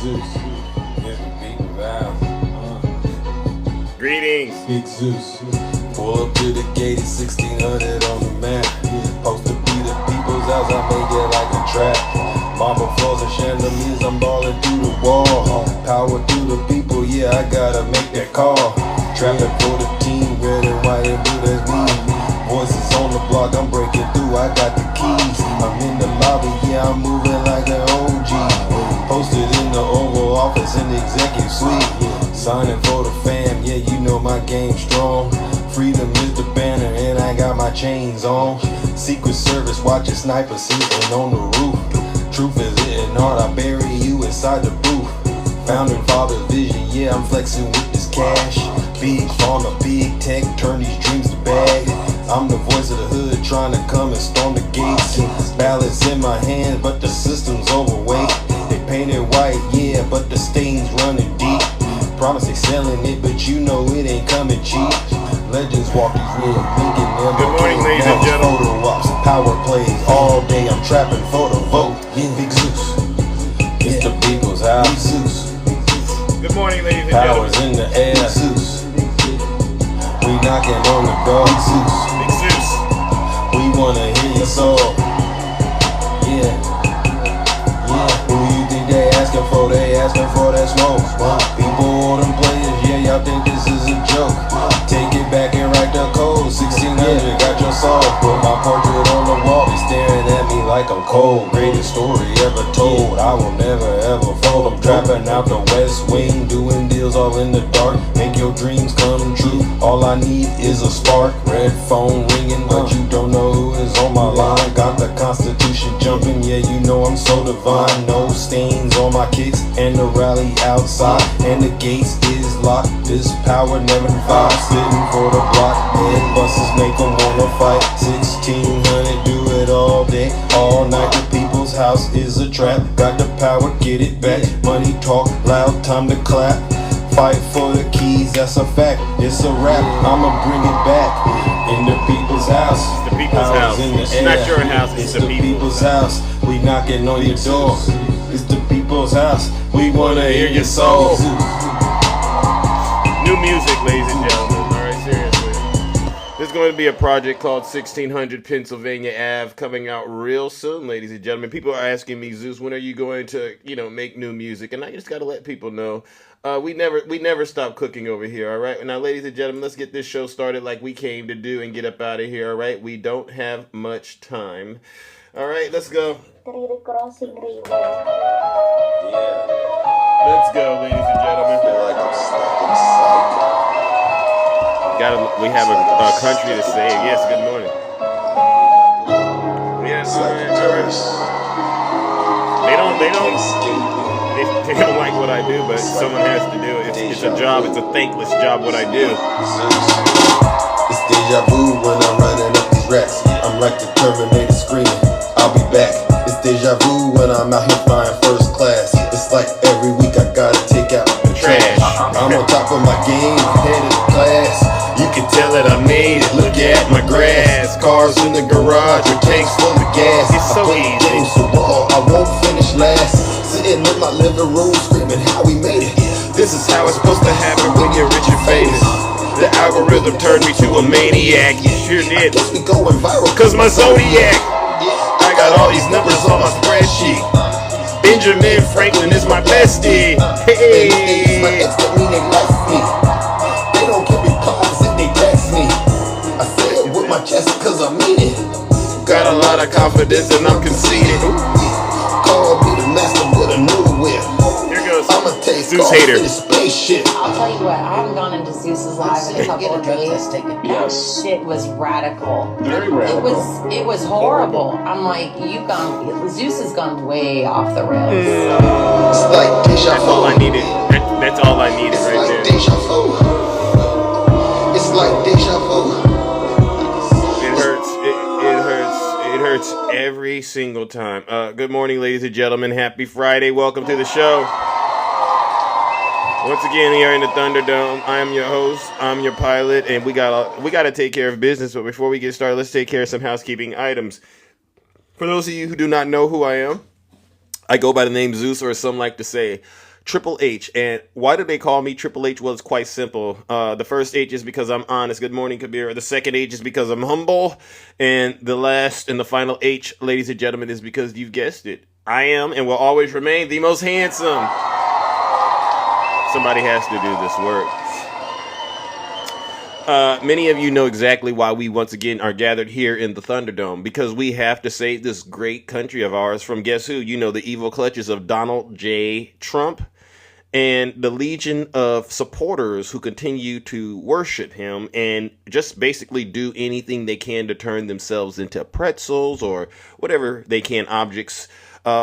Zeus. It's the people's house. Greetings. Big Zeus. Pull up to the gate, it's 1600 on the map. Supposed to be the people's house, I make it like a trap. Marble floors and chandeliers, I'm balling through the wall. Power to the people, yeah, I gotta make that call. Trapping for the team, red and white and blue, that's me. Voices on the block, I'm breaking through, I got the keys. I'm in the lobby, yeah, I'm moving like an OG. Posted in the Oval Office in the executive suite. Signing for the fam, yeah, you know my game strong. Freedom is the banner and I got my chains on. Secret Service watching snipers sitting on the roof. Truth is hitting hard, I bury you inside the booth. Founding father's vision, yeah, I'm flexing with this cash. Big pharma, big tech, turn these dreams to bag. I'm the voice of the hood trying to come and storm the gates. Ballots in my hands, but the system's overweight. They painted white, yeah, but the stains running deep. Promise they selling it, but you know it ain't coming cheap. Legends walk these real thinking them. Good morning, ladies and gentlemen. Photo ops, power plays all day. I'm trapping for the vote. Yeah, Big Zeus. It's the people's house. Zeus. Good morning, ladies and Powers gentlemen. in the air. Zeus. We knocking on the door. Zeus. Big Zeus. We wanna hear your soul. Yeah. Yeah. Who you think they asking for? They asking for that smoke. People, them players, yeah, y'all think this is a joke. Take it back and write the code. 1600, got your soul. Put my portrait on the wall. They staring at me like I'm cold. Greatest story ever told. I will never ever fold. I'm trapping out the West Wing, doing deals all in the dark. Make your dreams come true. All I need is a spark. Red phone ringing, but you don't know who is on my line. Got the Constitution jumping, yeah, you know I'm so divine. No stains on my kicks and the rally outside, and the gates is locked. This power never divides. Sitting for the block, head buses make them wanna fight. 1600, do it all day, all night. The people's house is a trap. Got the power, get it back. Money talk loud, time to clap. Fight for the keys, that's a fact. It's a rap, I'ma bring it back. In the people's house. It's the people's house. In the It's air. not your house, it's the people's house. We knocking on your door. It's the people's house. We wanna hear your soul. New music, ladies and gentlemen. All right, seriously. There's going to be a project called 1600 Pennsylvania Ave coming out real soon, ladies and gentlemen. People are asking me, Zeus, when are you going to, make new music? And I just got to let people know. We never stop cooking over here, all right? Now, ladies and gentlemen, let's get this show started like we came to do and get up out of here, all right? We don't have much time. All right, let's go. Let's go, ladies and gentlemen. We have a country to save. Yes, good morning. Yes, all right. They don't like what I do, but someone has to do it. It's a job. It's a thankless job what I do. It's deja vu when I'm running up these racks. I'm like the Terminator screaming, I'll be back. It's deja vu when I'm out here flying first class. It's like every week I gotta take out the trash. I'm on top of my game, head of the class. You can tell that I made it, look at my grass. Cars in the garage with tanks full of gas. It's so easy. Games so raw, I won't finish last. Sitting in my living room screaming how we made it. This is how it's supposed to happen when you're rich and famous. The algorithm turned me to a maniac. You sure did. Guess we going viral Cause my Zodiac. I got all these numbers on my spreadsheet. Benjamin Franklin is my bestie. Hey. My ex that mean they left me. They don't give me calls if they text me. I say it with my chest cause I mean it. Got a lot of confidence and I'm conceited. Call me the master with a new whip. Here goes I'ma take Zeus off hater. in the spaceship. I'll tell you what, I haven't gone into Zeus's live in a couple of days. That shit was radical. Very radical. It was horrible. I'm like, Zeus has gone way off the rails. It's like deja That's all I vu. needed. That's all I needed It's right like there. deja vu. It's like deja vu. It hurts. It hurts. It hurts every single time. Good morning, ladies and gentlemen. Happy Friday. Welcome to the show. Once again, here in the Thunderdome, I am your host. I'm your pilot, and we got to take care of business. But before we get started, let's take care of some housekeeping items. For those of you who do not know who I am, I go by the name Zeus, or as some like to say, Triple H. And why do they call me Triple H? Well, it's quite simple. The first H is because I'm honest. Good morning, Kabir. The second H is because I'm humble. And the last and the final H, ladies and gentlemen, is because you've guessed it. I am and will always remain the most handsome. Somebody has to do this work. Many of you know exactly why we once again are gathered here in the Thunderdome, because we have to save this great country of ours from guess who? You know, the evil clutches of Donald J. Trump and the legion of supporters who continue to worship him and just basically do anything they can to turn themselves into pretzels or whatever they can objects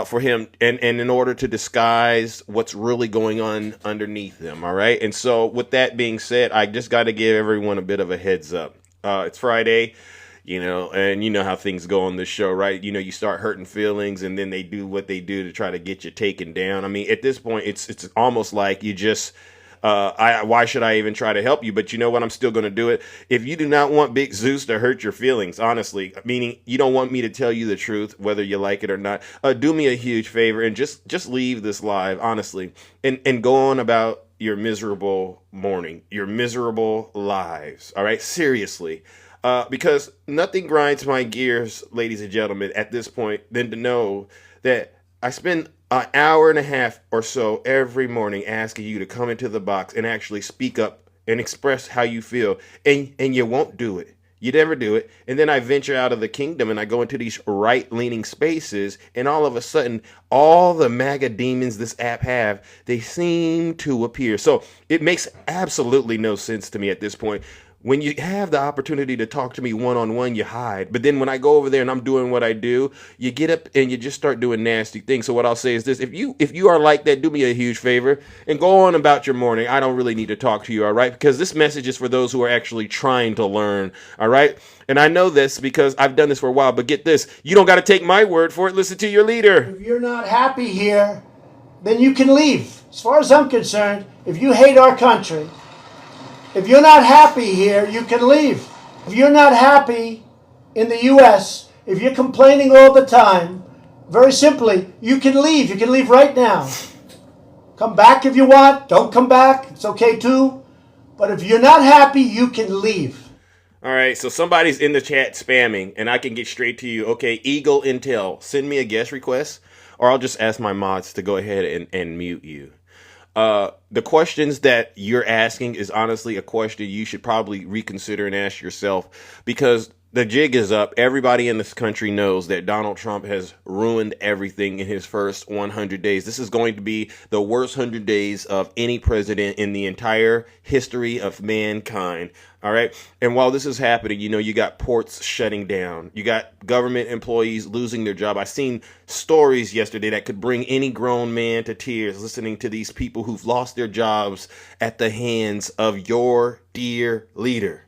for him, and in order to disguise what's really going on underneath them. All right. And so with that being said, I just got to give everyone a bit of a heads up. It's Friday, you know, and you know how things go on this show, right? You know, you start hurting feelings and then they do what they do to try to get you taken down. I mean, at this point, it's almost like you just why should I even try to help you? But you know what? I'm still going to do it. If you do not want Big Zeus to hurt your feelings, honestly, meaning you don't want me to tell you the truth, whether you like it or not, do me a huge favor and just leave this live, honestly, and go on about your miserable morning, your miserable lives. All right. Seriously. Because nothing grinds my gears, ladies and gentlemen, at this point than to know that I spend an hour and a half or so every morning asking you to come into the box and actually speak up and express how you feel. And you won't do it. You never do it. And then I venture out of the kingdom and I go into these right-leaning spaces, and all of a sudden, all the MAGA demons this app have, they seem to appear. So it makes absolutely no sense to me at this point. When you have the opportunity to talk to me one-on-one, you hide. But then when I go over there and I'm doing what I do, you get up and you just start doing nasty things. So what I'll say is this: if you are like that, do me a huge favor and go on about your morning. I don't really need to talk to you, all right? Because this message is for those who are actually trying to learn, all right? And I know this because I've done this for a while. But get this: you don't got to take my word for it. Listen to your leader. If you're not happy here, then you can leave. As far as I'm concerned, if you hate our country, if you're not happy here, you can leave. If you're not happy in the U.S., if you're complaining all the time, very simply, you can leave. You can leave right now. Come back if you want. Don't come back. It's okay too. But if you're not happy, you can leave. All right, so somebody's in the chat spamming, and I can get straight to you. Okay, Eagle Intel, send me a guest request, or I'll just ask my mods to go ahead and mute you. The questions that you're asking is honestly a question you should probably reconsider and ask yourself, because the jig is up. Everybody in this country knows that Donald Trump has ruined everything in his first 100 days. This is going to be the worst 100 days of any president in the entire history of mankind. All right. And while this is happening, you know, you got ports shutting down. You got government employees losing their job. I seen stories yesterday that could bring any grown man to tears listening to these people who've lost their jobs at the hands of your dear leader.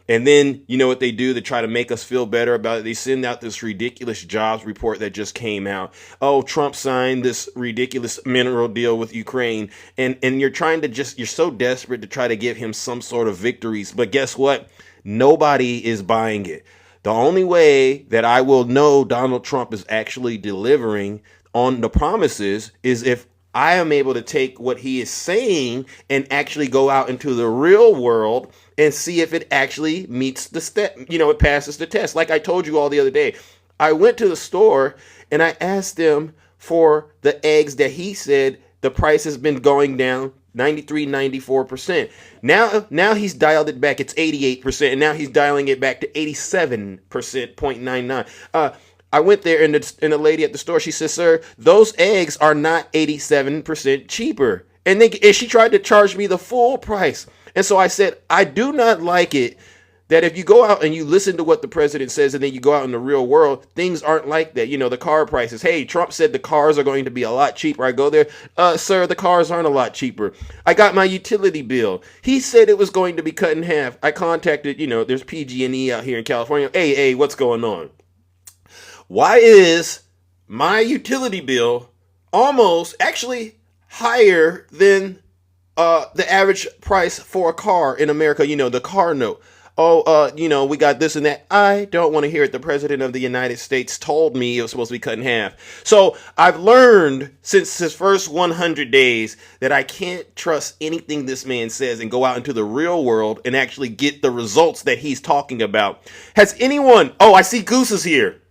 And then, you know what they do to try to make us feel better about it? They send out this ridiculous jobs report that just came out. Oh, Trump signed this ridiculous mineral deal with Ukraine. And you're trying to you're so desperate to try to give him some sort of victories. But guess what? Nobody is buying it. The only way that I will know Donald Trump is actually delivering on the promises is if I am able to take what he is saying and actually go out into the real world and see if it actually meets the step, it passes the test. Like I told you all the other day, I went to the store and I asked them for the eggs that he said the price has been going down 93, 94%. Now he's dialed it back. It's 88%. And now he's dialing it back to 87%, 0.99. I went there and the lady at the store, she says, sir, those eggs are not 87% cheaper. And she tried to charge me the full price. And so I said, I do not like it that if you go out and you listen to what the president says and then you go out in the real world, things aren't like that. You know, the car prices. Hey, Trump said the cars are going to be a lot cheaper. I go there. Sir, the cars aren't a lot cheaper. I got my utility bill. He said it was going to be cut in half. I contacted, there's PG&E out here in California. Hey, what's going on? Why is my utility bill almost actually higher than the average price for a car in America? The car note. we got this and that. I don't want to hear it. The president of the United States told me it was supposed to be cut in half. So I've learned since his first 100 days that I can't trust anything this man says and go out into the real world and actually get the results that he's talking about. Has anyone... Oh, I see Goose is here.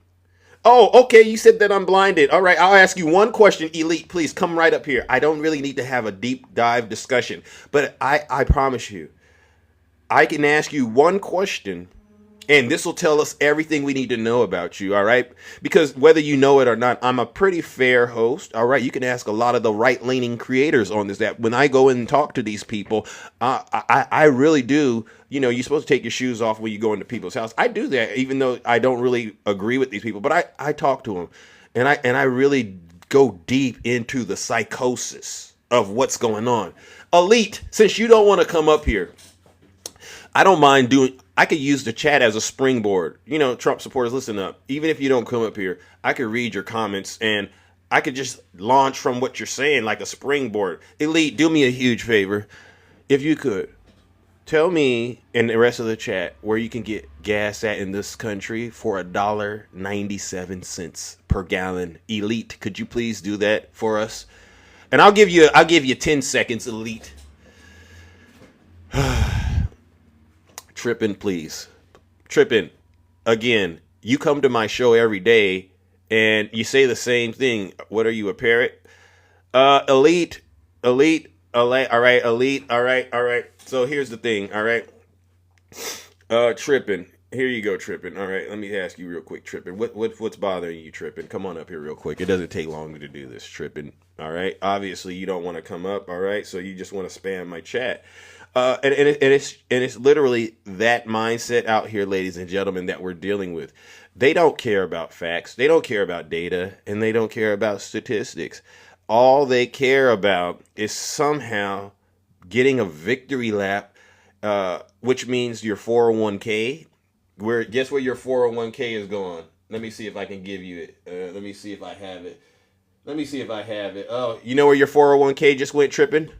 Oh, okay, you said that I'm blinded. All right, I'll ask you one question. Elite, please come right up here. I don't really need to have a deep dive discussion, but I promise you, I can ask you one question, and this will tell us everything we need to know about you, all right? Because whether you know it or not, I'm a pretty fair host, all right? You can ask a lot of the right-leaning creators on this. That when I go in and talk to these people, I really do. You're supposed to take your shoes off when you go into people's house. I do that, even though I don't really agree with these people. But I talk to them, and I really go deep into the psychosis of what's going on. Elite, since you don't want to come up here, I don't mind I could use the chat as a springboard. Trump supporters, listen up. Even if you don't come up here, I could read your comments and I could just launch from what you're saying like a springboard. Elite, do me a huge favor. If you could, tell me and the rest of the chat where you can get gas at in this country for $1.97 per gallon. Elite, could you please do that for us? And I'll give you 10 seconds, Elite. Trippin', please. Trippin'. Again, you come to my show every day and you say the same thing. What are you, a parrot? Elite. All right, Elite. All right. So here's the thing, all right? Trippin'. Here you go, Trippin'. All right, let me ask you real quick, Trippin'. What's bothering you, Trippin'? Come on up here real quick. It doesn't take long to do this, Trippin'. All right? Obviously, you don't want to come up, all right? So you just want to spam my chat. And it's literally that mindset out here, ladies and gentlemen, that we're dealing with. They don't care about facts. They don't care about data, and they don't care about statistics. All they care about is somehow getting a victory lap, which means your 401k. Guess where your 401k is going? Let me see if I can give you it. Let me see if I have it. Oh, you know where your 401k just went, Trippin'?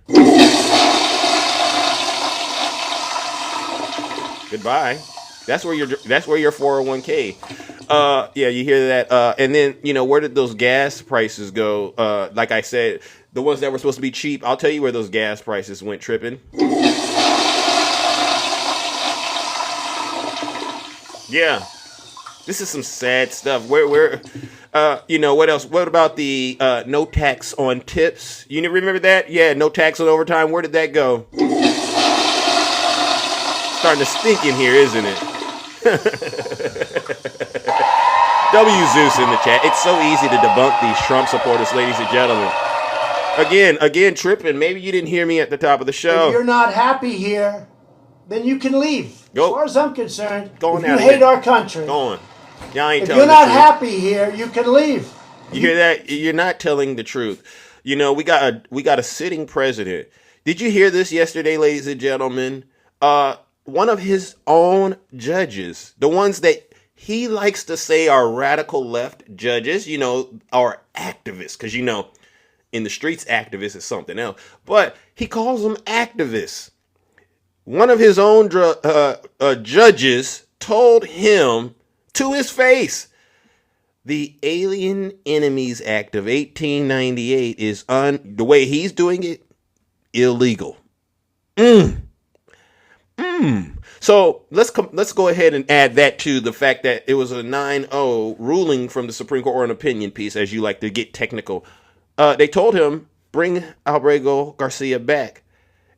Goodbye. That's where your 401k. Yeah, you hear that? And then where did those gas prices go? Like I said, the ones that were supposed to be cheap. I'll tell you where those gas prices went, Trippin'. Yeah, this is some sad stuff. What else? What about the no tax on tips? You remember that? Yeah, no tax on overtime. Where did that go? Starting to stink in here, isn't it? W Zeus in the chat. It's so easy to debunk these Trump supporters, ladies and gentlemen. Again, Trippin'. Maybe you didn't hear me at the top of the show. If you're not happy here, then you can leave. Go. As far as I'm concerned, if you hate our country. Go on. Y'all ain't if telling you're not the truth. happy here, you can leave. You hear that? You're not telling the truth. We got a sitting president. Did you hear this yesterday, ladies and gentlemen? One of his own judges, the ones that he likes to say are radical left judges, are activists. Because, in the streets, activists is something else. But he calls them activists. One of his own judges told him to his face, the Alien Enemies Act of 1898 is, the way he's doing it, illegal. So let's go ahead and add that to the fact that it was a 9-0 ruling from the Supreme Court, or an opinion piece, as you like to get technical. They told him, bring Albrego Garcia back.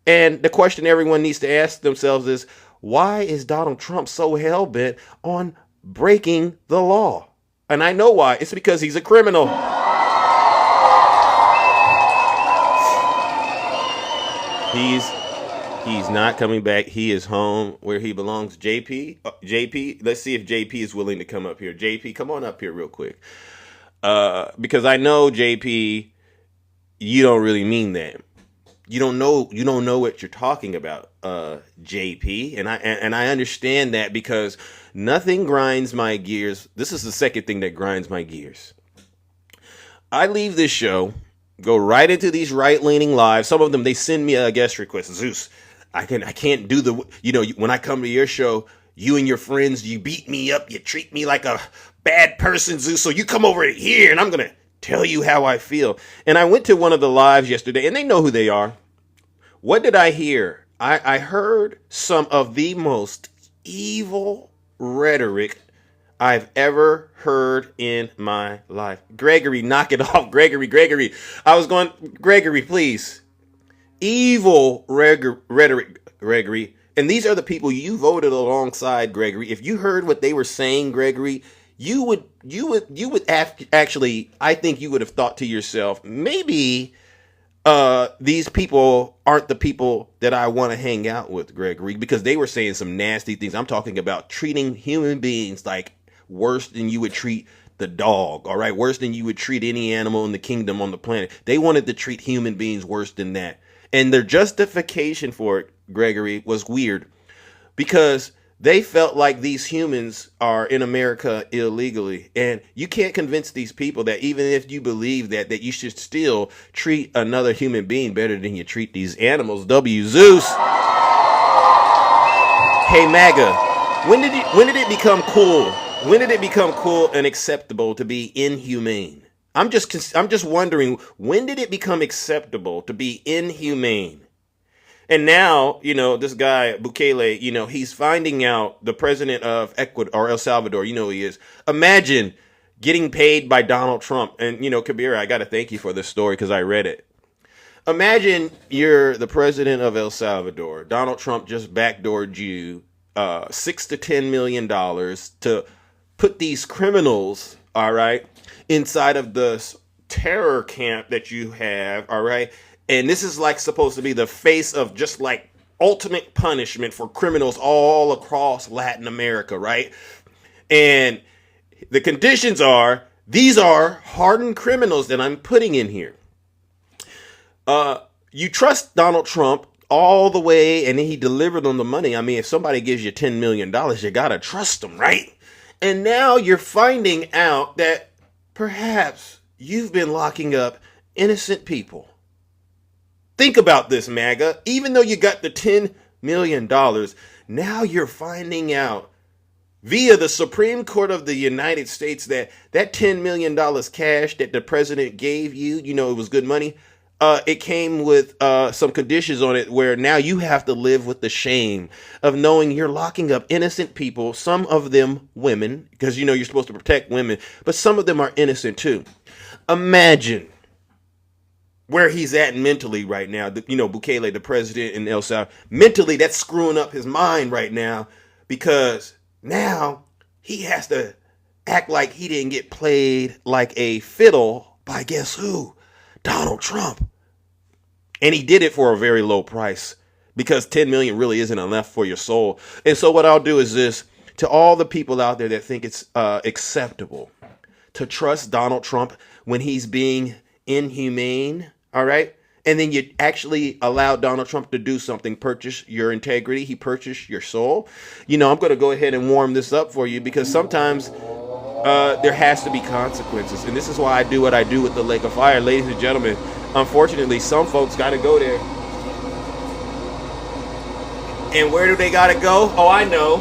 And the question everyone needs to ask themselves is, why is Donald Trump so hell-bent on breaking the law? And I know why. It's because he's a criminal. He's not coming back. He is home where he belongs. JP, let's see if JP is willing to come up here. JP, come on up here real quick. Because I know, JP, you don't really mean that. You don't know what you're talking about, JP. And I understand that, because nothing grinds my gears. This is the second thing that grinds my gears. I leave this show, go right into these right-leaning lives. Some of them, they send me a guest request. Zeus, I can't do when I come to your show, you and your friends, you beat me up, you treat me like a bad person, Zeus, so you come over here and I'm going to tell you how I feel. And I went to one of the lives yesterday, and they know who they are. What did I hear? I heard some of the most evil rhetoric I've ever heard in my life. Gregory, knock it off. Gregory. I was going, Gregory, please. Evil rhetoric, Gregory. And these are the people you voted alongside, Gregory. If you heard what they were saying, Gregory, you would actually, I think you would have thought to yourself, maybe these people aren't the people that I want to hang out with, Gregory, because they were saying some nasty things. I'm talking about treating human beings like worse than you would treat the dog, all right? Worse than you would treat any animal in the kingdom on the planet. They wanted to treat human beings worse than that. And their justification for it, Gregory, was weird because they felt like these humans are in America illegally. And you can't convince these people that even if you believe that you should still treat another human being better than you treat these animals. W. Zeus. Hey, MAGA, when did it become cool? When did it become cool and acceptable to be inhumane? I'm just wondering, when did it become acceptable to be inhumane? And now, this guy, Bukele, he's finding out the president of Ecuador or El Salvador, who he is. Imagine getting paid by Donald Trump. And, Kabira, I got to thank you for this story because I read it. Imagine you're the president of El Salvador. Donald Trump just backdoored you $6 to $10 million to put these criminals, all right, inside of the terror camp that you have, all right? And this is like supposed to be the face of just like ultimate punishment for criminals all across Latin America, right? And the conditions are, these are hardened criminals that I'm putting in here. You trust Donald Trump all the way, and he delivered on the money. I mean, if somebody gives you $10 million, you got to trust them, right? And now you're finding out that perhaps you've been locking up innocent people. Think about this, MAGA. Even though you got the $10 million, now you're finding out via the Supreme Court of the United States that $10 million cash that the president gave you, it was good money. It came with some conditions on it where now you have to live with the shame of knowing you're locking up innocent people, some of them women, because you're supposed to protect women, but some of them are innocent too. Imagine where he's at mentally right now. Bukele, the president in El Salvador, mentally that's screwing up his mind right now because now he has to act like he didn't get played like a fiddle by guess who? Donald Trump. And he did it for a very low price because 10 million really isn't enough for your soul. And so what I'll do is this, to all the people out there that think it's acceptable to trust Donald Trump when he's being inhumane, all right? And then you actually allow Donald Trump to do something, purchase your integrity. He purchased your soul. I'm going to go ahead and warm this up for you because sometimes there has to be consequences. And this is why I do what I do with the Lake of Fire. Ladies and gentlemen, unfortunately, some folks got to go there. And where do they got to go? Oh, I know.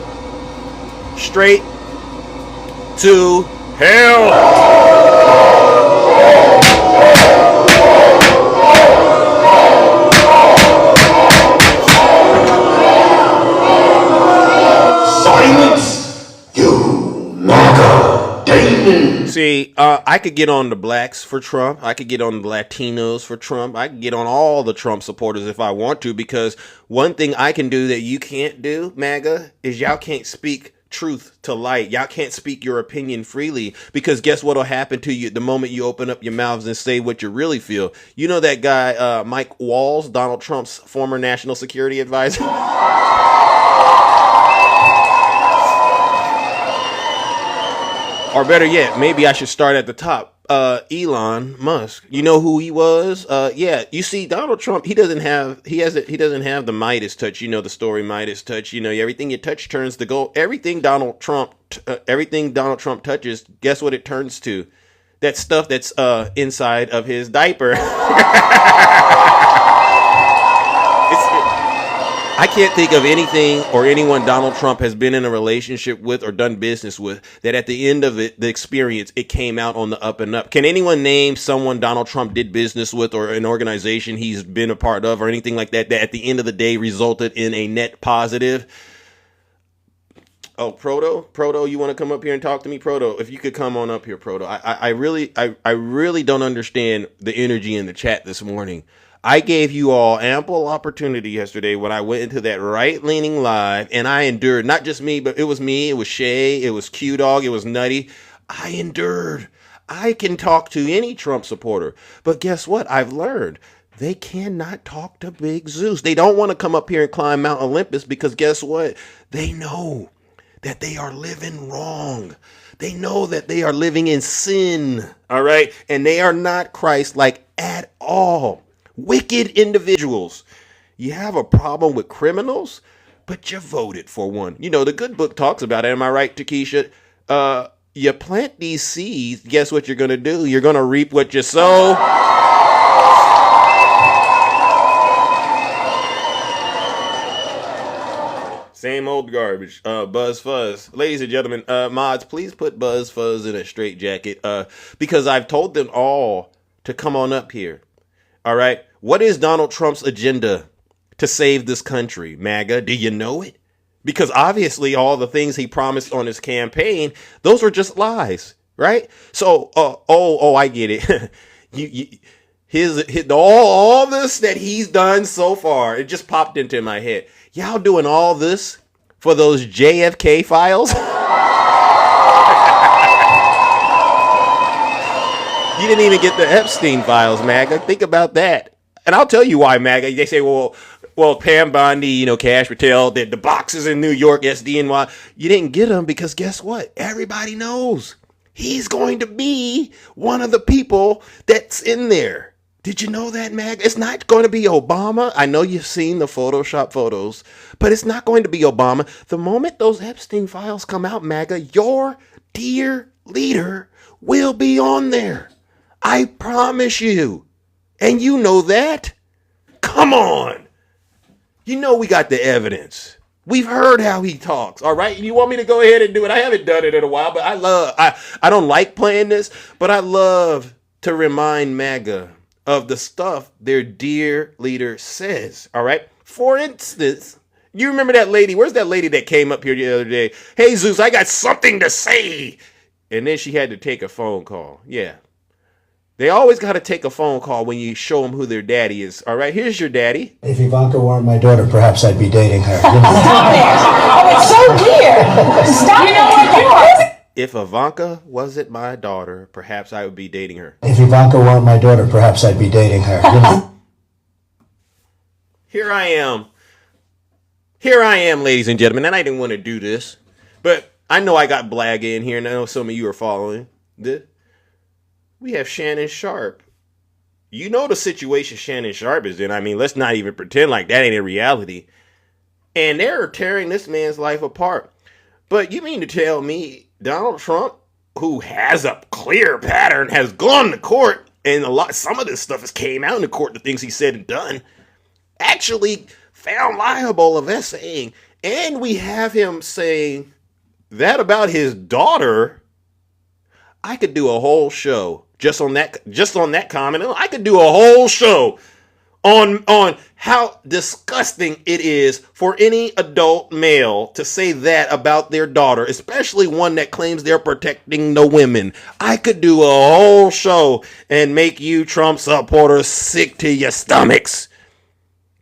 Straight to hell. See, I could get on the blacks for Trump. I could get on the Latinos for Trump. I could get on all the Trump supporters if I want to, because one thing I can do that you can't do, MAGA, is y'all can't speak truth to light. Y'all can't speak your opinion freely, because guess what will happen to you the moment you open up your mouths and say what you really feel? You know that guy, Mike Walls, Donald Trump's former national security advisor? Or better yet, maybe I should start at the top. Elon Musk. You know who he was? Yeah. You see, Donald Trump. He doesn't have the Midas touch. The story Midas touch. Everything you touch turns to gold. Everything Donald Trump touches. Guess what it turns to? That stuff that's inside of his diaper. I can't think of anything or anyone Donald Trump has been in a relationship with or done business with that at the end of it, the experience, it came out on the up and up. Can anyone name someone Donald Trump did business with or an organization he's been a part of or anything like that that at the end of the day resulted in a net positive? Oh, Proto, you want to come up here and talk to me? Proto, if you could come on up here, Proto. I really don't understand the energy in the chat this morning. I gave you all ample opportunity yesterday when I went into that right-leaning live, and I endured. Not just me, but it was me, it was Shay, it was Q-Dog, it was Nutty. I endured. I can talk to any Trump supporter. But guess what? I've learned. They cannot talk to Big Zeus. They don't want to come up here and climb Mount Olympus because guess what? They know that they are living wrong. They know that they are living in sin. All right? And they are not Christ-like at all. Wicked individuals. You have a problem with criminals, but you voted for one. You know, the good book talks about it. Am I right, Takesha? You plant these seeds, guess what you're going to do? You're going to reap what you sow. Same old garbage. Buzz Fuzz. Ladies and gentlemen, mods, please put Buzz Fuzz in a straitjacket because I've told them all to come on up here. All right. What is Donald Trump's agenda to save this country, MAGA? Do you know it? Because obviously all the things he promised on his campaign, those were just lies, right? So, I get it. All this that he's done so far, it just popped into my head. Y'all doing all this for those JFK files? You didn't even get the Epstein files, MAGA. Think about that. And I'll tell you why, MAGA. They say, well, Pam Bondi, Cash Patel, the boxes in New York, SDNY. You didn't get them because guess what? Everybody knows he's going to be one of the people that's in there. Did you know that, MAGA? It's not going to be Obama. I know you've seen the Photoshop photos, but it's not going to be Obama. The moment those Epstein files come out, MAGA, your dear leader will be on there. I promise you. And you know that. Come on. You know we got the evidence. We've heard how he talks. All right. You want me to go ahead and do it? I haven't done it in a while, but I don't like playing this, but I love to remind MAGA of the stuff their dear leader says. All right. For instance, you remember that lady? Where's that lady that came up here the other day? Hey, Zeus, I got something to say. And then she had to take a phone call. Yeah. They always got to take a phone call when you show them who their daddy is. All right, here's your daddy. If Ivanka weren't my daughter, perhaps I'd be dating her. Stop it! Oh, it's so weird. Stop it! If Ivanka wasn't my daughter, perhaps I would be dating her. If Ivanka weren't my daughter, perhaps I'd be dating her. Here I am. Here I am, ladies and gentlemen, and I didn't want to do this, but I know I got Blagga in here, and I know some of you are following this. We have Shannon Sharp. You know the situation Shannon Sharp is in. I mean, let's not even pretend like that ain't a reality. And they're tearing this man's life apart. But you mean to tell me Donald Trump, who has a clear pattern, has gone to court, and some of this stuff has came out in the court, the things he said and done, actually found liable of essaying. And we have him saying that about his daughter. I could do a whole show just on that comment. I could do a whole show on how disgusting it is for any adult male to say that about their daughter, especially one that claims they're protecting the women. I could do a whole show and make you Trump supporters sick to your stomachs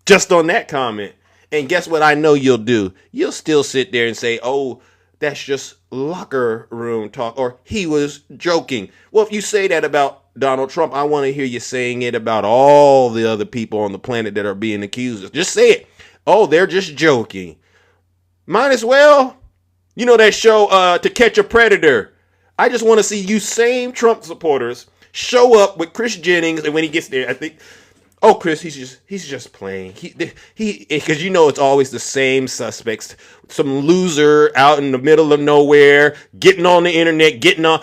just on that comment. And guess what I know you'll do? You'll still sit there and say, oh, that's just locker room talk, or he was joking. Well, if you say that about Donald Trump, I want to hear you saying it about all the other people on the planet that are being accused. Just say it. Oh, they're just joking. Might as well. You know that show, To Catch a Predator. I just want to see you same Trump supporters show up with Chris Jennings, and when he gets there, I think, oh, Chris, he's just playing. He because you know it's always the same suspects. Some loser out in the middle of nowhere, getting on the internet, getting on.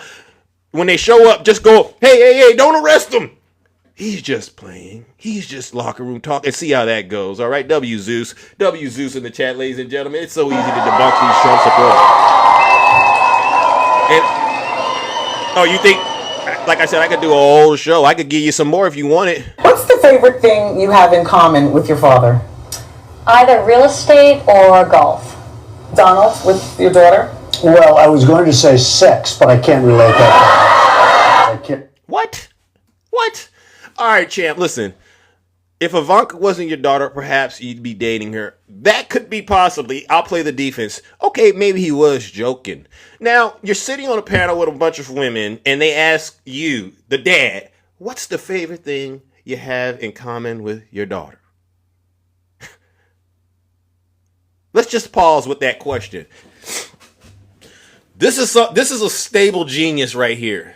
When they show up, just go, hey, don't arrest them. He's just playing. He's just locker room talk. And see how that goes. All right, W Zeus. W Zeus in the chat, ladies and gentlemen. It's so easy to debunk these Trump supporters. And, oh, you think, like I said, I could do a whole show. I could give you some more if you want it. What's the favorite thing you have in common with your father? Either real estate or golf. Donald, with your daughter? Well, I was going to say sex, but I can't relate that. I can't. What? All right, champ, listen. If Ivanka wasn't your daughter, perhaps you'd be dating her. That could be possibly. I'll play the defense. Okay, maybe he was joking. Now, you're sitting on a panel with a bunch of women, and they ask you, the dad, what's the favorite thing you have in common with your daughter? Let's just pause with that question. This is a stable genius right here.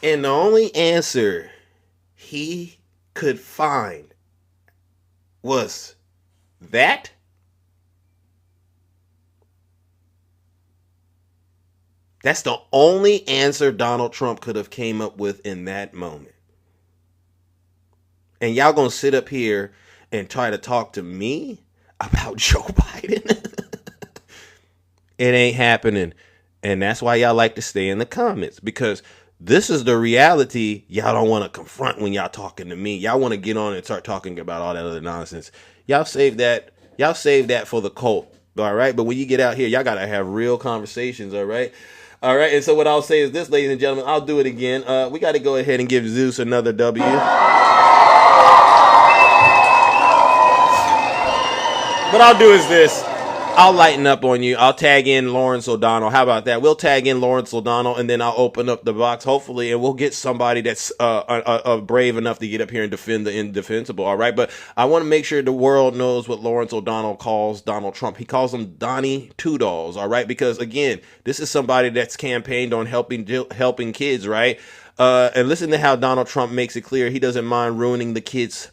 And the only answer he could find was that. That's the only answer Donald Trump could have came up with in that moment. And y'all gonna sit up here and try to talk to me about Joe Biden? It ain't happening. And that's why y'all like to stay in the comments, because this is the reality y'all don't want to confront when y'all talking to me. Y'all want to get on and start talking about all that other nonsense. Y'all save that for the cult. All right. But when you get out here, y'all got to have real conversations. All right. All right. And so what I'll say is this, ladies and gentlemen, I'll do it again. We got to go ahead and give Zeus another W. What I'll do is this. I'll lighten up on you. I'll tag in Lawrence O'Donnell. How about that? We'll tag in Lawrence O'Donnell, and then I'll open up the box, hopefully, and we'll get somebody that's brave enough to get up here and defend the indefensible, all right? But I want to make sure the world knows what Lawrence O'Donnell calls Donald Trump. He calls him Donnie Two Dolls, all right? Because, again, this is somebody that's campaigned on helping kids, right? And listen to how Donald Trump makes it clear he doesn't mind ruining the kids'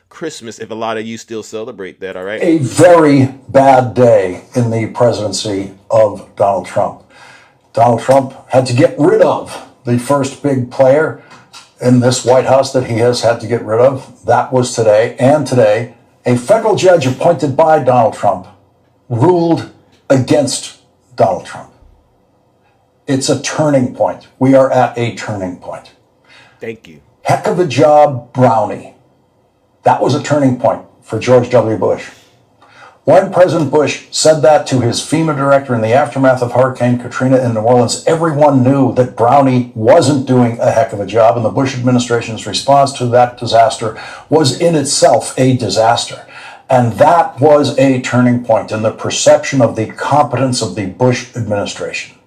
Christmas if a lot of you still celebrate that, all right? A very bad day in the presidency of Donald Trump. Donald Trump had to get rid of the first big player in this White House that he has had to get rid of. That was today. And today, a federal judge appointed by Donald Trump ruled against Donald Trump. It's a turning point. We are at a turning point. Thank you. Heck of a job, Brownie. That was a turning point for George W. Bush. When President Bush said that to his FEMA director in the aftermath of Hurricane Katrina in New Orleans, everyone knew that Brownie wasn't doing a heck of a job, and the Bush administration's response to that disaster was in itself a disaster. And that was a turning point in the perception of the competence of the Bush administration.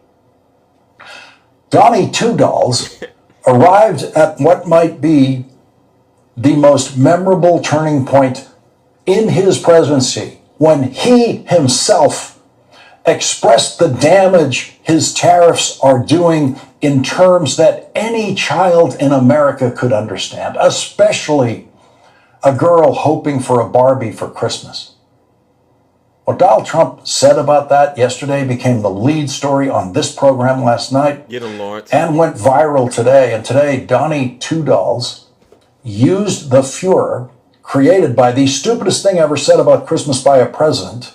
Donnie Two Dolls arrived at what might be the most memorable turning point in his presidency when he himself expressed the damage his tariffs are doing in terms that any child in America could understand, especially a girl hoping for a Barbie for Christmas. What Donald Trump said about that yesterday became the lead story on this program last night. Get him, Lawrence. And went viral today. And today, Donnie Two Dolls used the furor created by the stupidest thing ever said about Christmas by a president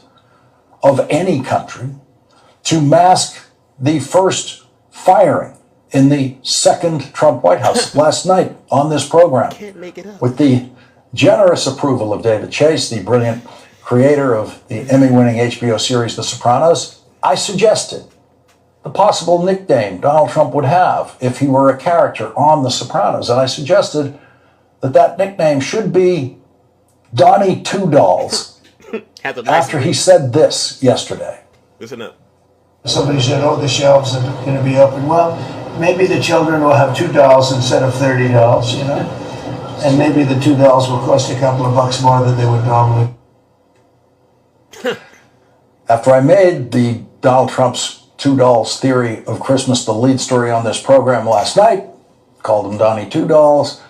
of any country to mask the first firing in the second Trump White House last night on this program. Can't make it up. With the generous approval of David Chase, the brilliant creator of the Emmy-winning HBO series The Sopranos, I suggested the possible nickname Donald Trump would have if he were a character on The Sopranos. And I suggested that nickname should be Donnie Two Dolls after he said this yesterday. Listen up. Somebody said, oh, the shelves are going to be open. Well, maybe the children will have $2 instead of $30, you know? And maybe the $2 will cost a couple of bucks more than they would normally. After I made the Donald Trump's Two Dolls theory of Christmas the lead story on this program last night, called him Donnie Two Dolls,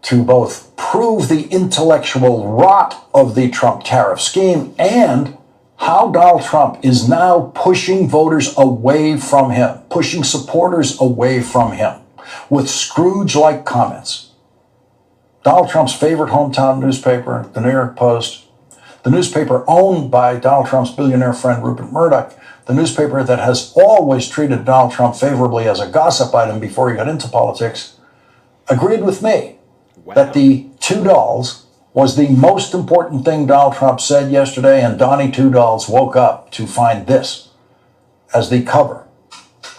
to both prove the intellectual rot of the Trump tariff scheme and how Donald Trump is now pushing voters away from him, pushing supporters away from him with Scrooge-like comments. Donald Trump's favorite hometown newspaper, the New York Post, the newspaper owned by Donald Trump's billionaire friend Rupert Murdoch, the newspaper that has always treated Donald Trump favorably as a gossip item before he got into politics, agreed with me that the $2 was the most important thing Donald Trump said yesterday, and Donnie Two Dolls woke up to find this as the cover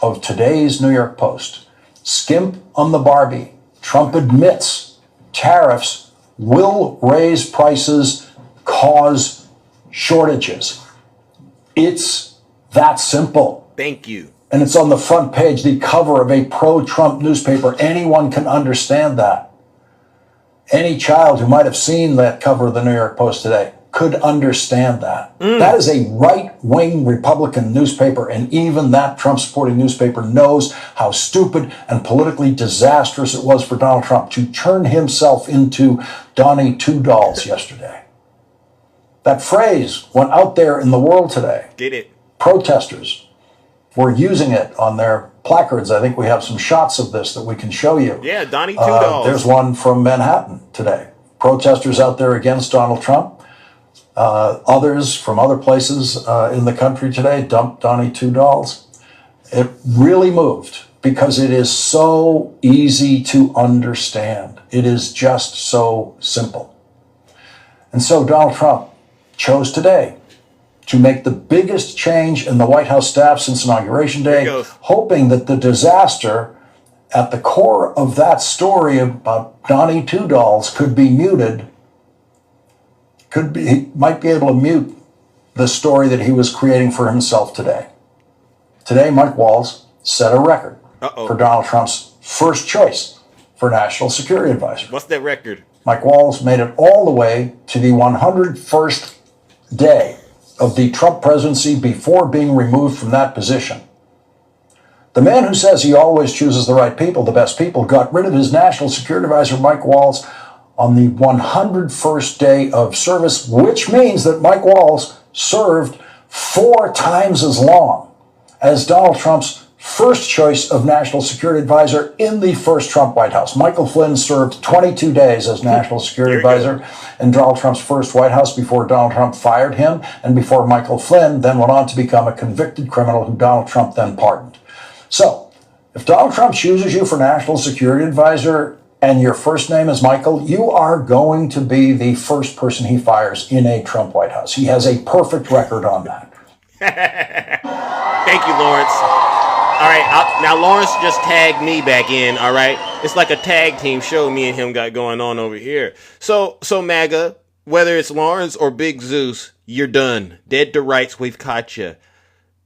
of today's New York Post. Skimp on the Barbie. Trump admits tariffs will raise prices, cause shortages. It's that simple. Thank you. And it's on the front page, the cover of a pro-Trump newspaper. Anyone can understand that. Any child who might have seen that cover of the New York Post today could understand that. That is a right-wing Republican newspaper, and even that Trump-supporting newspaper knows how stupid and politically disastrous it was for Donald Trump to turn himself into Donnie Two Dolls yesterday. That phrase went out there in the world today. Did it? Protesters were using it on their placards. I think we have some shots of this that we can show you. Yeah, Donnie Two Dolls. There's one from Manhattan today. Protesters out there against Donald Trump. Others from other places in the country today dumped Donnie Two Dolls. It really moved because it is so easy to understand. It is just so simple. And so Donald Trump chose today to make the biggest change in the White House staff since Inauguration Day, hoping that the disaster at the core of that story about Donnie Two Dolls could be muted. He might be able to mute the story that he was creating for himself today. Today, Mike Waltz set a record for Donald Trump's first choice for National Security Advisor. What's that record? Mike Waltz made it all the way to the 101st day of the Trump presidency before being removed from that position. The man who says he always chooses the right people, the best people, got rid of his National Security Advisor, Mike Waltz, on the 101st day of service, which means that Mike Waltz served 4 times as long as Donald Trump's first choice of National Security Advisor in the first Trump White House. Michael Flynn served 22 days as National Security Advisor in Donald Trump's first White House before Donald Trump fired him, and before Michael Flynn then went on to become a convicted criminal who Donald Trump then pardoned. So, if Donald Trump chooses you for National Security Advisor and your first name is Michael, you are going to be the first person he fires in a Trump White House. He has a perfect record on that. Thank you, Lawrence. All right, now Lawrence just tagged me back in, all right? It's like a tag team show me and him got going on over here. So MAGA, whether it's Lawrence or Big Zeus, you're done. Dead to rights, we've caught you.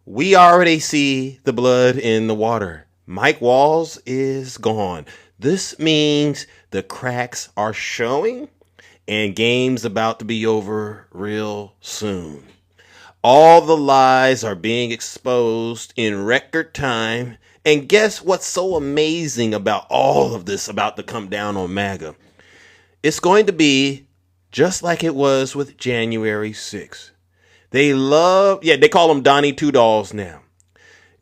We already see the blood in the water. Mike Waltz is gone. This means the cracks are showing and game's about to be over real soon. All the lies are being exposed in record time. And guess what's so amazing about all of this about to come down on MAGA? It's going to be just like it was with January 6th. They call him Donnie Two Dolls now.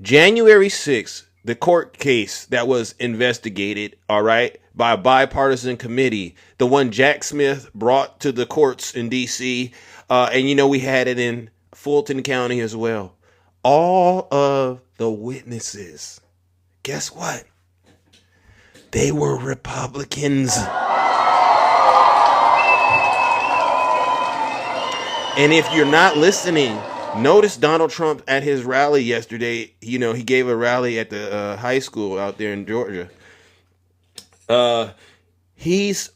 January 6th, the court case that was investigated, all right, by a bipartisan committee, the one Jack Smith brought to the courts in D.C., and we had it in Fulton County as well. All of the witnesses, guess what? They were Republicans. And if you're not listening, notice Donald Trump at his rally yesterday. He gave a rally at the high school out there in Georgia. He's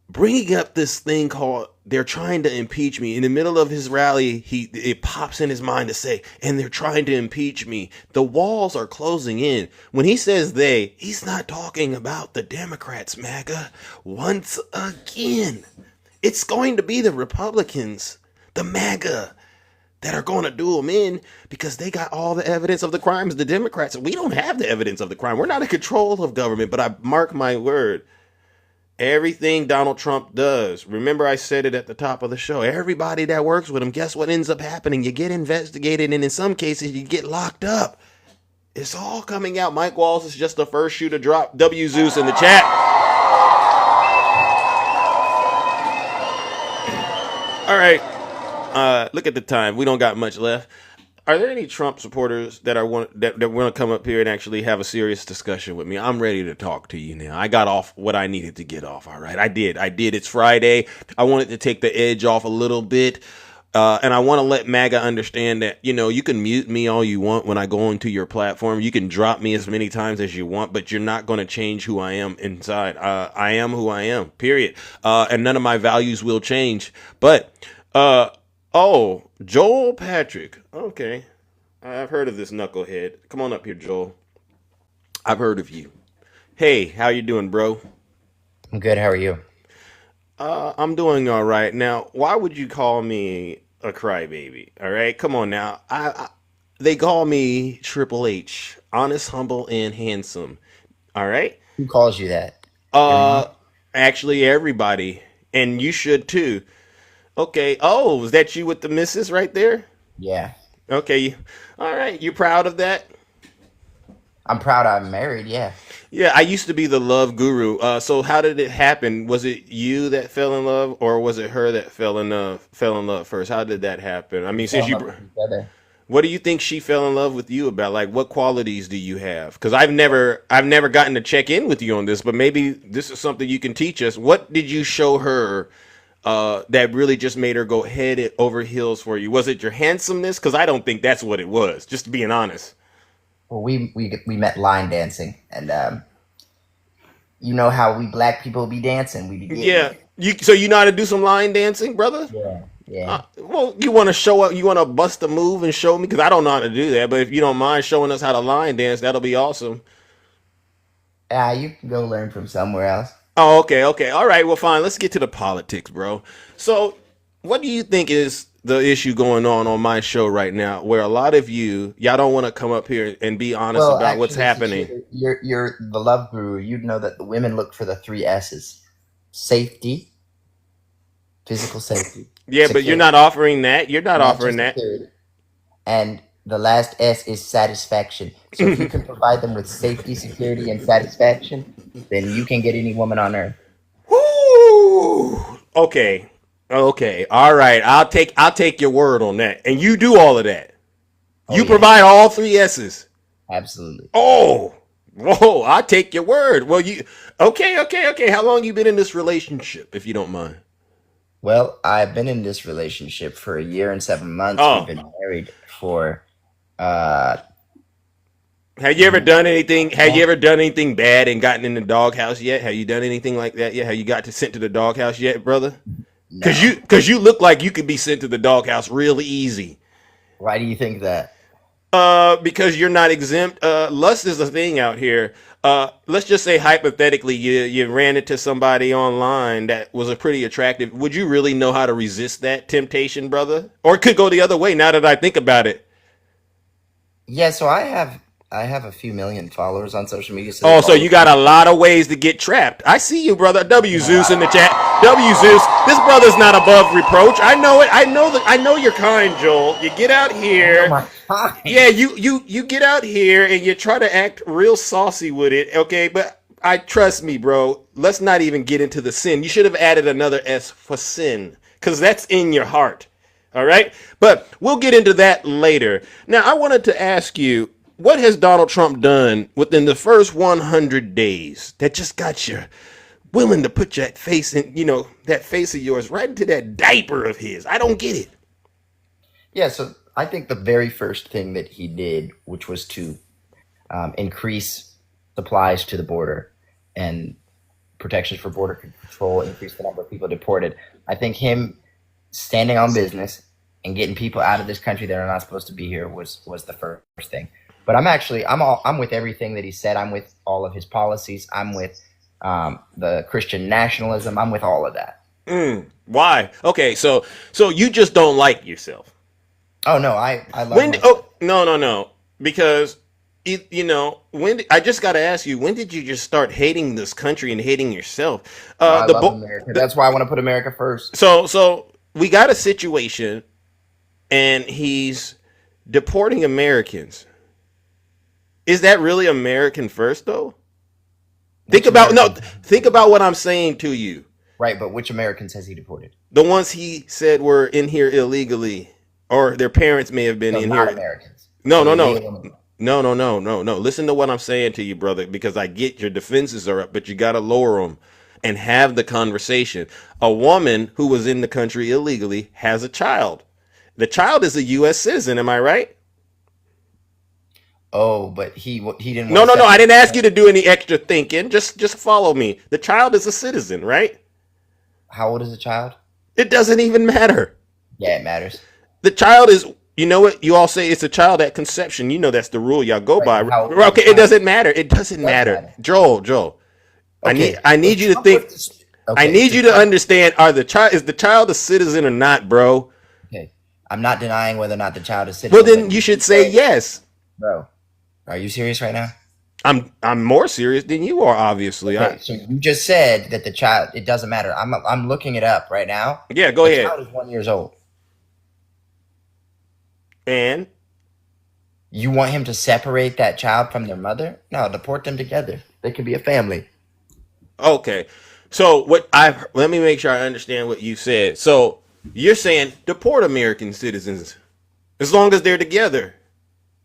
bringing up this thing called they're trying to impeach me. In the middle of his rally, it pops in his mind to say, and they're trying to impeach me. The walls are closing in. When he says they, he's not talking about the Democrats, MAGA. Once again, it's going to be the Republicans, the MAGA, that are going to do them in because they got all the evidence of the crimes. The Democrats, we don't have the evidence of the crime. We're not in control of government, but I mark my word. Everything Donald Trump does. Remember, I said it at the top of the show. Everybody that works with him, guess what ends up happening? You get investigated, and in some cases, you get locked up. It's all coming out. Mike Walls is just the first shoe to drop. W Zeus in the chat. All right. Look at the time. We don't got much left. Are there any Trump supporters that want to come up here and actually have a serious discussion with me? I'm ready to talk to you now. I got off what I needed to get off. All right, I did. It's Friday. I wanted to take the edge off a little bit, and I want to let MAGA understand that you can mute me all you want when I go into your platform. You can drop me as many times as you want, but you're not going to change who I am inside. I am who I am. Period. And none of my values will change. But oh, Joel Patrick. Okay. I've heard of this knucklehead. Come on up here, Joel. I've heard of you. Hey, how you doing, bro? I'm good. How are you? I'm doing all right. Now, why would you call me a crybaby? All right? Come on now. They call me Triple H. Honest, humble, and handsome. All right? Who calls you that? Actually, everybody. And you should, too. Okay. Oh, was that you with the missus right there? Yeah. Okay. All right. You proud of that? I'm proud I'm married, yeah. Yeah, I used to be the love guru. So how did it happen? Was it you that fell in love, or was it her that fell in love first? How did that happen? I mean, what do you think she fell in love with you about? Like, what qualities do you have? Because I've never gotten to check in with you on this, but maybe this is something you can teach us. What did you show her that really just made her go head over heels for you? Was it your handsomeness? Because I don't think that's what it was, just being honest. Well, we met line dancing, and you know how we black people be dancing. We be getting So you know how to do some line dancing, brother? Yeah. Well, you want to show up? You want to bust a move and show me? Because I don't know how to do that. But if you don't mind showing us how to line dance, that'll be awesome. You can go learn from somewhere else. Oh, okay. All right. Well, fine. Let's get to the politics, bro. So, what do you think is the issue going on my show right now, where a lot of y'all don't want to come up here and be honest about what's happening? You're the love guru. You'd know that the women look for the 3 S's: safety, physical safety. Yeah, security. But you're not offering that. You're not offering that. Security. And the last S is satisfaction. So if you can provide them with safety, security, and satisfaction, then you can get any woman on earth. Woo! Okay. All right. I'll take your word on that. And you do all of that. You provide all 3 S's. Absolutely. Oh. Whoa, I'll take your word. Well, okay. How long you been in this relationship, if you don't mind? Well, I've been in this relationship for 1 year and 7 months. Oh. We've been married for Have you ever done anything? Have you ever done anything bad and gotten in the doghouse yet? Have you done anything like that yet? Have you got sent to the doghouse yet, brother? Because you look like you could be sent to the doghouse real easy. Why do you think that? Because you're not exempt. Lust is a thing out here. Let's just say hypothetically, you ran into somebody online that was a pretty attractive. Would you really know how to resist that temptation, brother? Or it could go the other way. Now that I think about it. Yeah, so I have a few million followers on social media. So you got a lot of ways to get trapped. I see you, brother. W Zeus in the chat. W Zeus. This brother's not above reproach. I know it. I know you're kind, Joel. You get out here. Yeah, you get out here and you try to act real saucy with it. Okay, but trust me, bro. Let's not even get into the sin. You should have added another S for sin, because that's in your heart. All right, but we'll get into that later. Now, I wanted to ask you, what has Donald Trump done within the first 100 days that just got you willing to put your face in, that face of yours right into that diaper of his? I don't get it. Yeah, so I think the very first thing that he did, which was to increase supplies to the border and protections for border control, increase the number of people deported. I think him standing on business and getting people out of this country that are not supposed to be here was the first thing. But I'm with everything that he said. I'm with all of his policies. I'm with the Christian nationalism. I'm with all of that. Why? Okay, so you just don't like yourself. Oh no, I love myself. No. Because I just got to ask you, when did you just start hating this country and hating yourself? I love America. That's why I want to put America first. So we got a situation, and he's deporting Americans. Is that really American first, though? Think about what I'm saying to you. Right, but which Americans has he deported? The ones he said were in here illegally, or their parents may have been in not here. Americans. No. Listen to what I'm saying to you, brother, because I get your defenses are up, but you got to lower them and have the conversation. A woman who was in the country illegally has a child. The child is a U.S. citizen. Am I right? Oh, but he didn't. No. I didn't ask you to do any extra thinking. Just follow me. The child is a citizen, right? How old is the child? It doesn't even matter. Yeah, it matters. The child is. You know what? You all say it's a child at conception. You know that's the rule y'all go by. Okay, it doesn't matter. It doesn't matter. Joel. Okay, I need you to think. I need you to understand. Is the child a citizen or not, bro? Okay, I'm not denying whether or not the child is citizen. Well, then you should say yes, bro. Are you serious right now? I'm more serious than you are, obviously. Okay, so you just said that the child. It doesn't matter. I'm looking it up right now. Yeah, go ahead. The child is 1 year old. And you want him to separate that child from their mother? No, deport them together. They can be a family. Okay. So let me make sure I understand what you said. So you're saying deport American citizens as long as they're together.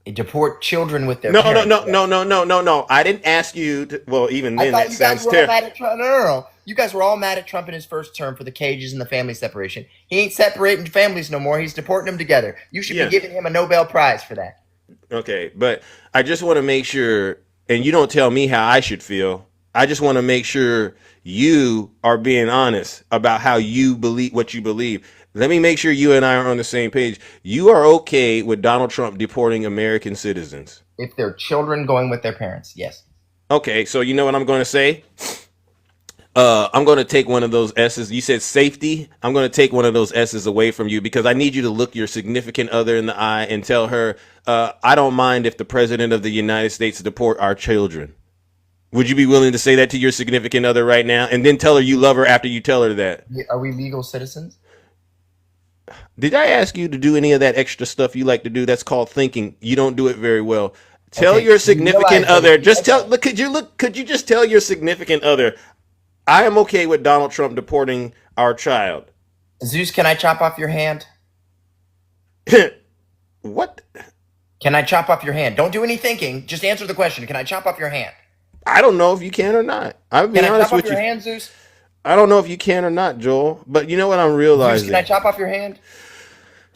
Deport children with their parents. No. I didn't ask you to, well, even then that sounds terrible. You guys were all mad at Trump in his first term for the cages and the family separation. He ain't separating families no more. He's deporting them together. You should be giving him a Nobel Prize for that. Okay, but I just want to make sure, and you don't tell me how I should feel. I just want to make sure you are being honest about how you believe what you believe. Let me make sure you and I are on the same page. You are okay with Donald Trump deporting American citizens? If they're children going with their parents, yes. Okay, so you know what I'm going to say? I'm going to take one of those S's. You said safety. I'm going to take one of those S's away from you because I need you to look your significant other in the eye and tell her, I don't mind if the president of the United States deport our children. Would you be willing to say that to your significant other right now and then tell her you love her after you tell her that? Are we legal citizens? Did I ask you to do any of that extra stuff you like to do? That's called thinking. You don't do it very well. Tell your significant other. Could you just tell your significant other, I am okay with Donald Trump deporting our child. Zeus, can I chop off your hand? What? Can I chop off your hand? Don't do any thinking. Just answer the question. Can I chop off your hand? I don't know if you can or not. I'll be honest with you. Can I chop off your hand, Zeus? I don't know if you can or not, Joel. But you know what I'm realizing? Zeus, can I chop off your hand?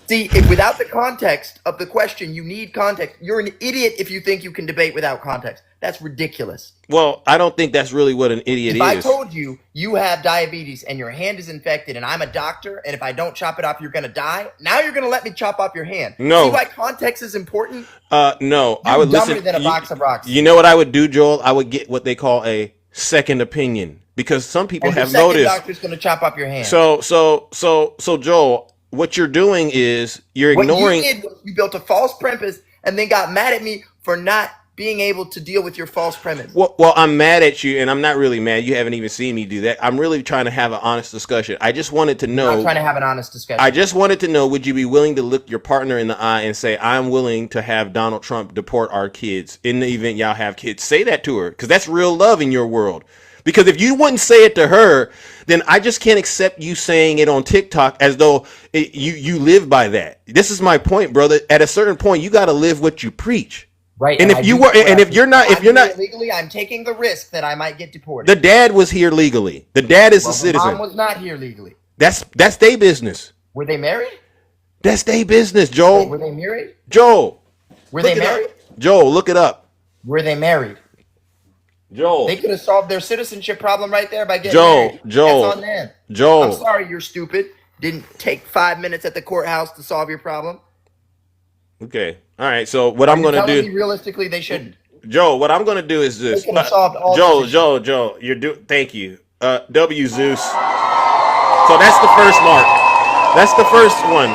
See, without the context of the question, you need context. You're an idiot if you think you can debate without context. That's ridiculous. Well, I don't think that's really what an idiot is. If I told you you have diabetes and your hand is infected and I'm a doctor and if I don't chop it off, you're going to die, now you're going to let me chop off your hand. No. See why context is important? No. You're I would dumber listen. Than a box of rocks. You know what I would do, Joel? I would get what they call a second opinion because some people and have the second noticed. Doctor's going to chop off your hand. So Joel, what you're doing is you're ignoring. What you did was you built a false premise and then got mad at me for not being able to deal with your false premise. Well, I'm mad at you, and I'm not really mad. You haven't even seen me do that. I'm really trying to have an honest discussion. I just wanted to know. I'm trying to have an honest discussion. I just wanted to know, would you be willing to look your partner in the eye and say, I'm willing to have Donald Trump deport our kids in the event y'all have kids? Say that to her, because that's real love in your world. Because if you wouldn't say it to her, then I just can't accept you saying it on TikTok as though you live by that. This is my point, brother. At a certain point, you got to live what you preach. Right. And if you're not legally, I'm taking the risk that I might get deported. The dad was here legally. The dad is a citizen. Mom was not here legally. That's their business. Were they married? That's their business, Joel. Were they married? Joel. Were they married? Joel, look it up. Were they married? Joel. They could have solved their citizenship problem right there by getting married. Joel. That's on them. Joel. I'm sorry you're stupid. Didn't take 5 minutes at the courthouse to solve your problem. Okay. All right. So what I'm going to do? Realistically, they shouldn't. Joel, what I'm going to do is this. Joel, thank you. W Zeus. So that's the first mark. That's the first one.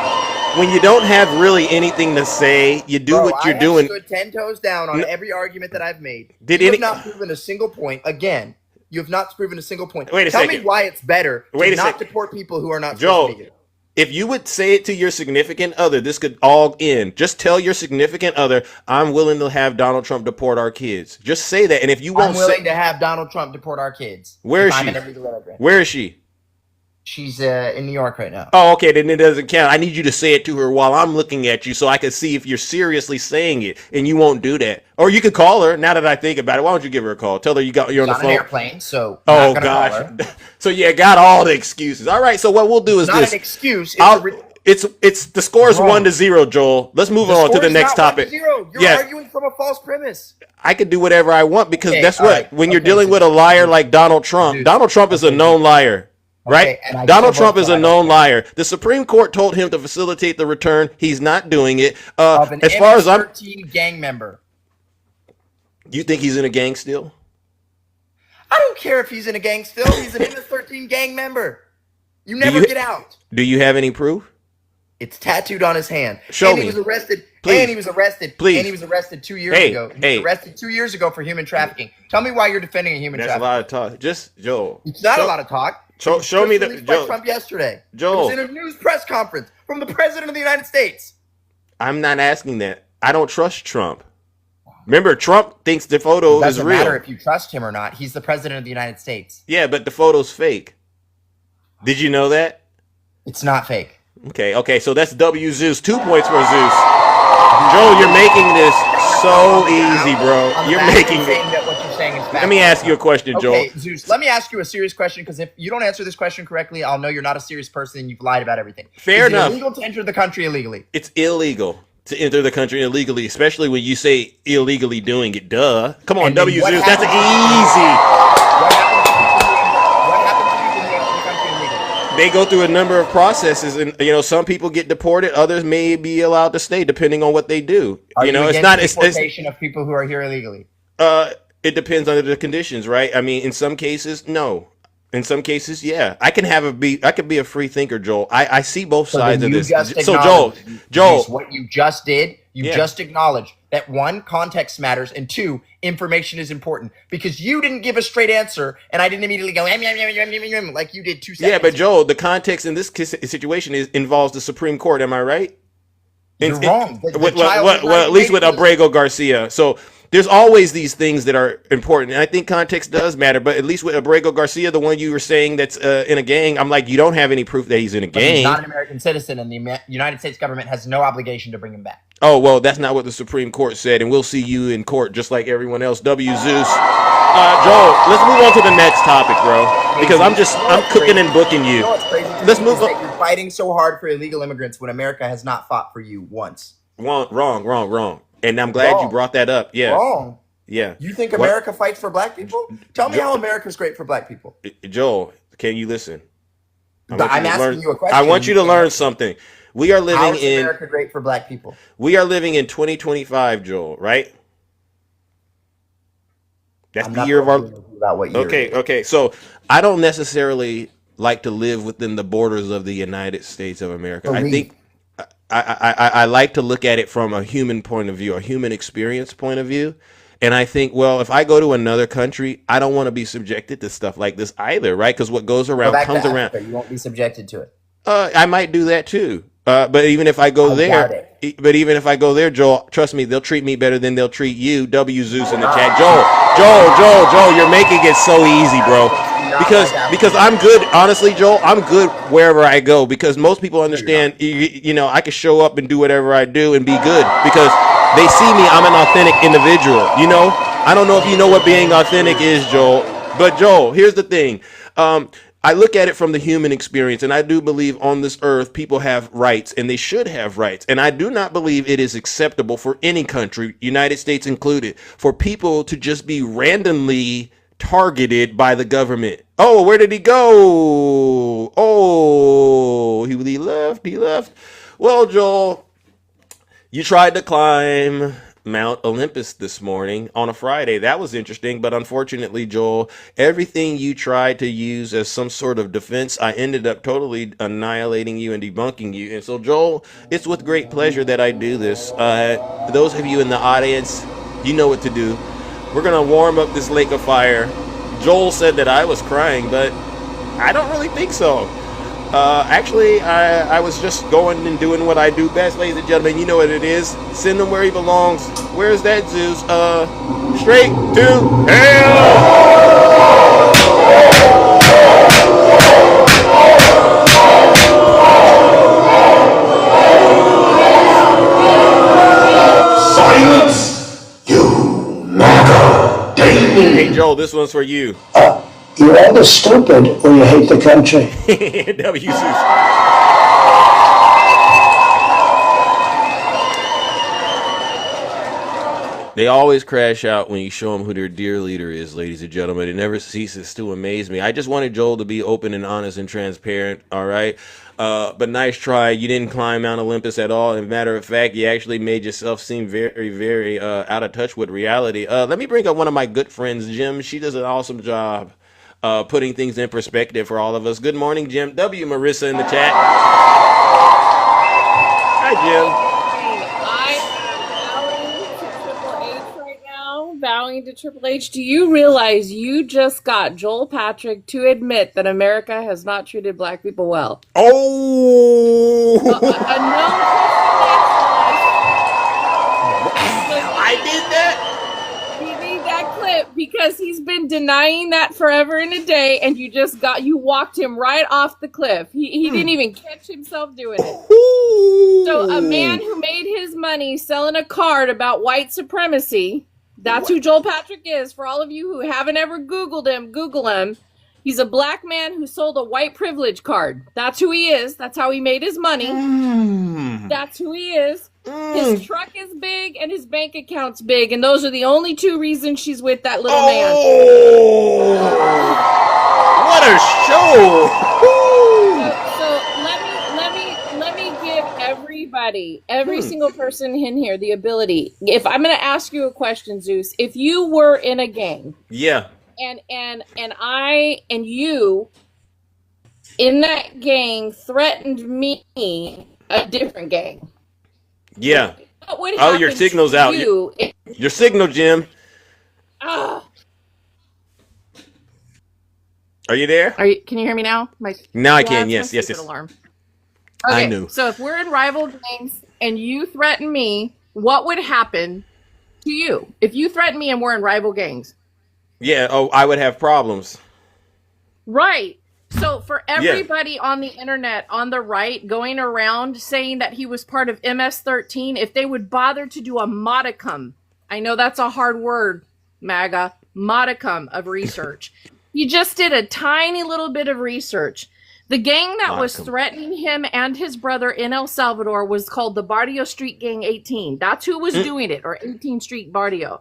when you don't have really anything to say, you do what you're doing. I have stood 10 toes down on every argument that I've made. Did you any- have not proven a single point. Again, you have not proven a single point. Wait a Tell second. me why it's better Wait to a not second. deport people who are not Joel, supposed to be here. if you would say it to your significant other, this could all end. Just tell your significant other, I'm willing to have Donald Trump deport our kids. Just say that. And if you won't I'm willing to have Donald Trump deport our kids. Where is if she? I'm an illegal immigrant. Where is she? She's in New York right now. Oh, okay, then it doesn't count. I need you to say it to her while I'm looking at you so I can see if you're seriously saying it, and you won't do that. Or you could call her, now that I think about it. Why don't you give her a call? Tell her you're on the phone. An airplane, so oh, not gosh. call her. So, yeah, got all the excuses. All right, so what we'll do is Not this. an excuse. It's the score's 1-0, Joel. Let's move on to the next topic. 1-0. You're arguing from a false premise. I can do whatever I want because guess what? Right. When you're dealing with a liar like Donald Trump, Donald Trump is a known liar. Right? Donald Trump is a known liar. The Supreme Court told him to facilitate the return. He's not doing it. Of an as far as I'm 13 gang member. You think he's in a gang still? I don't care if he's in a gang still. He's an MS-13 gang member. You never get out. Do you have any proof? It's tattooed on his hand. Show and me. He was arrested. Please. And he was arrested. Please. And he was arrested 2 years ago. He was arrested 2 years ago for human trafficking. Tell me why you're defending a human trafficking. That's a lot of talk. Just Joel. It's not a lot of talk. Show me the Joel. Trump yesterday. Joel. It was in a news press conference from the president of the United States. I'm not asking that. I don't trust Trump. Remember, Trump thinks the photo is real. Doesn't matter if you trust him or not. He's the president of the United States. Yeah, but the photo's fake. Did you know that? It's not fake. Okay. So that's W Zeus. 2 points for Zeus. Joel, you're making this so easy, bro. You're making it. What you're saying is fact. Let me ask you a question, Joel. Okay, Zeus, let me ask you a serious question because if you don't answer this question correctly, I'll know you're not a serious person and you've lied about everything. Fair enough. Is it illegal to enter the country illegally? It's illegal to enter the country illegally, especially when you say illegally doing it. Duh. Come on, W Zeus. That's easy. What happens to people who enter the country illegally? They go through a number of processes, and some people get deported, others may be allowed to stay, depending on what they do. Are you it's not deportation of people who are here illegally. It depends on the conditions, right? I mean, in some cases, no. In some cases, yeah. I could be a free thinker, Joel. I see both sides of this. So Joel, what you just did, just acknowledged that one, context matters, and two, information is important because you didn't give a straight answer, and I didn't immediately go like you did 2 seconds. Yeah, but Joel, the context in this situation involves the Supreme Court. Am I right? You're wrong. Well, at least with Abrego Garcia. So there's always these things that are important, and I think context does matter. But at least with Abrego Garcia, the one you were saying that's in a gang, I'm like, you don't have any proof that he's in a gang. He's not an American citizen, and the United States government has no obligation to bring him back. Oh, well, that's not what the Supreme Court said, and we'll see you in court just like everyone else. W. Zeus. Joel, let's move on to the next topic, bro, because I'm cooking and booking you. You know what's crazy? Let's move on. You're fighting so hard for illegal immigrants when America has not fought for you once. Wrong. And I'm glad you brought that up. Yeah. Wrong. Yeah. You think America fights for black people? Tell me how America's great for black people. Joel, can you listen? I'm asking you a question. I want you to learn something. We are living How is America great for black people? We are living in 2025, Joel, right? That's the year of our about what year. Okay. So I don't necessarily like to live within the borders of the United States of America. I think I like to look at it from a human point of view, a human experience point of view. And I think, well, if I go to another country, I don't want to be subjected to stuff like this either, right? Because what goes around comes around. You won't be subjected to it. I might do that too. But even if I go there, Joel, trust me, they'll treat me better than they'll treat you. W Zeus in the chat. Joel, you're making it so easy, bro. Because I'm good, honestly, Joel, I'm good wherever I go because most people understand, I can show up and do whatever I do and be good because they see me, I'm an authentic individual, I don't know if you know what being authentic is, Joel, but Joel, here's the thing. I look at it from the human experience, and I do believe on this earth people have rights, and they should have rights. And I do not believe it is acceptable for any country, United States included, for people to just be randomly targeted by the government. Oh, where did he go? Oh, he left. Well, Joel, you tried to climb Mount Olympus this morning on a Friday. That was interesting, but unfortunately, Joel, everything you tried to use as some sort of defense, I ended up totally annihilating you and debunking you. And so, Joel, it's with great pleasure that I do this. Those of you in the audience, you know what to do. We're going to warm up this lake of fire. Joel said that I was crying, but I don't really think so. Actually, I was just going and doing what I do best, ladies and gentlemen. You know what it is. Send him where he belongs. Where's that, Zeus? Straight to hell! Silence! You MAGA demon! Hey, Joel, this one's for you. You're either stupid or you hate the country. W. Zeus. They always crash out when you show them who their dear leader is, ladies and gentlemen. It never ceases to amaze me. I just wanted Joel to be open and honest and transparent, all right? But nice try. You didn't climb Mount Olympus at all. As a matter of fact, you actually made yourself seem very, very out of touch with reality. Let me bring up one of my good friends, Jim. She does an awesome job putting things in perspective for all of us. Good morning, Jim. W. Marissa in the chat. Hi, Jim. Bowing to Triple H. Do you realize you just got Joel Patrick to admit that America has not treated black people well? Oh! I did that? You need that clip because he's been denying that forever and a day, and you walked him right off the cliff. He didn't even catch himself doing it. So a man who made his money selling a card about white supremacy. That's who Joel Patrick is. For all of you who haven't ever Googled him, Google him. He's a black man who sold a white privilege card. That's who he is. That's how he made his money. That's who he is. His truck is big and his bank account's big. And those are the only two reasons she's with that little man. What a show! Let me give everybody, every single person in here, the ability. If I'm going to ask you a question, Zeus, if you were in a gang, yeah, and I and you in that gang threatened me, a different gang, yeah. What would happen? Oh, your signal's out. Your signal, Jim. Are you there? Can you hear me now? Now I can. Yes. Alarm. Okay, I knew. So if we're in rival gangs and you threaten me, what would happen to you? If you threaten me and we're in rival gangs. Yeah, I would have problems. Right. So for everybody on the internet, on the right, going around saying that he was part of MS-13, if they would bother to do a modicum, I know that's a hard word, MAGA, modicum of research. You just did a tiny little bit of research. The gang that was threatening him and his brother in El Salvador was called the Barrio Street Gang 18. That's who was doing it, or 18th Street Barrio.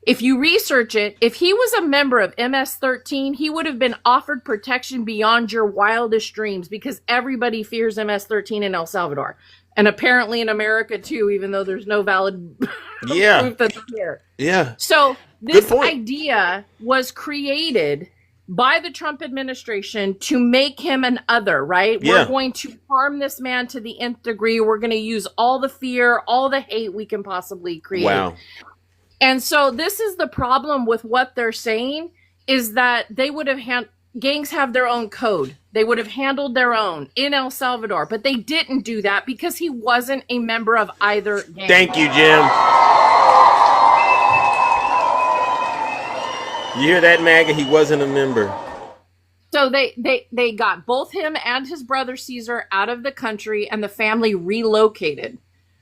If you research it, if he was a member of MS-13, he would have been offered protection beyond your wildest dreams because everybody fears MS-13 in El Salvador. And apparently in America too, even though there's no valid proof that they're here. Yeah. So this idea was created by the Trump administration to make him an other, right? Yeah. We're going to harm this man to the nth degree. We're going to use all the fear, all the hate we can possibly create. Wow. And so this is the problem with what they're saying is that they would have gangs have their own code. They would have handled their own in El Salvador, but they didn't do that because he wasn't a member of either gang. Thank you, Jim. You hear that, MAGA? He wasn't a member. So they got both him and his brother Caesar out of the country and the family relocated.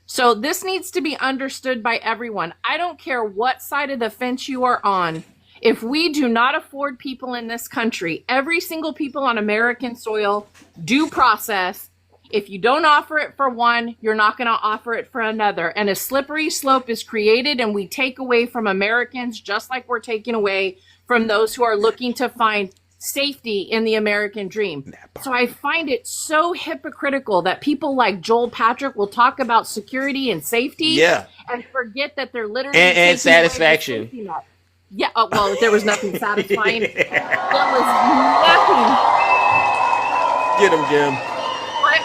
So this needs to be understood by everyone. I don't care what side of the fence you are on. If we do not afford people in this country, every single people on American soil, due process, if you don't offer it for one, you're not going to offer it for another. And a slippery slope is created and we take away from Americans just like we're taking away from those who are looking to find safety in the American dream. So I find it so hypocritical that people like Joel Patrick will talk about security and safety and forget that they're literally and satisfaction. Yeah, well, there was nothing satisfying. There was nothing. Get him, Jim.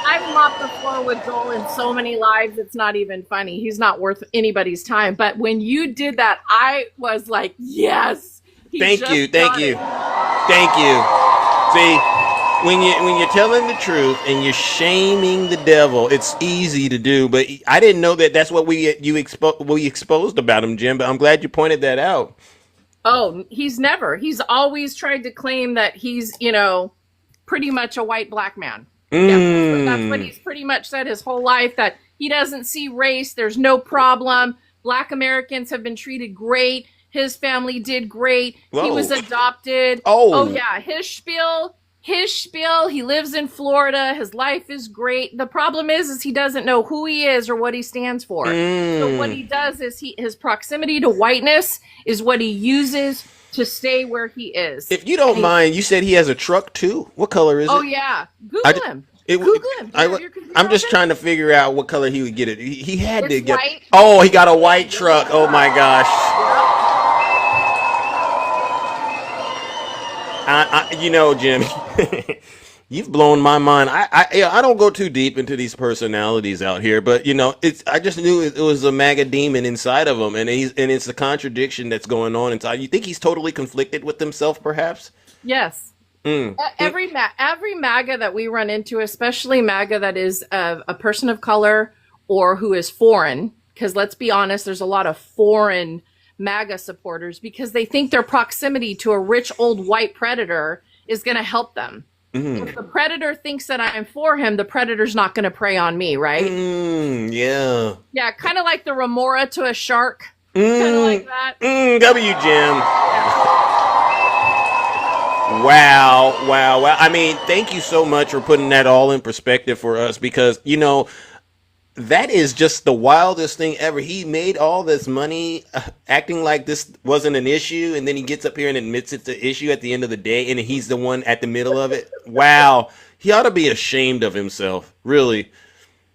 I've mopped the floor with Joel in so many lives, it's not even funny. He's not worth anybody's time. But when you did that, I was like, yes. Thank you. See, when you're telling the truth and you're shaming the devil, it's easy to do. But I didn't know that that's what we exposed about him, Jim. But I'm glad you pointed that out. Oh, he's always tried to claim that he's, pretty much a white black man. Yeah, that's what he's pretty much said his whole life, that he doesn't see race. There's no problem. Black Americans have been treated great. His family did great. Whoa. He was adopted. Oh yeah. His spiel. He lives in Florida. His life is great. The problem is he doesn't know who he is or what he stands for. So what he does is his proximity to whiteness is what he uses to stay where he is. If you don't mind, you said he has a truck too. What color is it? Oh yeah, Google him. Google him. I'm just trying to figure out what color he would get it. He had to get. White. Oh, he got a white truck. Oh my gosh. Jim, you've blown my mind. I don't go too deep into these personalities out here, but I just knew it was a MAGA demon inside of him, and it's a contradiction that's going on inside. You think he's totally conflicted with himself, perhaps? Yes. Every MAGA that we run into, especially MAGA that is a person of color or who is foreign, because let's be honest, there's a lot of foreign MAGA supporters because they think their proximity to a rich old white predator is going to help them. If the predator thinks that I'm for him, the predator's not going to prey on me, right? Yeah. Yeah, kind of like the remora to a shark. Kind of like that. Jim. Wow. I mean, thank you so much for putting that all in perspective for us because, that is just the wildest thing ever. He made all this money acting like this wasn't an issue, and then he gets up here and admits it's an issue at the end of the day, and he's the one at the middle of it. Wow. He ought to be ashamed of himself, really.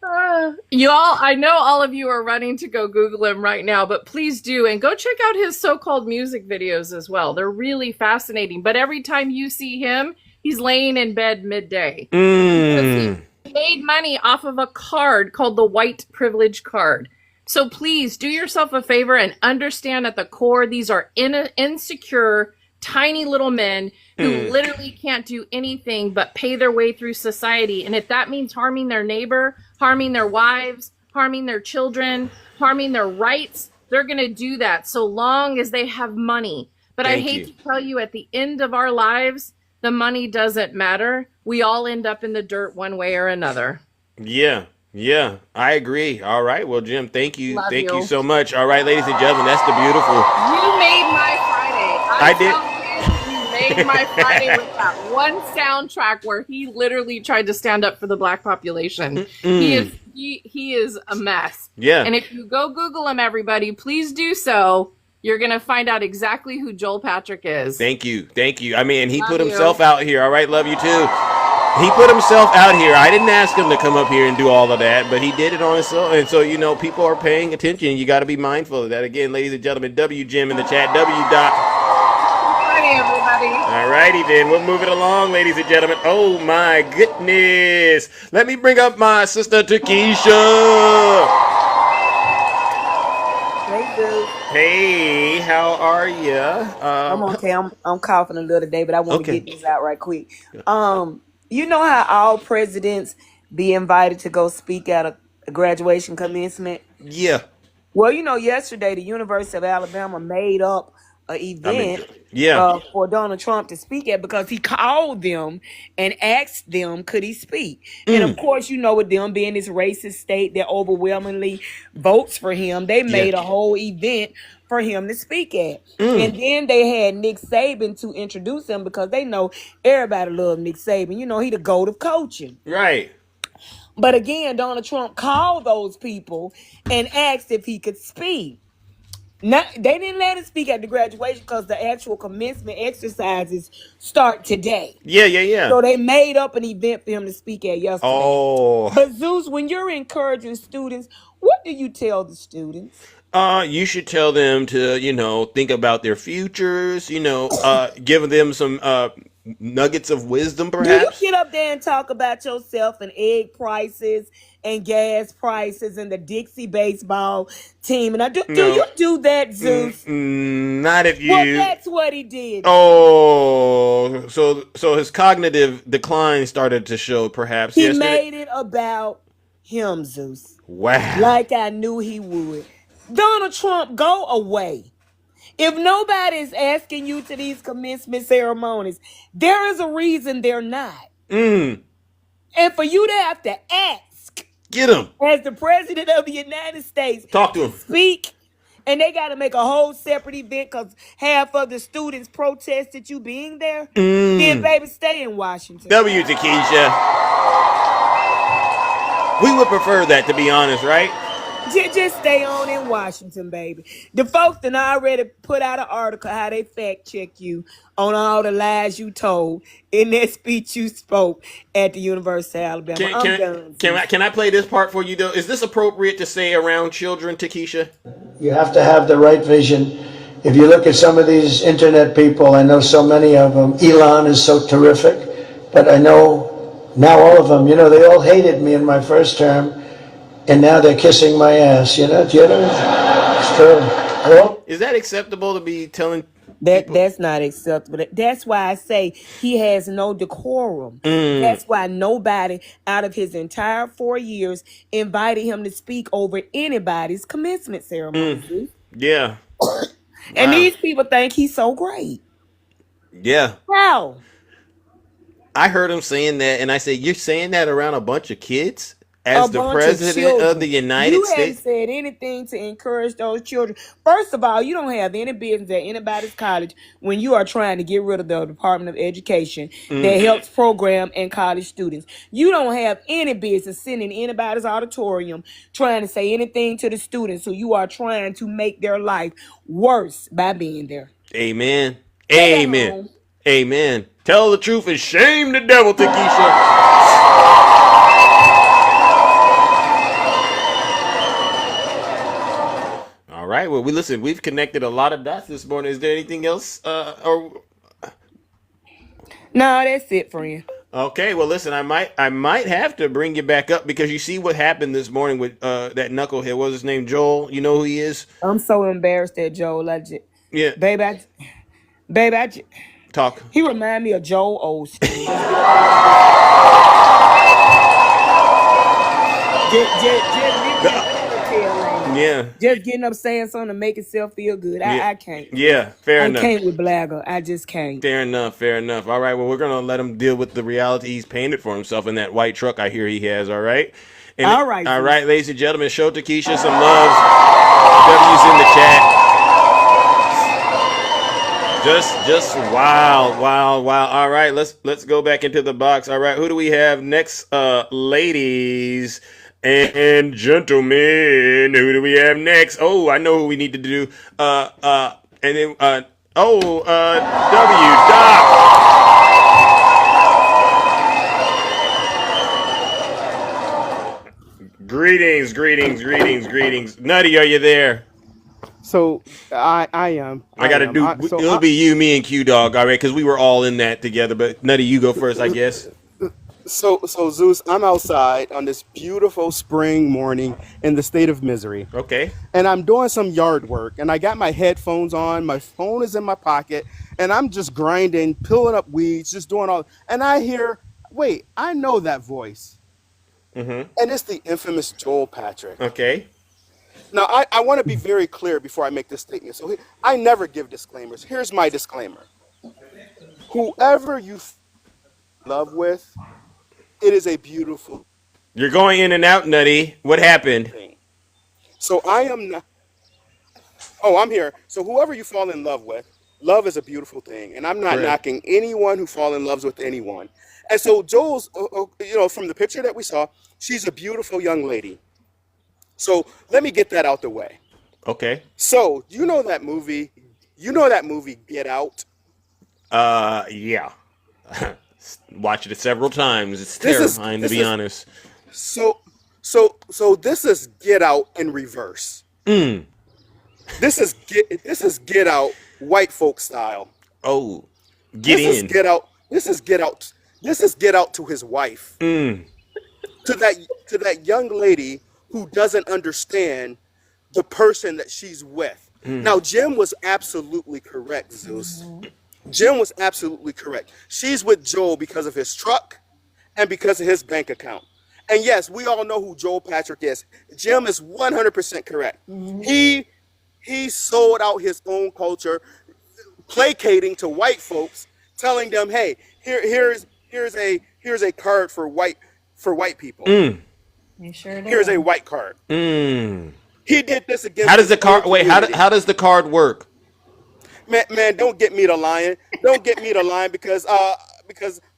I know all of you are running to go Google him right now, but please do, and go check out his so-called music videos as well. They're really fascinating, but every time you see him, he's laying in bed midday. He made money off of a card called the white privilege card. So please do yourself a favor and understand at the core, these are insecure, tiny little men who literally can't do anything but pay their way through society. And if that means harming their neighbor, harming their wives, harming their children, harming their rights, they're going to do that so long as they have money. But I hate to tell you, at the end of our lives, the money doesn't matter. We all end up in the dirt one way or another. Yeah, I agree. All right. Well, Jim, thank you. Thank you so much. All right, ladies and gentlemen, that's the beautiful. You made my Friday. I did. You made my Friday with that one soundtrack where he literally tried to stand up for the black population. He is a mess. Yeah. And if you go Google him, everybody, please do so. You're going to find out exactly who Joel Patrick is. Thank you. I mean, he put himself out here. All right, love you too. He put himself out here. I didn't ask him to come up here and do all of that, but he did it on his own. And so, people are paying attention. You got to be mindful of that. Again, ladies and gentlemen, WJim in the chat, Friday, everybody. All righty then. We'll move it along, ladies and gentlemen. Oh, my goodness. Let me bring up my sister, Takesha. Hey, how are you? I'm okay. I'm coughing a little today, but I want to get this out right quick. You know how all presidents be invited to go speak at a graduation commencement? Yeah. Well, yesterday the University of Alabama made up an event for Donald Trump to speak at because he called them and asked them, could he speak? And of course, with them being this racist state that overwhelmingly votes for him, they made a whole event for him to speak at. And then they had Nick Saban to introduce him because they know everybody loves Nick Saban. He the GOAT of coaching. Right. But again, Donald Trump called those people and asked if he could speak. They didn't let him speak at the graduation because the actual commencement exercises start today. Yeah. So they made up an event for him to speak at yesterday. Oh. But Zeus, when you're encouraging students, what do you tell the students? You should tell them to, think about their futures, give them some nuggets of wisdom, Do you perhaps. get up there and talk about yourself and egg prices and gas prices and the Dixie baseball team? And do you do that, Zeus? Not if you. Well, that's what he did. Oh, so his cognitive decline started to show, perhaps. He yesterday. made it about him, Zeus. Wow. Like I knew he would. Donald Trump, go away. If nobody's asking you to these commencement ceremonies, there is a reason they're not. And for you to have to ask, get him as the president of the United States, talk to him, speak, and they got to make a whole separate event because half of the students protested you being there. Then, baby, stay in Washington. W to Keisha. We would prefer that, to be honest, right? Just stay on in Washington, baby. The folks that already put out an article how they fact check you on all the lies you told in that speech you spoke at the University of Alabama. Can I play this part for you, though? Is this appropriate to say around children, Takesha? You have to have the right vision. If you look at some of these internet people, I know so many of them. Elon is so terrific, but I know now all of them, they all hated me in my first term. And now they're kissing my ass, It's true. Hello? Is that acceptable to be telling? That's not acceptable. That's why I say he has no decorum. That's why nobody out of his entire 4 years invited him to speak over anybody's commencement ceremony. Yeah. And these people think he's so great. Yeah. Wow. I heard him saying that, and I said, "You're saying that around a bunch of kids?" As the president of the United States, you haven't said anything to encourage those children. First of all, you don't have any business at anybody's college when you are trying to get rid of the Department of Education that helps program and college students. You don't have any business sitting in anybody's auditorium trying to say anything to the students who you are trying to make their life worse by being there. Amen. Amen. Amen. Tell the truth and shame the devil, Takesha. All right. Well, we've connected a lot of dots this morning. Is there anything else? No, that's it, friend. Okay. Well, listen, I might have to bring you back up because you see what happened this morning with that knucklehead. What was his name? Joel. You know who he is? I'm so embarrassed at Joel. Yeah. Baby, talk. He remind me of Joel Osteen. Just getting up saying something to make itself feel good. I can't. Yeah, fair enough. I can't with Blagger. I just can't. Fair enough. All right, well, we're going to let him deal with the reality he's painted for himself in that white truck I hear he has, all right? All right, ladies and gentlemen, show Takesha some love. W's in the chat. Just wow. All right, let's go back into the box. All right, who do we have next, ladies and gentlemen? Who do we have next? Oh, I know who we need to do. W Doc. Greetings. Nutty, are you there? So I am. It'll be you, me, and Q Dog, all right? Because we were all in that together. But Nutty, you go first, I guess. So Zeus, I'm outside on this beautiful spring morning in the state of Missouri. Okay. And I'm doing some yard work, and I got my headphones on. My phone is in my pocket, and I'm just grinding, peeling up weeds, just doing all. And I hear, wait, I know that voice. Mm-hmm. And it's the infamous Joel Patrick. Okay. Now, I want to be very clear before I make this statement. So I never give disclaimers. Here's my disclaimer. Whoever you love with, it is a beautiful. You're going in and out, Nutty. What happened? So I am not. Oh, I'm here. So whoever you fall in love with, love is a beautiful thing. And I'm not knocking anyone who fall in love with anyone. And so Joel's, from the picture that we saw, she's a beautiful young lady. So let me get that out the way. Okay. So, you know that movie? You know that movie Get Out? Yeah. Watched it several times. It's This is terrifying, to this be is honest. so so this is Get Out in reverse. Mm. This is Get Out white folk style. Oh, get This is in. Get Out. This is Get Out. This is Get Out to his wife. Mm. To that young lady who doesn't understand the person that she's with. Mm. Now, Jim was absolutely correct, Zeus. Jim was absolutely correct. She's with Joel because of his truck and because of his bank account. And yes, we all know who Joel Patrick is. Jim is 100% correct. He sold out his own culture, placating to white folks, telling them, "Hey, here's a card for white people. Mm. You sure did. Here's a white card." Mm. He did this against. How does the his own card? Wait, community. how does the card work? Man, don't get me to lying. Don't get me to lying because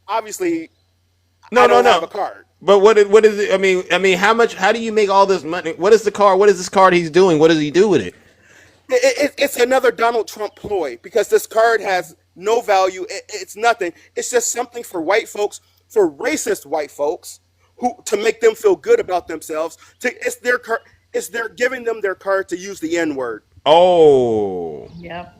obviously I don't have a card. But what is it? I mean, how much? How do you make all this money? What is the card? What is this card he's doing? What does he do with it? It's another Donald Trump ploy because this card has no value. It's nothing. It's just something for white folks, for racist white folks, who to make them feel good about themselves. It's their card. They're giving them their card to use the N-word. Oh. Yep.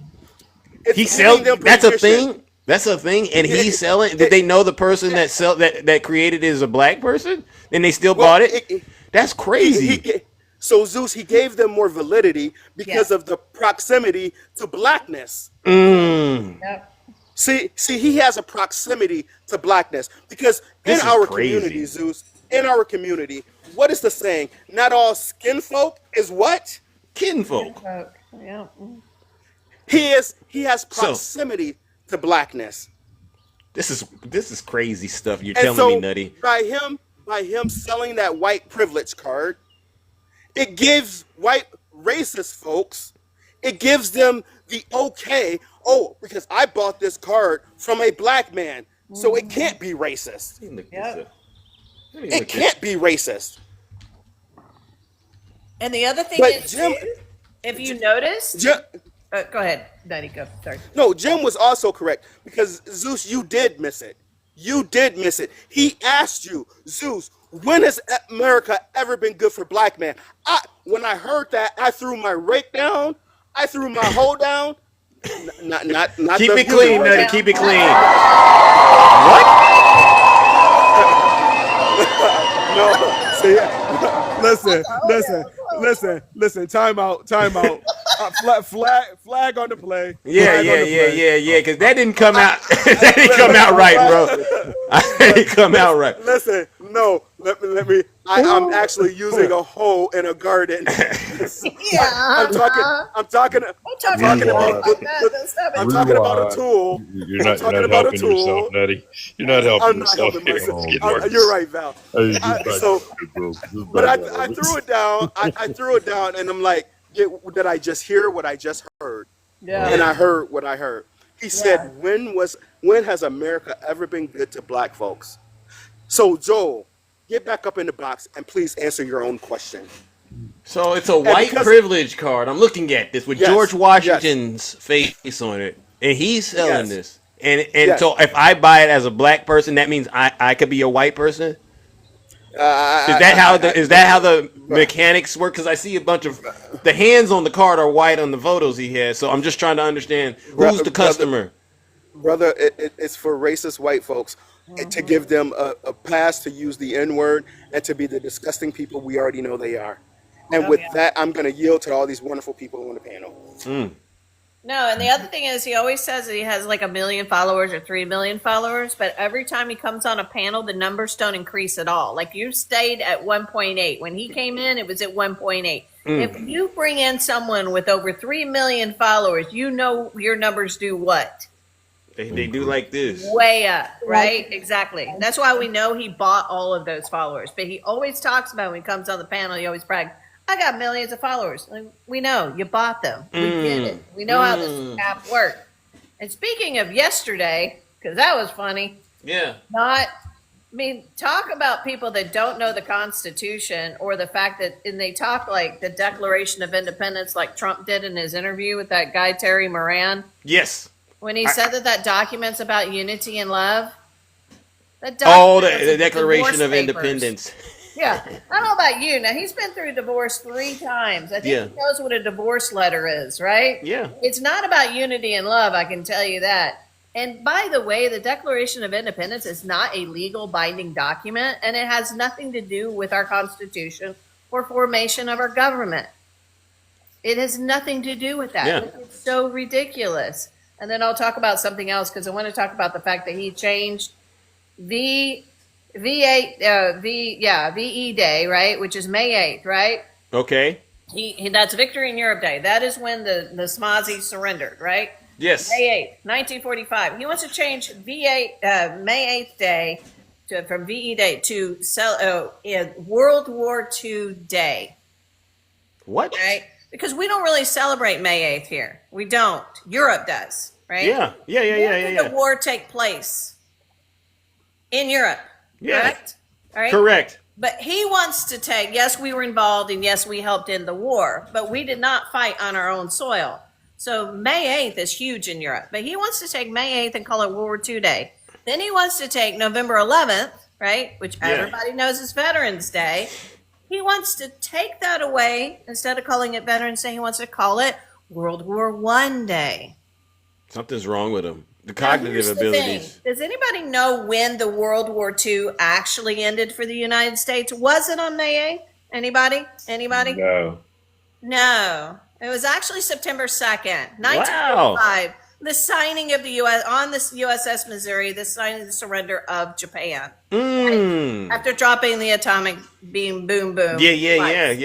He sells. That's a thing. That's a thing, and he's selling. Did they know the person that created it is a black person, and they still bought it? That's crazy. So Zeus, he gave them more validity because of the proximity to blackness. Mm. Yep. See, he has a proximity to blackness because in our community, Zeus, in our community, what is the saying? Not all skin folk is what? Kinfolk. Yeah. He has proximity to blackness. This is crazy stuff you're telling me, Nutty. By him selling that white privilege card, it gives white racist folks, it gives them the okay. Oh, because I bought this card from a black man, so it can't be racist. Yep. It can't be racist. And the other thing is, Jim, if you notice, Jim, go ahead, Danny, go. Sorry. No, Jim was also correct because Zeus, you did miss it. You did miss it. He asked you, Zeus, when has America ever been good for black men? When I heard that, I threw my rake down. I threw my hoe down. Not Keep it clean, Nutty. Keep it clean. What? No. See, listen. Time out. Flag on the play. Yeah. Because that didn't come out. That didn't come out right, bro. That didn't come out right. Listen, no. Let me. I'm actually using a hoe in a garden. I'm talking about a tool. You're not helping yourself, Nutty. You're not helping yourself here. You're right, Val. But I threw it down. I threw it down, and I'm like, did I just hear what I just heard? Yeah. And I heard what I heard. He said, when has America ever been good to black folks? So, Joel, get back up in the box and please answer your own question. So it's a white privilege card. I'm looking at this with George Washington's face on it, and he's selling this. And so if I buy it as a black person, that means I could be a white person. Is that how the mechanics work? Because I see a bunch of the hands on the card are white on the photos he has. So I'm just trying to understand who's the customer. Brother, it's for racist white folks to give them a pass to use the N-word and to be the disgusting people we already know they are. And with that, I'm going to yield to all these wonderful people on the panel. No, and the other thing is he always says that he has like 1 million followers or 3 million followers, but every time he comes on a panel, the numbers don't increase at all. Like you stayed at 1.8. When he came in, it was at 1.8. If you bring in someone with over 3 million followers, you know your numbers do what? They do like this. Way up, right? Exactly. That's why we know he bought all of those followers. But he always talks about when he comes on the panel, he always brags, I got millions of followers. Like, we know you bought them. We get it. We know how this app works. And speaking of yesterday, because that was funny. Yeah. Not I mean, talk about people that don't know the Constitution, or the fact that, and they talk like the Declaration of Independence, like Trump did in his interview with that guy, Terry Moran. Yes. When he said that document's about unity and love. The Declaration of Independence. Yeah. I don't know about you. Now, he's been through divorce 3 times. I think he knows what a divorce letter is, right? Yeah. It's not about unity and love, I can tell you that. And by the way, the Declaration of Independence is not a legal binding document, and it has nothing to do with our Constitution or formation of our government. It has nothing to do with that. Yeah. It's so ridiculous. And then I'll talk about something else, because I want to talk about the fact that he changed VE Day, right, which is May 8th, right? Okay. That's Victory in Europe Day. That is when the Swazi surrendered, right? Yes. May 8th, 1945. He wants to change May 8th Day from VE Day to World War II Day. What? Right? Because we don't really celebrate May 8th here. We don't. Europe does, right? Yeah. When did the war take place? In Europe. Yeah. Correct? All right? Correct. But he wants to take, yes, we were involved, and yes, we helped in the war, but we did not fight on our own soil. So May 8th is huge in Europe, but he wants to take May 8th and call it World War II Day. Then he wants to take November 11th, right, which everybody knows is Veterans Day. He wants to take that away. Instead of calling it Veterans Day, he wants to call it World War I Day. Something's wrong with him. The cognitive abilities. Does anybody know when the World War II actually ended for the United States? Was it on May 8th? Anybody? No. It was actually September 2nd, 1945. Wow. The signing of the U.S. on this USS Missouri, the signing of the surrender of Japan. Right? After dropping the atomic beam, boom, boom. Yeah. Right?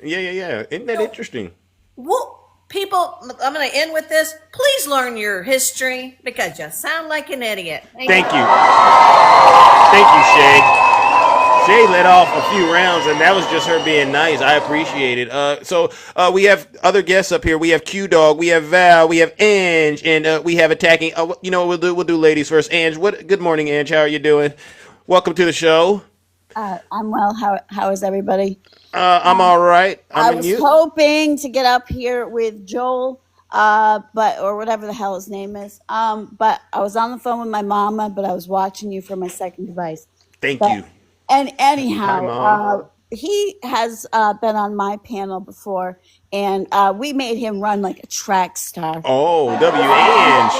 Isn't that interesting? Well, people, I'm going to end with this. Please learn your history, because you sound like an idiot. Thank you. Thank you, Shay. Shay let off a few rounds, and that was just her being nice. I appreciate it. So we have other guests up here. We have Q Dog, we have Val, we have Ange, and we have attacking. You know what we'll do ladies first. Ange, good morning, Ange. How are you doing? Welcome to the show. I'm well. How is everybody? I'm all right. I was hoping to get up here with Joel, or whatever the hell his name is. But I was on the phone with my mama, but I was watching you from my second device. Thank you. And anyhow, he has been on my panel before, and we made him run like a track star. Oh, Ange.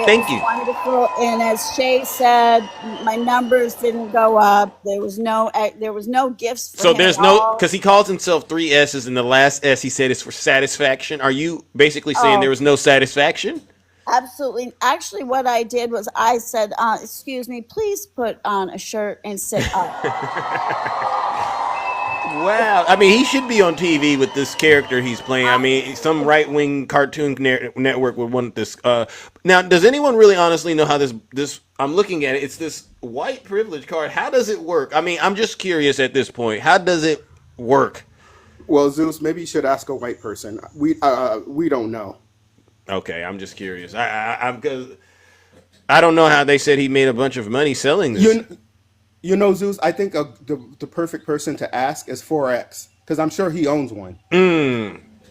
Thank you. Wonderful. And as Shay said, my numbers didn't go up. There was no gifts. For so him there's no, because he calls himself 3 S's, and the last S he said is for satisfaction. Are you basically saying there was no satisfaction? Absolutely. Actually, what I did was I said, excuse me, please put on a shirt and sit up. Wow. I mean, he should be on TV with this character he's playing. I mean, some right-wing cartoon network would want this. Now, does anyone really honestly know how this, I'm looking at it, it's this white privilege card. How does it work? I mean, I'm just curious at this point. How does it work? Well, Zeus, maybe you should ask a white person. We don't know. Okay, I'm just curious. Because I don't know how they said he made a bunch of money selling this. You know, Zeus, I think the perfect person to ask is 4X, because I'm sure he owns one.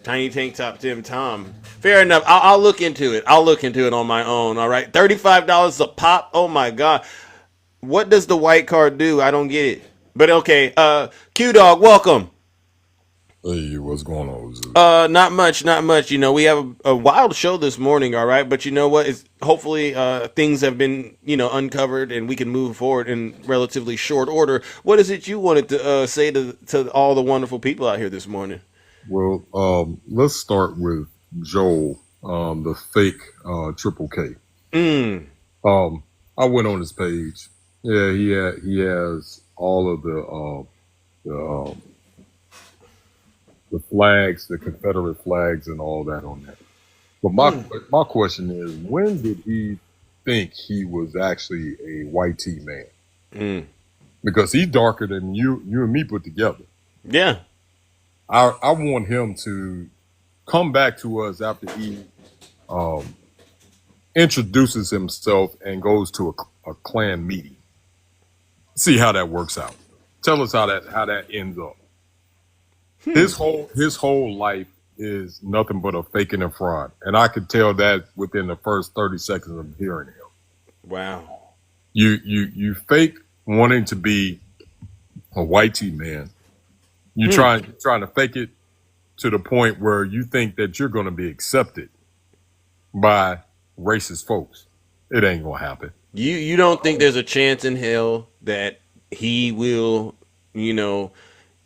Tiny Tank Top Tim Tom. Fair enough. I'll look into it. I'll look into it on my own. All right, $35 a pop. Oh my God, what does the white card do? I don't get it. But okay, Q Dog, welcome. Hey, what's going on, Zeus? Not much. You know, we have a wild show this morning, all right? But you know what? Hopefully things have been, uncovered and we can move forward in relatively short order. What is it you wanted to say to all the wonderful people out here this morning? Well, let's start with Joel, the fake Triple K. I went on his page. Yeah, he has all of the flags, the Confederate flags, and all that on there. But my question is, when did he think he was actually a white tea man? Because he's darker than you and me put together. Yeah. I want him to come back to us after he introduces himself and goes to a Klan meeting. See how that works out. Tell us how that ends up. His whole life is nothing but a fake and a fraud, and I could tell that within the first 30 seconds of hearing him. Wow. You fake wanting to be a white tee man. You trying to fake it to the point where you think that you're going to be accepted by racist folks. It ain't gonna happen. You don't think there's a chance in hell that he will,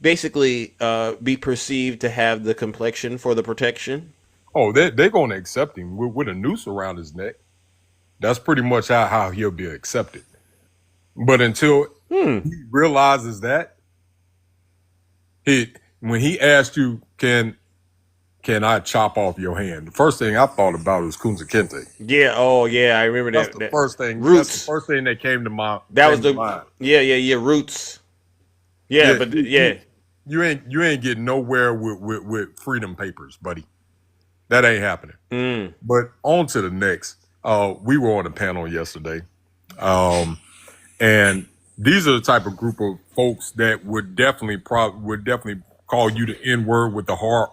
basically be perceived to have the complexion for the protection? Oh, they're going to accept him with a noose around his neck. That's pretty much how he'll be accepted. But until he realizes that, when he asked you, can I chop off your hand? The first thing I thought about was Kunta Kinte. Yeah. Oh, yeah. I remember That's the first thing. Roots. That's the first thing that came to mind. That was the mind. Yeah. Roots. Yeah, but you ain't getting nowhere with freedom papers, buddy. That ain't happening. But on to the next. We were on a panel yesterday, and these are the type of group of folks that would definitely call you the N-word with the hard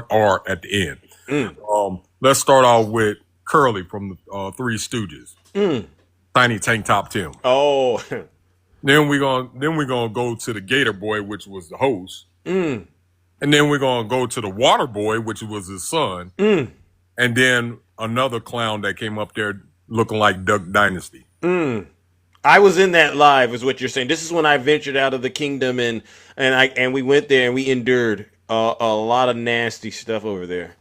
R at the end. Let's start off with Curly from the Three Stooges. Tiny Tank Top Tim. Oh. Then we're gonna go to the Gator Boy, which was the host. And then we're gonna go to the Water Boy, which was his son. And then another clown that came up there looking like Duck Dynasty. I was in that live, is what you're saying. This is when I ventured out of the kingdom and we went there and we endured a lot of nasty stuff over there.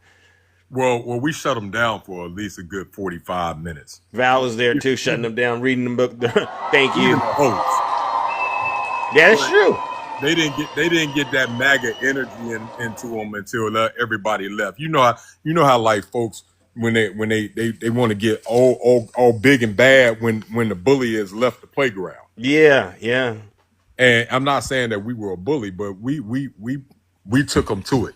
Well, we shut them down for at least a good 45 minutes. Val was there too, shutting them down, reading the book. Thank you. Even the host. Yeah, that's true. They didn't get that MAGA energy into them until everybody left. You know how like folks when they want to get all big and bad when the bully has left the playground. Yeah. And I'm not saying that we were a bully, but we took them to it.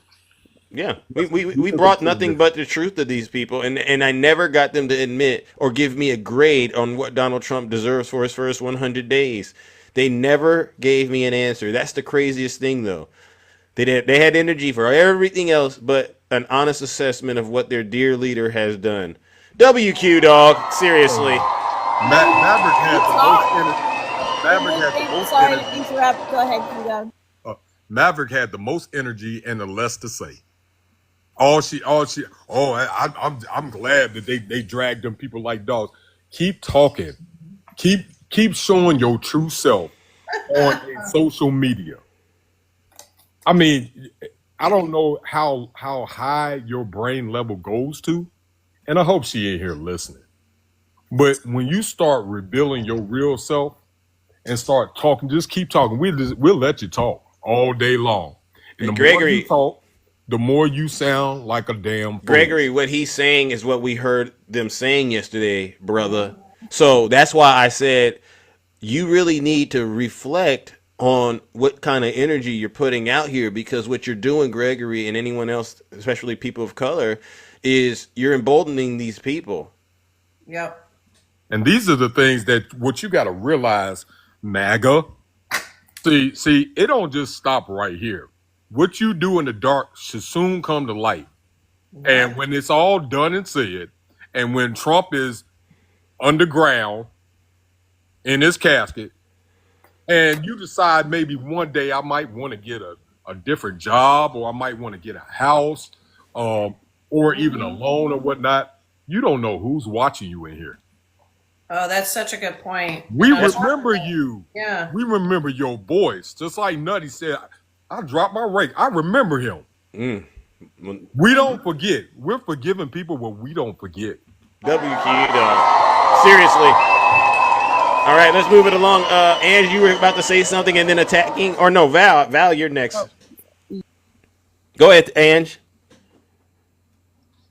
Yeah, we brought nothing but the truth to these people, and I never got them to admit or give me a grade on what Donald Trump deserves for his first 100 days. They never gave me an answer. That's the craziest thing, though. They had energy for everything else but an honest assessment of what their dear leader has done. WQ, dog. Seriously. Maverick had the most Sorry energy. to interrupt. Go ahead, Kudo. Maverick had the most energy and the less to say. I'm glad that they dragged them people like dogs. Keep talking. Keep showing your true self on social media. I mean, I don't know how high your brain level goes to, and I hope she ain't here listening. But when you start revealing your real self and start talking, just keep talking. We'll let you talk all day long. And the more you talk, the more you sound like a damn fool. Gregory, what he's saying is what we heard them saying yesterday, brother. So that's why I said you really need to reflect on what kind of energy you're putting out here, because what you're doing, Gregory, and anyone else, especially people of color, is you're emboldening these people. Yep. And these are the things that what you got to realize, MAGA. See, it don't just stop right here. What you do in the dark should soon come to light. And when it's all done and said, and when Trump is underground in his casket, and you decide maybe one day I might want to get a different job, or I might want to get a house, or even a loan or whatnot, you don't know who's watching you in here. Oh, that's such a good point. We remember you. Yeah. We remember your voice. Just like Nutty said, I dropped my rake. I remember him. We don't forget. We're forgiving people, but we don't forget. WQ, dog. Seriously. All right, let's move it along. Ange, you were about to say something and then attacking. Or no, Val, you're next. Go ahead, Ange.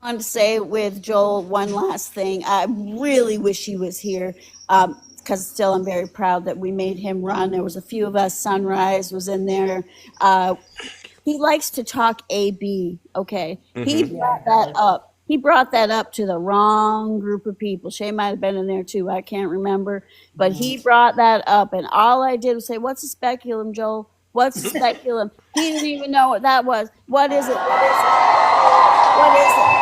I want to say with Joel one last thing. I really wish he was here, because still I'm very proud that we made him run. There was a few of us. Sunrise was in there. He likes to talk AB. Okay, he brought that up He brought that up to the wrong group of people. Shay might have been in there too. I can't remember. But he brought that up. And all I did was say, what's a speculum, Joel? What's a speculum? He didn't even know what that was. What is it? What is it? What is it?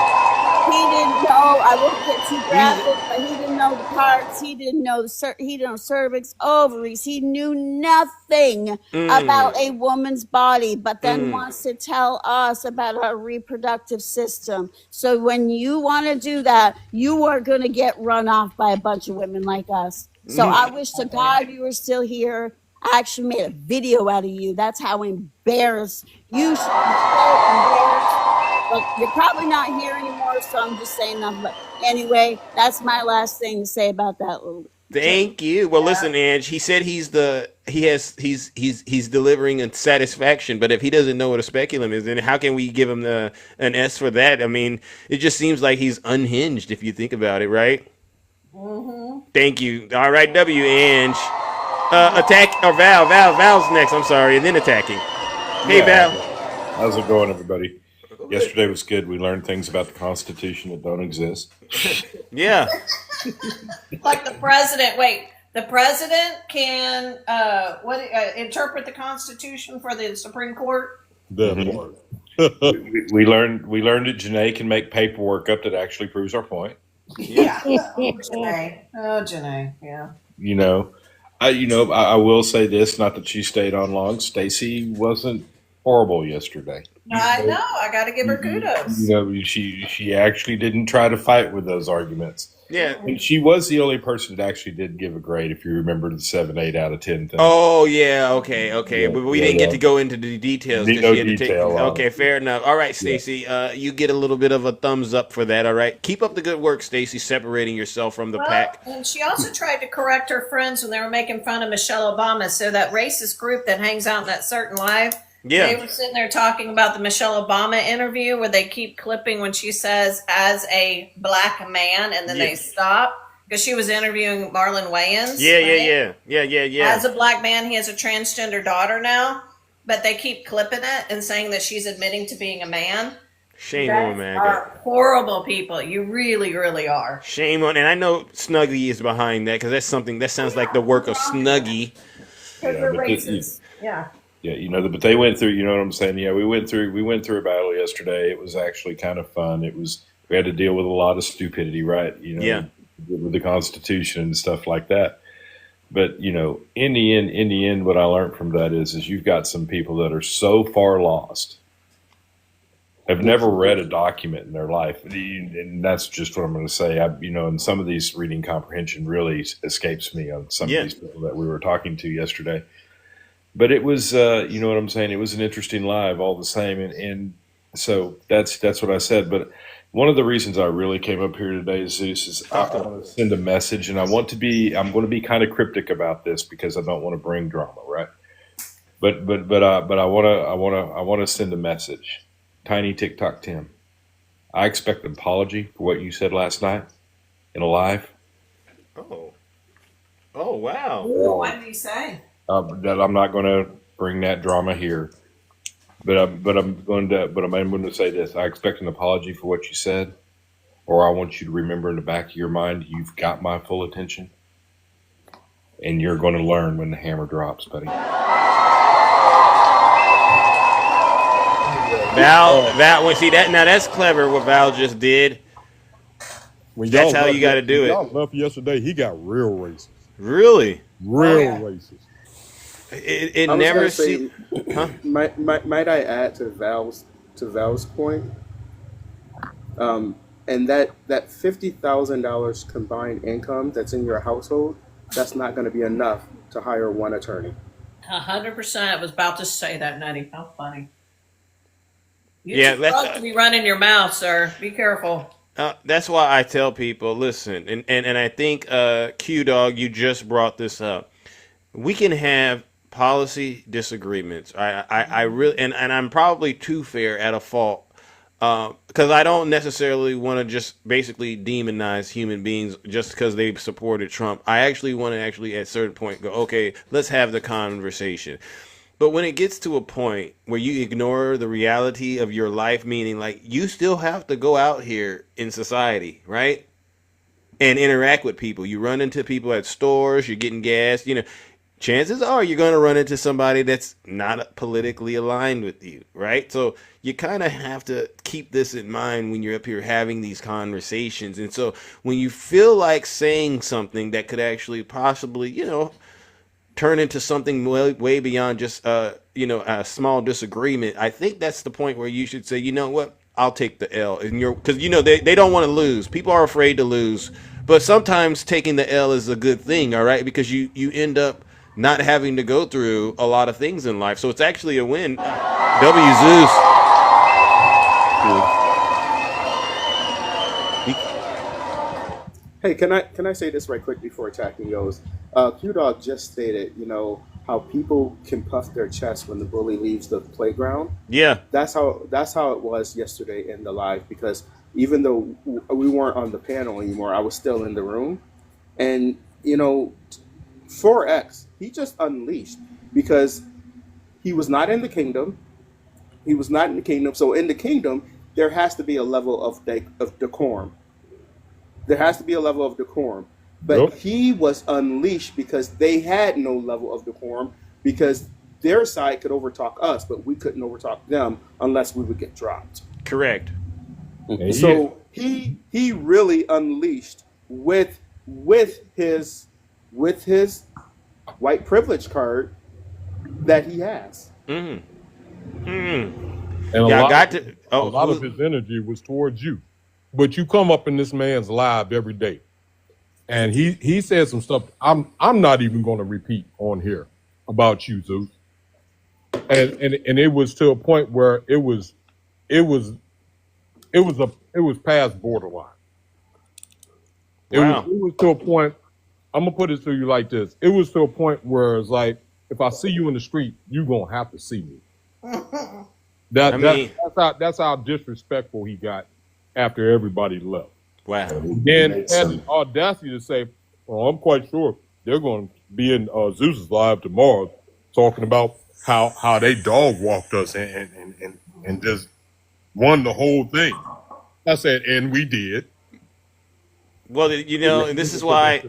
He didn't know. I won't get too graphic, but he didn't know the parts. He didn't know he didn't know cervix, ovaries. He knew nothing about a woman's body, but then wants to tell us about our reproductive system. So when you want to do that, you are going to get run off by a bunch of women like us. So I wish to God you were still here. I actually made a video out of you. That's how embarrassed you should be. So embarrassed. But you're probably not here anymore, so I'm just saying nothing. But anyway, that's my last thing to say about that little. Thank you. Well, listen, Ange. He said he's delivering a satisfaction, but if he doesn't know what a speculum is, then how can we give him an S for that? I mean, it just seems like he's unhinged if you think about it, right? Thank you. All right, W, Ange. Attack or Val's next. I'm sorry, and then attacking. Hey, Val. How's it going, everybody? Yesterday was good. We learned things about the Constitution that don't exist. Yeah. Like the president. Wait, the president can interpret the Constitution for the Supreme Court? We learned that Janae can make paperwork up that actually proves our point. Yeah. Janae. Oh, Janae. Yeah. I will say this, not that she stayed on long. Stacey wasn't horrible yesterday. No, I know. I got to give her kudos. She actually didn't try to fight with those arguments. Yeah. And she was the only person that actually did give a grade, if you remember the 7, 8 out of 10 thing. Oh, yeah. Okay. Yeah, but we didn't get to go into the details. No detail. Okay, fair enough. All right, Stacey, you get a little bit of a thumbs up for that. All right. Keep up the good work, Stacey, separating yourself from the pack. And she also tried to correct her friends when they were making fun of Michelle Obama. So that racist group that hangs out in that certain live, they were sitting there talking about the Michelle Obama interview where they keep clipping when she says, as a black man, and then they stop. Because she was interviewing Marlon Wayans. Yeah. As a black man, he has a transgender daughter now. But they keep clipping it and saying that she's admitting to being a man. Shame on MAGA. Are horrible people. You really, really are. Shame on, and I know Snuggie is behind that because that's something that sounds like the work of Snuggie. Because they're racist. Yeah. Yeah, but they went through. You know what I'm saying? Yeah, we went through a battle yesterday. It was actually kind of fun. We had to deal with a lot of stupidity, right? With the Constitution and stuff like that. But in the end, what I learned from that is you've got some people that are so far lost, have never read a document in their life, and that's just what I'm going to say. And some of these reading comprehension really escapes me on some of these people that we were talking to yesterday. But it was, you know what I'm saying? It was an interesting live all the same. And so that's what I said. But one of the reasons I really came up here today, Zeus, is I want to send a message, and I'm going to be kind of cryptic about this because I don't want to bring drama, right? But I want to send a message. Tiny TikTok Tim, I expect an apology for what you said last night in a live. Oh wow. What did he say? That I'm not going to bring that drama here, but I'm going to say this. I expect an apology for what you said, or I want you to remember in the back of your mind you've got my full attention, and you're going to learn when the hammer drops, buddy. Val, see that now? That's clever what Val just did. That's how you got to do it. Y'all left yesterday. He got real racist. Really? Real racist. It never seemed. Might I add to Val's point? And that $50,000 combined income that's in your household, that's not going to be enough to hire one attorney. 100%. I was about to say that, Nutty. How funny. You're supposed to be running your mouth, sir. Be careful. That's why I tell people, listen, and I think Q Dog, you just brought this up. We can have policy disagreements. I really, and I'm probably too fair at a fault because I don't necessarily want to just basically demonize human beings just because they supported Trump. I actually want to at a certain point go, okay, let's have the conversation. But when it gets to a point where you ignore the reality of your life, meaning like you still have to go out here in society, right? And interact with people. You run into people at stores, you're getting gas, chances are you're going to run into somebody that's not politically aligned with you, right? So you kind of have to keep this in mind when you're up here having these conversations. And so when you feel like saying something that could actually possibly, turn into something way beyond just a small disagreement, I think that's the point where you should say, you know what, I'll take the L. And because they don't want to lose. People are afraid to lose, but sometimes taking the L is a good thing, all right, because you end up not having to go through a lot of things in life. So it's actually a win. W Zeus. Hey, can I say this right quick before attacking goes? Q Dog just stated, how people can puff their chest when the bully leaves the playground. Yeah, that's how it was yesterday in the live, because even though we weren't on the panel anymore, I was still in the room, and 4X, he just unleashed, because he was not in the kingdom. He was not in the kingdom. So in the kingdom, there has to be a level of decorum. There has to be a level of decorum. But he was unleashed because they had no level of decorum, because their side could overtalk us, but we couldn't overtalk them unless we would get dropped. Correct. So he really unleashed with his white privilege card that he has. And a lot of his energy was towards you. But you come up in this man's live every day, and he said some stuff I'm not even going to repeat on here about you, Zeus. And it was to a point where it was past borderline. It was to a point. I'm gonna put it to you like this. It was to a point where it's like, if I see you in the street, you're gonna have to see me. That's how disrespectful he got after everybody left. Wow. Then had the audacity to say, well, I'm quite sure they're going to be in Zeus's live tomorrow talking about how they dog walked us and just won the whole thing. I said, and we did. Well, and this is why,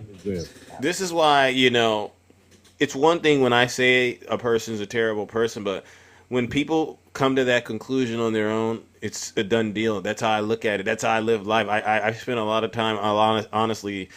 it's one thing when I say a person's a terrible person, but when people come to that conclusion on their own, it's a done deal. That's how I look at it. That's how I live life. I spent a lot of time, honestly,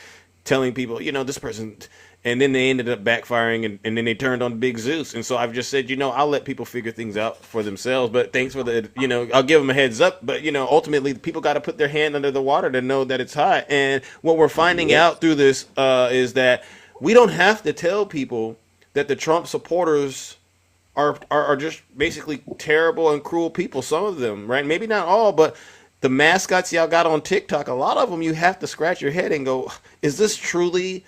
telling people, this person, and then they ended up backfiring, and then they turned on Big Zeus. And so I've just said, I'll let people figure things out for themselves. But thanks for the, I'll give them a heads up. But, ultimately, people got to put their hand under the water to know that it's hot. And what we're finding out through this is that we don't have to tell people that the Trump supporters are just basically terrible and cruel people. Some of them, right? Maybe not all, but the mascots y'all got on TikTok, a lot of them, you have to scratch your head and go, is this truly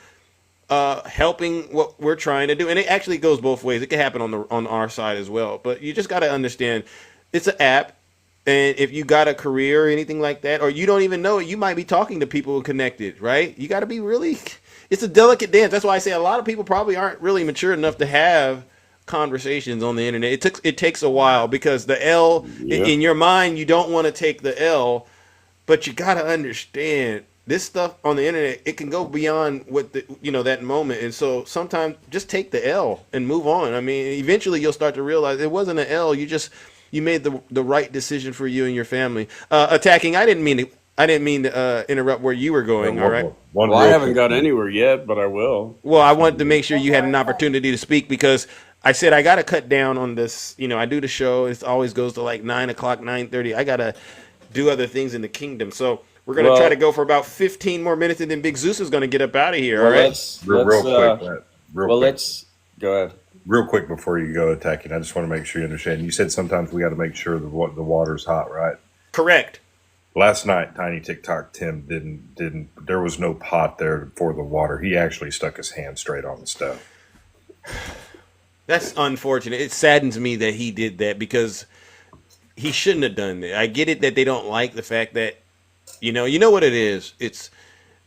helping what we're trying to do? And it actually goes both ways. It can happen on our side as well. But you just got to understand, it's an app. And if you got a career or anything like that, or you don't even know it, you might be talking to people connected, right? You got to be really, it's a delicate dance. That's why I say a lot of people probably aren't really mature enough to have conversations on the internet. It takes a while, because the L in your mind, you don't want to take the L, but you got to understand this stuff on the internet, it can go beyond what that moment. And so sometimes just take the L and move on. I mean, eventually you'll start to realize it wasn't an L. You made the right decision for you and your family. Attacking, I didn't mean to interrupt where you were going. All right. Well, I haven't got anywhere yet, but I will. Well, I wanted to make sure you had an opportunity to speak, because I said I got to cut down on this. I do the show. It always goes to like 9 o'clock, 9:30. I got to do other things in the kingdom. So we're going to try to go for about 15 more minutes, and then Big Zeus is going to get up out of here. All right. Let's go ahead. Real quick before you go attacking, I just want to make sure you understand. You said sometimes we got to make sure the water's hot, right? Correct. Last night, Tiny TikTok Tim didn't. There was no pot there for the water. He actually stuck his hand straight on the stove. That's unfortunate. It saddens me that he did that, because he shouldn't have done that. I get it that they don't like the fact that, you know what it is. It's,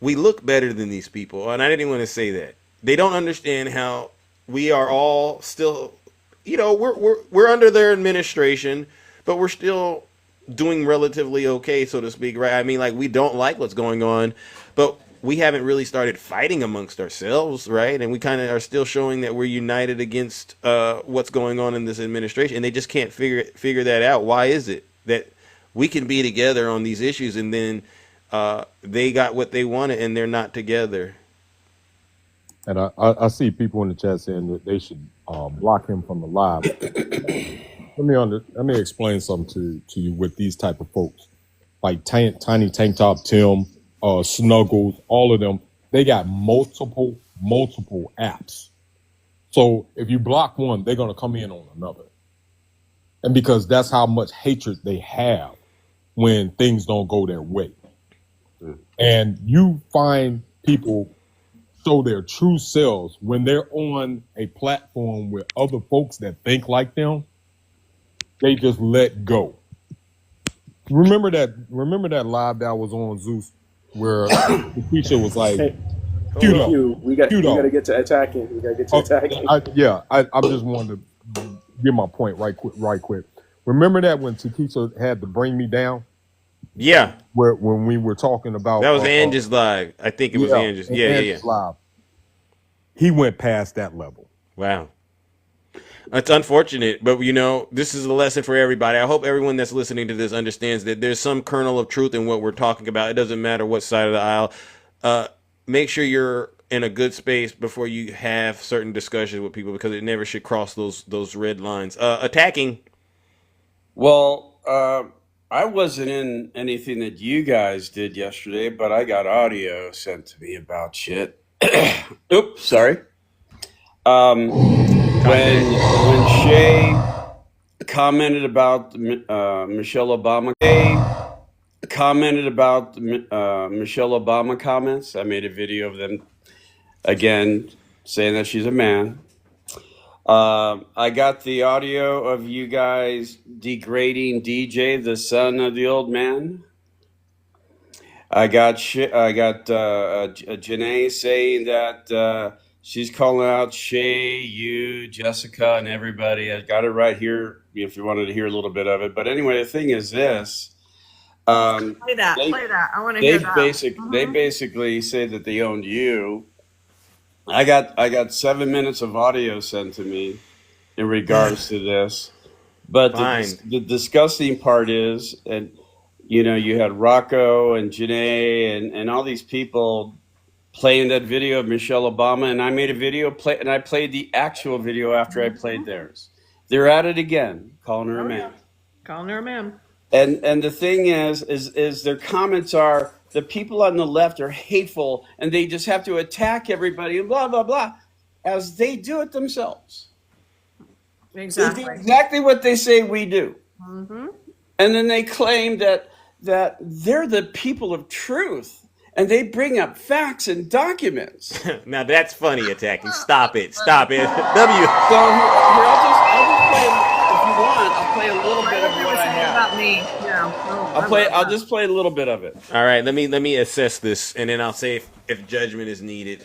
we look better than these people, and I didn't want to say that. They don't understand how we are all still we're under their administration, but we're still doing relatively okay, so to speak, right? I mean, like, we don't like what's going on, but we haven't really started fighting amongst ourselves, right? And we kind of are still showing that we're united against what's going on in this administration, and they just can't figure that out. Why is it that we can be together on these issues, and then they got what they wanted, and they're not together? And I see people in the chat saying that they should block him from the live. Let me explain something to you with these type of folks, like Tiny Tank Top Tim, Snuggles, all of them. They got multiple apps. So if you block one, they're gonna come in on another, and because that's how much hatred they have when things don't go their way. And you find people show their true selves when they're on a platform with other folks that think like them. They just let go. Remember that live that was on Zeus where the teacher was like, Q, we got to get to attacking. We got to get to attacking. I just wanted to get my point right quick. Remember that when Takisha had to bring me down? Yeah. When we were talking about that was Angie's live. I think it was Angie's. Yeah. Live. He went past that level. Wow. It's unfortunate, but this is a lesson for everybody. I hope everyone that's listening to this understands that there's some kernel of truth in what we're talking about. It doesn't matter what side of the aisle. Make sure you're in a good space before you have certain discussions with people, because it never should cross those red lines. Attacking. Well, I wasn't in anything that you guys did yesterday, but I got audio sent to me about shit. Oops, sorry. When Shay commented about Michelle Obama, Michelle Obama comments, I made a video of them again saying that she's a man. I got the audio of you guys degrading DJ, the son of the old man. I got Janae saying that she's calling out Shay, you, Jessica, and everybody. I got it right here if you wanted to hear a little bit of it. But anyway, the thing is this. Play that. I want to hear that. They basically say that they owned you. I got 7 minutes of audio sent to me in regards to this. But the disgusting part is, and you had Rocco and Janae and all these people playing that video of Michelle Obama, and I made a video and I played the actual video after I played theirs. They're at it again, calling her a man. Calling her a man. And the thing is their comments are, the people on the left are hateful and they just have to attack everybody and blah, blah, blah, as they do it themselves. Exactly. They do exactly what they say we do. Mm-hmm. And then they claim that they're the people of truth. And they bring up facts and documents. Now that's funny, attacking. Stop it. W. So here, I'll just play. If you want, I'll play a little bit of what I have. About me. Yeah. I'll just play a little bit of it. All right. Let me assess this, and then I'll say if judgment is needed.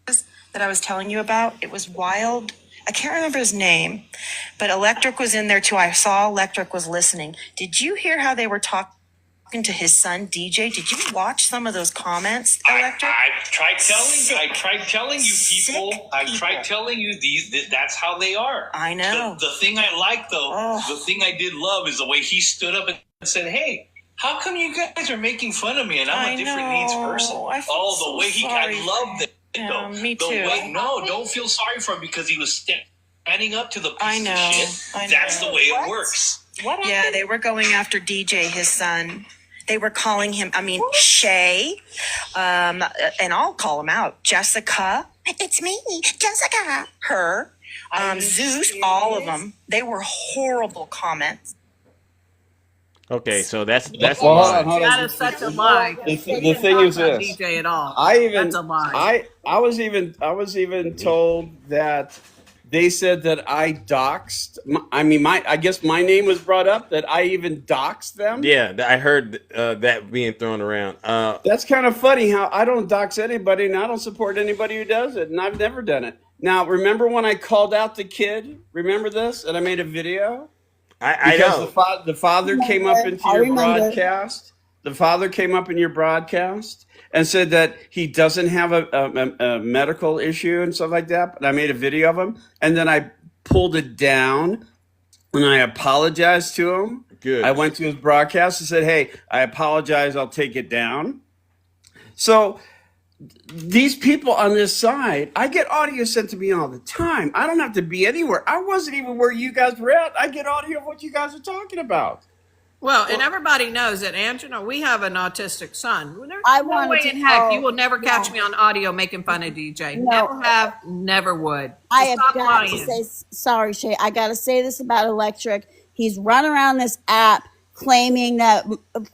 That I was telling you about, it was wild. I can't remember his name, but Electric was in there too. I saw Electric was listening. Did you hear how they were talking to his son DJ? Did you watch some of those comments, Electric? I've tried telling you people. I've tried telling you that's how they are. I know. The thing I like though, the thing I did love is the way he stood up and said, "Hey, how come you guys are making fun of me and I'm a different needs person?" The way I loved it. Yeah, me too. Don't feel sorry for him because he was standing up to the piece of shit. That's the way it works. Yeah, they were going after DJ, his son. They were calling him, Shay, and I'll call him out. Jessica. It's me, Jessica. Her. Zeus, all of them. They were horrible comments. Okay, so that's that is such a lie. The thing is this. DJ at all. That's a lie. I was even told that they said that I doxed. I guess my name was brought up, that I even doxed them. Yeah, I heard that being thrown around. That's kind of funny how I don't dox anybody and I don't support anybody who does it, and I've never done it. Now, remember when I called out the kid? Remember this? And I made a video? I know. The father came up into your broadcast. The father came up in your broadcast and said that he doesn't have a medical issue and stuff like that. But I made a video of him. And then I pulled it down and I apologized to him. Good. I went to his broadcast and said, hey, I apologize. I'll take it down. So these people on this side, I get audio sent to me all the time. I don't have to be anywhere. I wasn't even where you guys were at. I get audio of what you guys are talking about. Well, and everybody knows that, Angela, we have an autistic son. There's I no wanted way to in heck call- you will never catch no. me on audio making fun of DJ. No. Never have, never would. I So have stop got to lying. say, sorry, Shay. I got to say this about Electric. He's run around this app claiming that,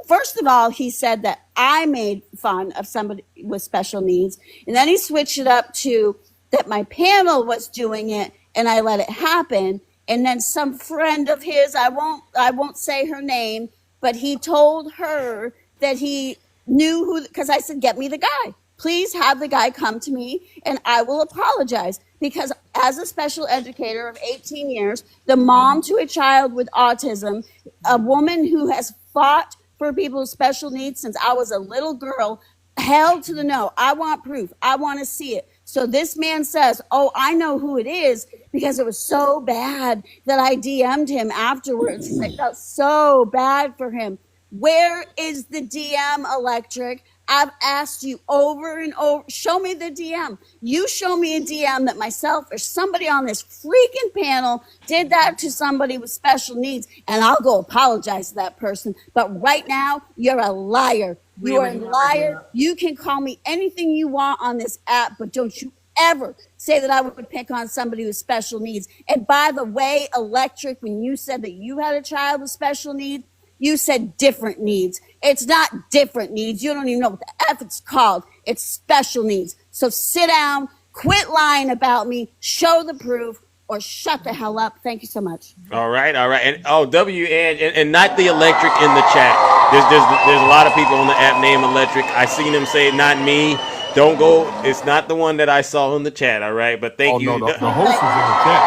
first of all, he said that I made fun of somebody with special needs. And then he switched it up to that my panel was doing it and I let it happen. And then some friend of his, I won't say her name, but he told her that he knew who, because I said, get me the guy. Please have the guy come to me and I will apologize. Because as a special educator of 18 years, the mom to a child with autism, a woman who has fought for people with special needs since I was a little girl, held to the no. I want proof. I want to see it. So this man says, oh, I know who it is because it was so bad that I DM'd him afterwards. I felt so bad for him. Where is the DM, Electric? I've asked you over and over, show me the DM. You show me a DM that myself or somebody on this freaking panel did that to somebody with special needs, and I'll go apologize to that person. But right now, you're a liar. You are a liar. You can call me anything you want on this app, but don't you ever say that I would pick on somebody with special needs. And by the way, Electric, when you said that you had a child with special needs, you said different needs. It's not different needs. You don't even know what the F it's called. It's special needs. So sit down, quit lying about me, show the proof, or shut the hell up. Thank you so much. All right. And and not the Electric in the chat. There's a lot of people on the app named Electric. I seen him say not me. Don't go. It's not the one that I saw in the chat. All right. But thank you. No, the host is in the chat.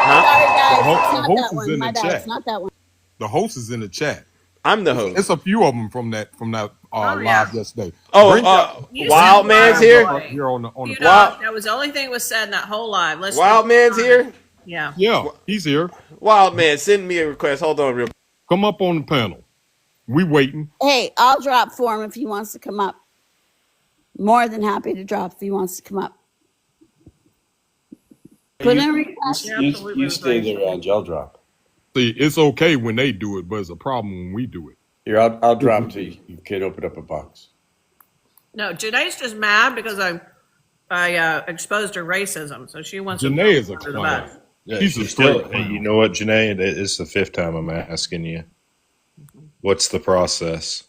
Huh? Sorry, guys. The host is in My the bad. chat. It's not that one. The host is in the chat. I'm the host. It's a few of them from that live yesterday. Wild Man's here. Here on the That was the only thing was said in that whole live. Wild Man's here. Yeah. Yeah, he's here. Wild Man, send me a request. Hold on, real. Come up on the panel. We waiting. Hey, I'll drop for him if he wants to come up. More than happy to drop if he wants to come up. Put in a request. You stay there, Ange. I'll drop. See, it's okay when they do it, but it's a problem when we do it. Here, I'll drop to you. You can't open up a box. No, Janae's just mad because I exposed her racism, so she wants Janae to is a go to the clown. back. Yeah, She's a she's still. straight Hey, clown. you know what, Janae? It's the 5th time I'm asking you. What's the process?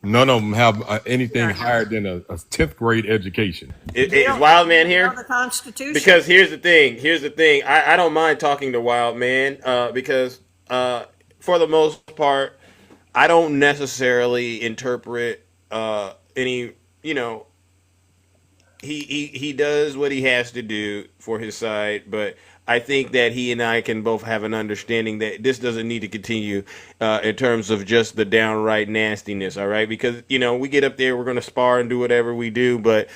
None of them have anything higher than a 10th grade education. Is Wild Man here? The Constitution. Because here's the thing. I don't mind talking to Wild Man because for the most part, I don't necessarily interpret any. He does what he has to do for his side, but I think that he and I can both have an understanding that this doesn't need to continue in terms of just the downright nastiness, all right? Because, we get up there, we're going to spar and do whatever we do, but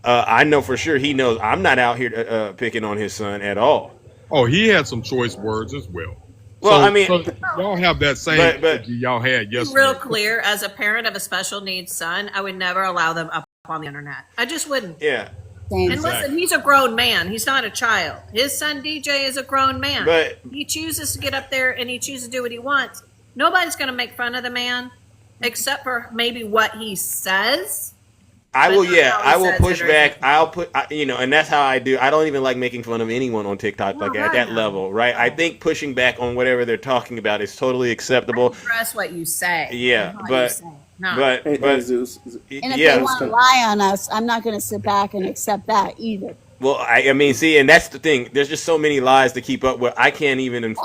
I know for sure he knows I'm not out here picking on his son at all. Oh, he had some choice words as well. Well, so y'all have that same energy y'all had yesterday. Real clear, as a parent of a special needs son, I would never allow them up on the internet. I just wouldn't. Yeah. And listen, he's a grown man. He's not a child. His son DJ is a grown man. But he chooses to get up there and he chooses to do what he wants. Nobody's going to make fun of the man except for maybe what he says. I will push back. And that's how I do. I don't even like making fun of anyone on TikTok at that level, right? I think pushing back on whatever they're talking about is totally acceptable. Express what you say. Yeah, but Zeus. And if they want to lie on us, I'm not going to sit back and accept that either. Well, I mean, see, and that's the thing. There's just so many lies to keep up with. I can't even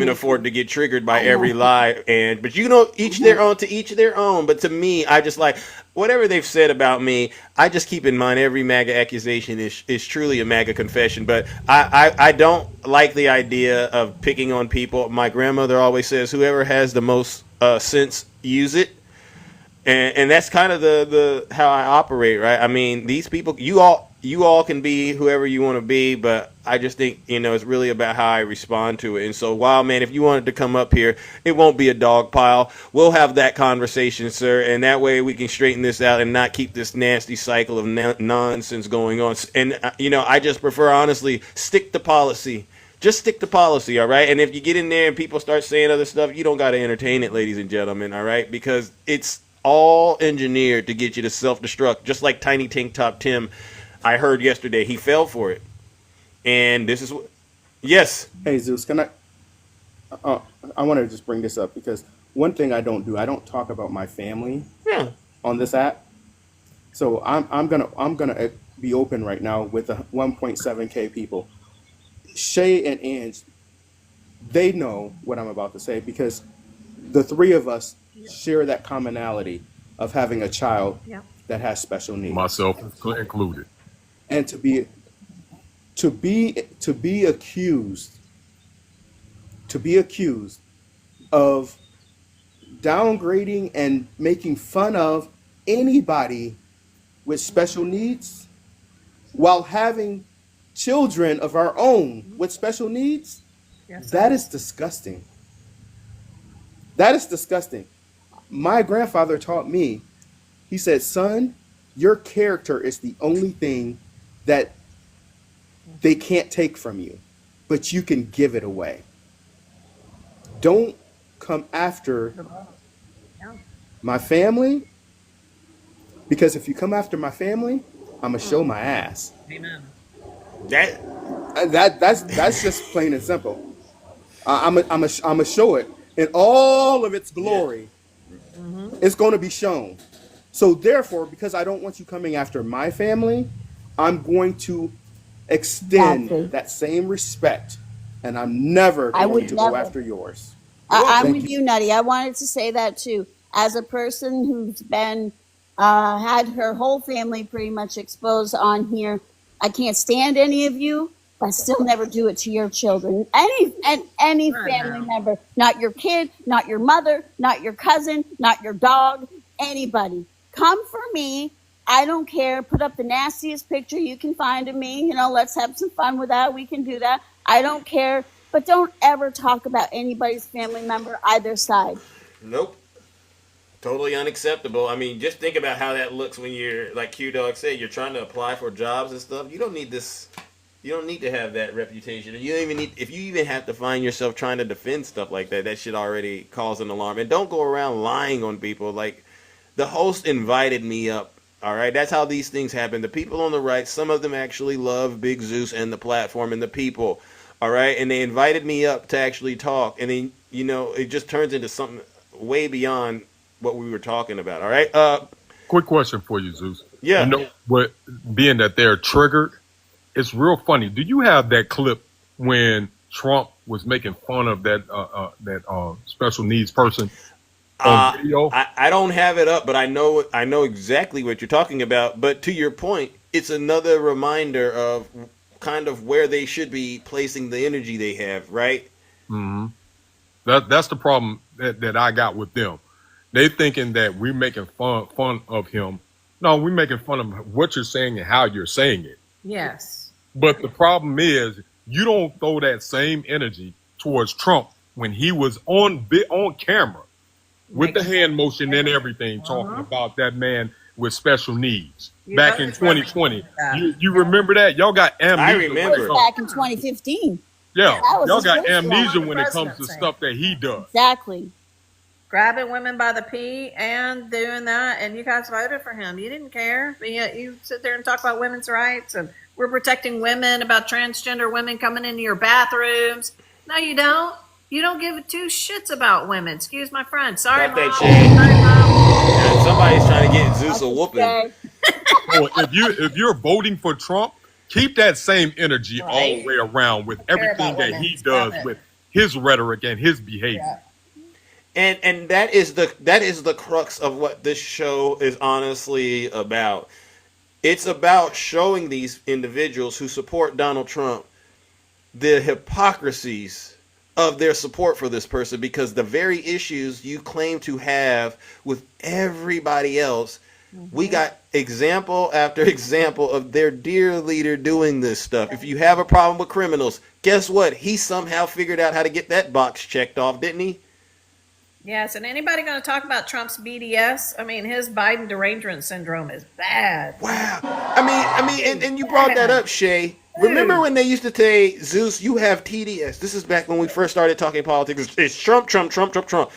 afford to get triggered by every lie. But each their own, to each their own. But to me, I just like whatever they've said about me. I just keep in mind every MAGA accusation is truly a MAGA confession. But I don't like the idea of picking on people. My grandmother always says, whoever has the most sense, use it. And that's kind of the how I operate, right? I mean, these people, you all can be whoever you want to be, but I just think, it's really about how I respond to it. And so, Wild Man, if you wanted to come up here, it won't be a dog pile. We'll have that conversation, sir, and that way we can straighten this out and not keep this nasty cycle of nonsense going on. And, I just prefer, honestly, stick to policy. Just stick to policy, all right? And if you get in there and people start saying other stuff, you don't got to entertain it, ladies and gentlemen, all right? Because it's all engineered to get you to self-destruct, just like Tiny Tank Top Tim. I heard yesterday he fell for it, and this is what. Yes. Hey Zeus, can I? I want to just bring this up because one thing I don't do, I don't talk about my family. Yeah. On this app, so I'm gonna be open right now with the 1.7K people. Shay and Ange, they know what I'm about to say because the three of us share that commonality of having a child that has special needs. Myself included. And to be accused of downgrading and making fun of anybody with special needs while having children of our own with special needs, that is disgusting. That is disgusting. My grandfather taught me, he said, son, your character is the only thing that they can't take from you, but you can give it away. Don't come after my family, because if you come after my family, I'm gonna show my ass. Amen. That's just plain and simple. I'm gonna show it in all of its glory. It's going to be shown. So therefore, because I don't want you coming after my family, I'm going to extend that same respect, and I'm never going to go after yours. I'm with you, Nutty. I wanted to say that too. As a person who's been had her whole family pretty much exposed on here, I can't stand any of you, but I still never do it to your children. Any family member, not your kid, not your mother, not your cousin, not your dog, anybody. Come for me. I don't care. Put up the nastiest picture you can find of me. Let's have some fun with that. We can do that. I don't care. But don't ever talk about anybody's family member either side. Nope. Totally unacceptable. I mean, just think about how that looks when you're, like Q Dog said, you're trying to apply for jobs and stuff. You don't need this. You don't need to have that reputation. You don't even need, if you even have to find yourself trying to defend stuff like that, that should already cause an alarm. And don't go around lying on people. Like, the host invited me up. All right, that's how these things happen. The people on the right, some of them actually love Big Zeus and the platform and the people. All right, and they invited me up to actually talk, and then it just turns into something way beyond what we were talking about. All right. Quick question for you, Zeus. Yeah. What? Being that they're triggered, it's real funny. Do you have that clip when Trump was making fun of that special needs person on video? I don't have it up, but I know exactly what you're talking about. But to your point, it's another reminder of kind of where they should be placing the energy they have, right? Mm-hmm. That's the problem that I got with them. They thinking that we're making fun of him. No, we're making fun of what you're saying and how you're saying it. Yes. But the problem is you don't throw that same energy towards Trump when he was on camera with the hand motion and everything, talking about that man with special needs back in 2020. You remember that? Y'all got amnesia. I remember. Back in 2015. Yeah, y'all got amnesia when it comes to stuff that he does. Exactly. Grabbing women by the pee and doing that, and you guys voted for him. You didn't care. But yet you sit there and talk about women's rights, and we're protecting women, about transgender women coming into your bathrooms. No, you don't. You don't give two shits about women. Excuse my friend. Sorry, Got Mom. that shit. Now, somebody's trying to get Zeus a whooping. If you're voting for Trump, Keep that same energy all the way around with everything that he does with his rhetoric and his behavior. And that is the crux of what this show is honestly about. It's about showing these individuals who support Donald Trump the hypocrisies of their support for this person, because the very issues you claim to have with everybody else, we got example after example of their dear leader doing this stuff. If you have a problem with criminals, guess what? He somehow figured out how to get that box checked off, didn't he? Yes, and anybody going to talk about Trump's BDS? I mean, his Biden derangement syndrome is bad. Wow. I mean, and you brought that up, Shay. Remember when they used to say, Zeus, you have TDS? This is back when we first started talking politics. It's Trump, Trump, Trump, Trump, Trump.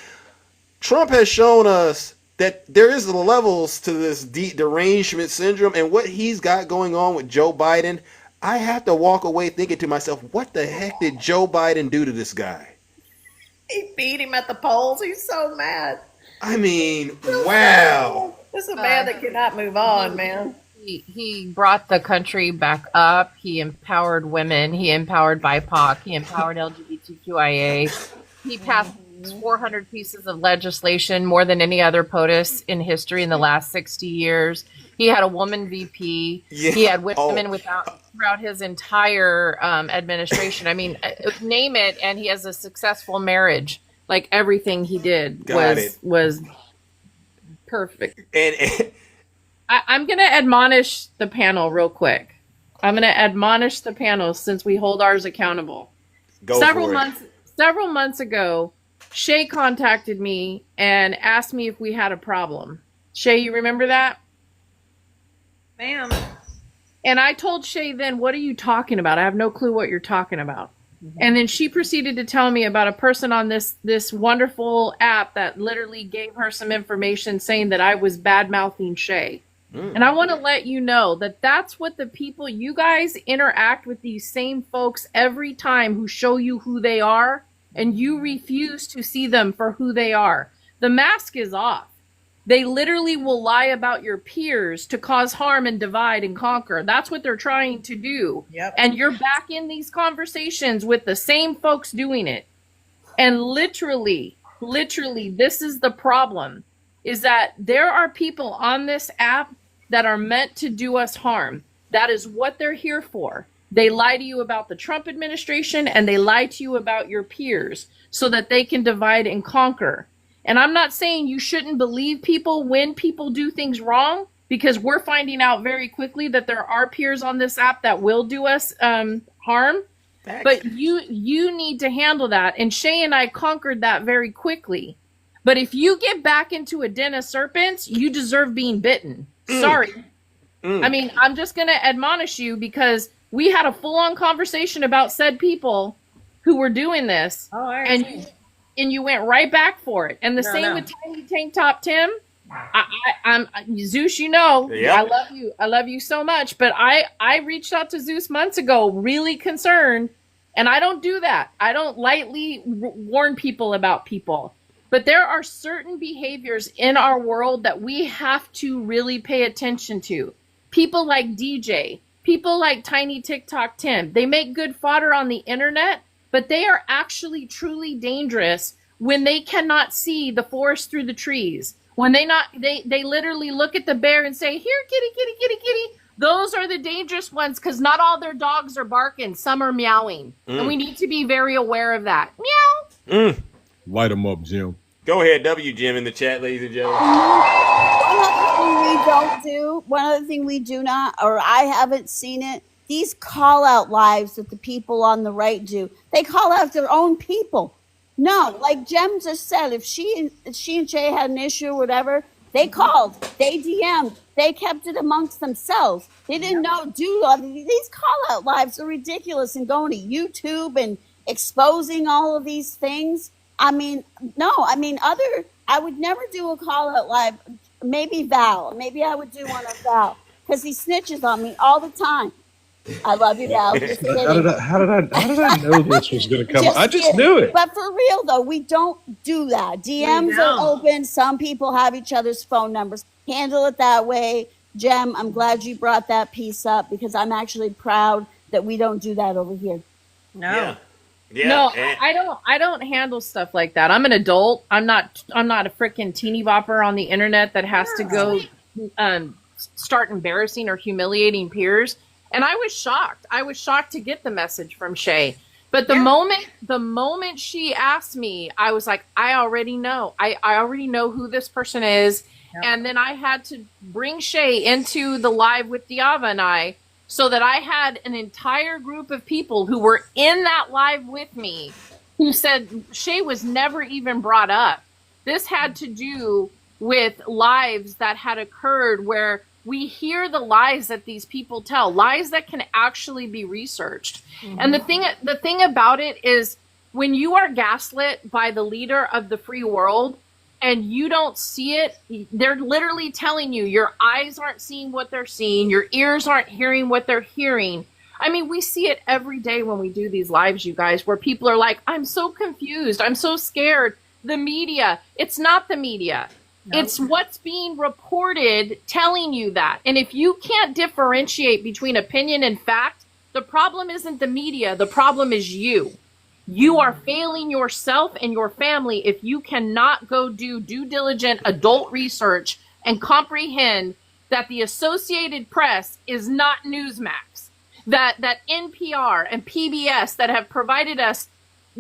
Trump has shown us that there is levels to this derangement syndrome, and what he's got going on with Joe Biden, I have to walk away thinking to myself, what the heck did Joe Biden do to this guy? He beat him at the polls. He's so mad. I mean, wow. This is a man that cannot move on, man. He brought the country back up. He empowered women. He empowered BIPOC. He empowered LGBTQIA. He passed 400 pieces of legislation, more than any other POTUS in history in the last 60 years. He had a woman VP. Yeah. He had women throughout his entire administration. I mean, name it, and he has a successful marriage. Like, everything he did was perfect. And I'm going to admonish the panel real quick. I'm going to admonish the panel since we hold ours accountable. Several months ago, Shay contacted me and asked me if we had a problem. Shay, you remember that? Ma'am. And I told Shay then, what are you talking about? I have no clue what you're talking about. Mm-hmm. And then she proceeded to tell me about a person on this wonderful app that literally gave her some information saying that I was bad-mouthing Shay. And I want to let you know that that's what the people, you guys interact with these same folks every time who show you who they are, and you refuse to see them for who they are. The mask is off. They literally will lie about your peers to cause harm and divide and conquer. That's what they're trying to do. Yep. And you're back in these conversations with the same folks doing it. And literally, this is the problem, is that there are people on this app that are meant to do us harm. That is what they're here for. They lie to you about the Trump administration, and they lie to you about your peers so that they can divide and conquer. And I'm not saying you shouldn't believe people when people do things wrong, because we're finding out very quickly that there are peers on this app that will do us harm. But you need to handle that. And Shay and I conquered that very quickly. But if you get back into a den of serpents, you deserve being bitten. Sorry. I mean, I'm just going to admonish you, because we had a full-on conversation about said people who were doing this. Oh, and you went right back for it. And the same with Tiny Tank Top Tim. I'm Zeus, you know, yep. I love you so much. But I reached out to Zeus months ago, really concerned. And I don't do that. I don't lightly warn people about people. But there are certain behaviors in our world that we have to really pay attention to. People like DJ, people like Tiny TikTok Tim, they make good fodder on the internet, but they are actually truly dangerous when they cannot see the forest through the trees. When they literally look at the bear and say, here, kitty, kitty, kitty, kitty. Those are the dangerous ones, because not all their dogs are barking. Some are meowing. And we need to be very aware of that. Meow. Light them up, Jim. Go ahead, W Jim in the chat, ladies and gentlemen. One other thing we do not, or I haven't seen it, these call out lives that the people on the right do, they call out their own people. No, like Jem just said, if she and Shay had an issue or whatever, they called, they DM'd, they kept it amongst themselves. They didn't do all these call out lives are ridiculous, and going to YouTube and exposing all of these things. I mean, I would never do a call out live. Maybe Val. Maybe I would do one of Val, because he snitches on me all the time. I love you, Val. How did I know this was going to come? I just knew it. But for real, though, we don't do that. DMs are open. Some people have each other's phone numbers. Handle it that way. Jem, I'm glad you brought that piece up because I'm actually proud that we don't do that over here. No. Yeah. No, I don't handle stuff like that. I'm an adult. I'm not a freaking teeny bopper on the internet that has to go start embarrassing or humiliating peers. And I was shocked. I was shocked to get the message from Shay. But the moment she asked me, I was like, I already know. I already know who this person is. Yep. And then I had to bring Shay into the live with Diava and I, so that I had an entire group of people who were in that live with me who said Shay was never even brought up. This had to do with lives that had occurred where we hear the lies that these people tell, lies that can actually be researched. Mm-hmm. And the thing about it is, when you are gaslit by the leader of the free world and you don't see it, they're literally telling you your eyes aren't seeing what they're seeing, your ears aren't hearing what they're hearing. I mean, we see it every day when we do these lives, you guys, where people are like, I'm so confused, I'm so scared. The media, it's not the media. No. It's what's being reported telling you that. And if you can't differentiate between opinion and fact, the problem isn't the media, the problem is you. You are failing yourself and your family if you cannot go do due diligent adult research and comprehend that the Associated Press is not Newsmax, that NPR and PBS that have provided us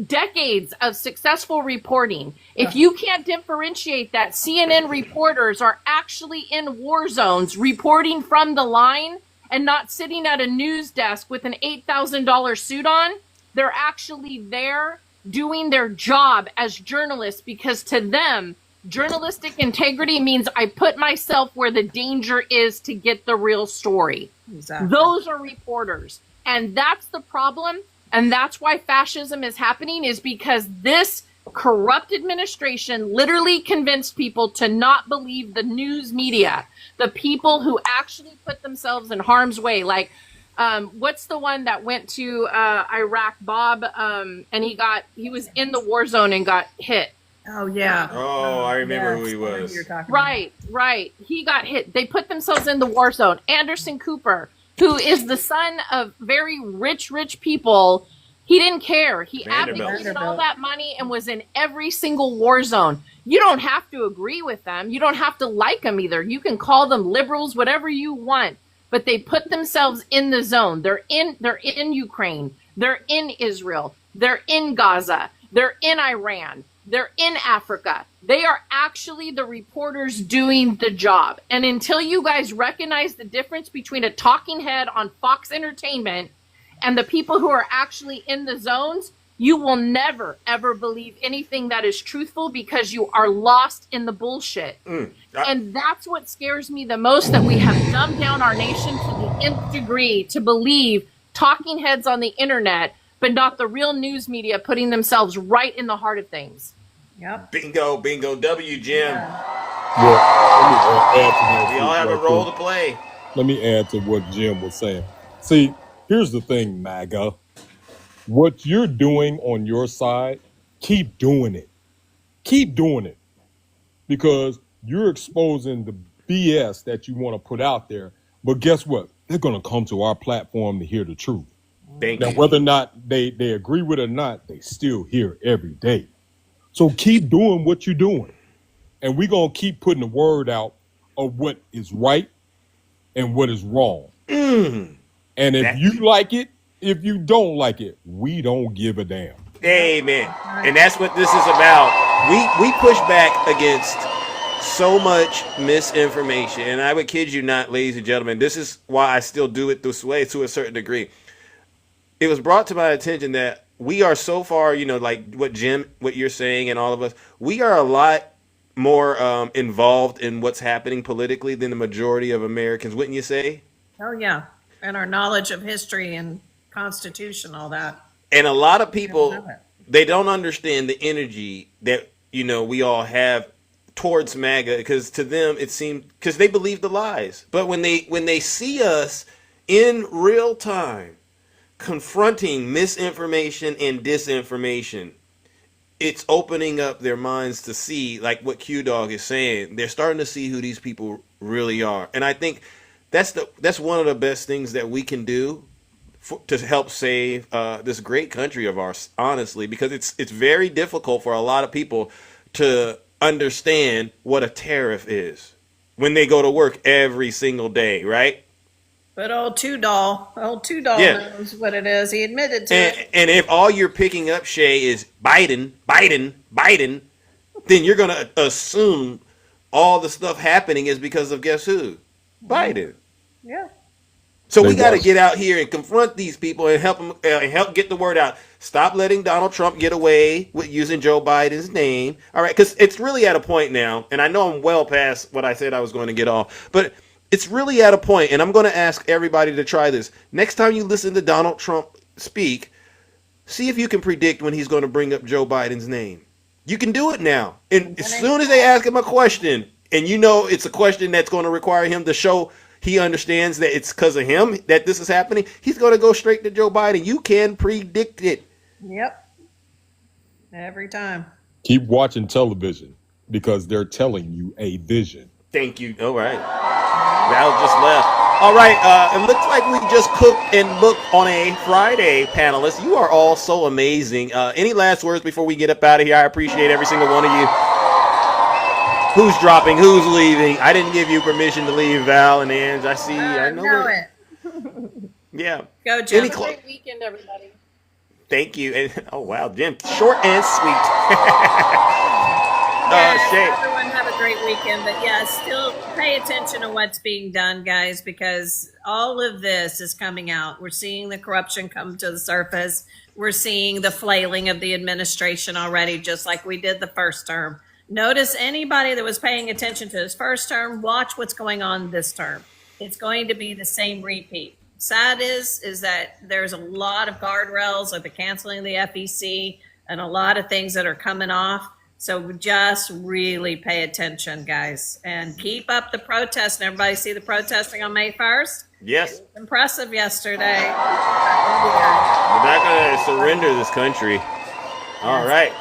decades of successful reporting. If you can't differentiate that CNN reporters are actually in war zones reporting from the line and not sitting at a news desk with an $8,000 suit on, they're actually there doing their job as journalists, because to them, journalistic integrity means I put myself where the danger is to get the real story. Exactly. Those are reporters. And that's the problem. And that's why fascism is happening, is because this corrupt administration literally convinced people to not believe the news media, the people who actually put themselves in harm's way. Like, what's the one that went to Iraq, Bob, and he was in the war zone and got hit. Oh, yeah. Oh, I remember who he was. Right. He got hit. They put themselves in the war zone. Anderson Cooper, who is the son of very rich people, he didn't care. He abdicated all that money and was in every single war zone. You don't have to agree with them. You don't have to like them either. You can call them liberals, whatever you want. But they put themselves in the zone. They're in Ukraine. They're in Israel. They're in Gaza. They're in Iran. They're in Africa. They are actually the reporters doing the job. And until you guys recognize the difference between a talking head on Fox Entertainment and the people who are actually in the zones, you will never, ever believe anything that is truthful, because you are lost in the bullshit. And that's what scares me the most, that we have dumbed down our nation to the nth degree to believe talking heads on the internet, but not the real news media putting themselves right in the heart of things. Yep. Bingo. W, Jim. Yeah. We all have a role to play. Let me add to what Jim was saying. See, here's the thing, MAGA. What you're doing on your side, keep doing it. Keep doing it. Because you're exposing the BS that you want to put out there. But guess what? They're going to come to our platform to hear the truth. Now, whether or not they agree with it or not, they still hear it every day. So keep doing what you're doing. And we're going to keep putting the word out of what is right and what is wrong. And if you like it, if you don't like it, we don't give a damn. Amen. And that's what this is about. We push back against so much misinformation. And I would kid you not, ladies and gentlemen, this is why I still do it this way to a certain degree. It was brought to my attention that we are so far, like what you're saying, and all of us, we are a lot more involved in what's happening politically than the majority of Americans, wouldn't you say? Oh, yeah. And our knowledge of history and Constitution, all that. And a lot of people, they don't understand the energy that, we all have towards MAGA, because to them it seems, because they believe the lies. But when they see us in real time confronting misinformation and disinformation, it's opening up their minds to see, like what Q Dog is saying. They're starting to see who these people really are. And I think that's one of the best things that we can do to help save this great country of ours, honestly, because it's very difficult for a lot of people to understand what a tariff is when they go to work every single day, right? But old Two Doll knows what it is. He admitted to it. And if all you're picking up, Shay, is Biden, then you're gonna assume all the stuff happening is because of guess who? Biden. Yeah. So we got to get out here and confront these people and help them help get the word out. Stop letting Donald Trump get away with using Joe Biden's name. All right, because it's really at a point now, and I know I'm well past what I said I was going to get off, but it's really at a point, and I'm going to ask everybody to try this. Next time you listen to Donald Trump speak, see if you can predict when he's going to bring up Joe Biden's name. You can do it now. And as soon as they ask him a question, and you know it's a question that's going to require him to show he understands that it's because of him that this is happening, he's going to go straight to Joe Biden. You can predict it. Yep. Every time. Keep watching television because they're telling you a vision. Thank you. All right. Val just left. All right. It looks like we just cooked and booked on a Friday, panelists. You are all so amazing. Any last words before we get up out of here? I appreciate every single one of you. Who's dropping? Who's leaving? I didn't give you permission to leave, Val and Ange. I see. I know it. Yeah. Go, Jim. Have a great weekend, everybody. Thank you. And, oh, wow, Jim. Short and sweet. Yes, everyone have a great weekend. But yeah, still pay attention to what's being done, guys, because all of this is coming out. We're seeing the corruption come to the surface. We're seeing the flailing of the administration already, just like we did the first term. Notice anybody that was paying attention to his first term, watch what's going on this term. It's going to be the same repeat. Sad is that there's a lot of guardrails like the canceling of the FEC and a lot of things that are coming off. So just really pay attention, guys, and keep up the protest. And everybody see the protesting on May 1st? Yes. Impressive yesterday. We're not going to surrender this country. All right.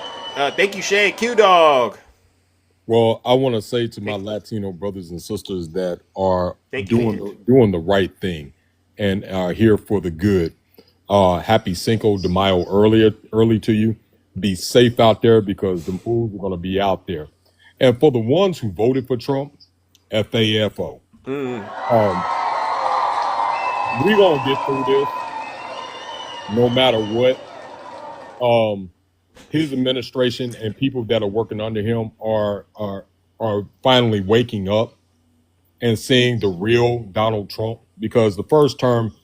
Thank you, Shay. Q-Dog. Well, I want to say to my Latino brothers and sisters that are doing the right thing and are here for the good. Happy Cinco de Mayo early to you. Be safe out there because the moves are going to be out there. And for the ones who voted for Trump, FAFO. We're going to get through this no matter what. His administration and people that are working under him are finally waking up and seeing the real Donald Trump, because the first term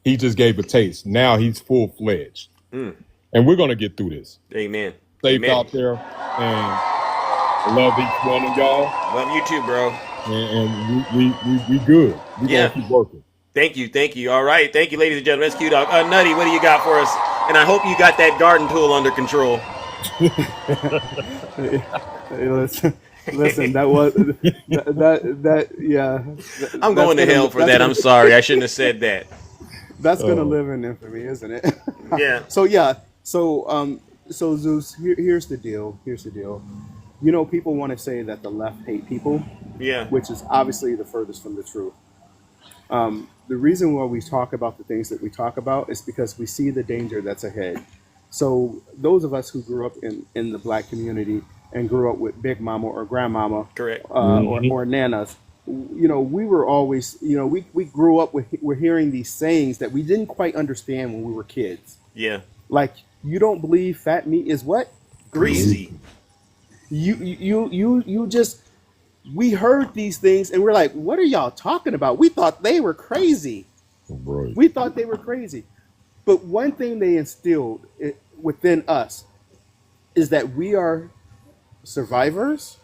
he just gave a taste. Now he's full-fledged. And we're going to get through this. Amen. Safe Amen. out there. And I love each one of y'all. Love you too, bro. And we good. We're going to keep working. Thank you. All right. Thank you, ladies and gentlemen. That's Q-Dog. Nutty, what do you got for us? And I hope you got that garden tool under control. Hey, listen, that was that yeah. I'm going to hell for that. I'm sorry. I shouldn't have said that. That's gonna live in infamy, isn't it? Yeah. So Zeus, here's the deal. You know, people want to say that the left hate people. Yeah. Which is obviously the furthest from the truth. The reason why we talk about the things that we talk about is because we see the danger that's ahead. So those of us who grew up in the Black community and grew up with Big Mama or Grandmama, correct, or Nanas, you know, we were always, you know, we grew up we're hearing these sayings that we didn't quite understand when we were kids. Yeah. Like, you don't believe fat meat is what? Greasy. You just, we heard these things and we're like, what are y'all talking about? We thought they were crazy. Right. We thought they were crazy. But one thing they instilled within us is that we are survivors,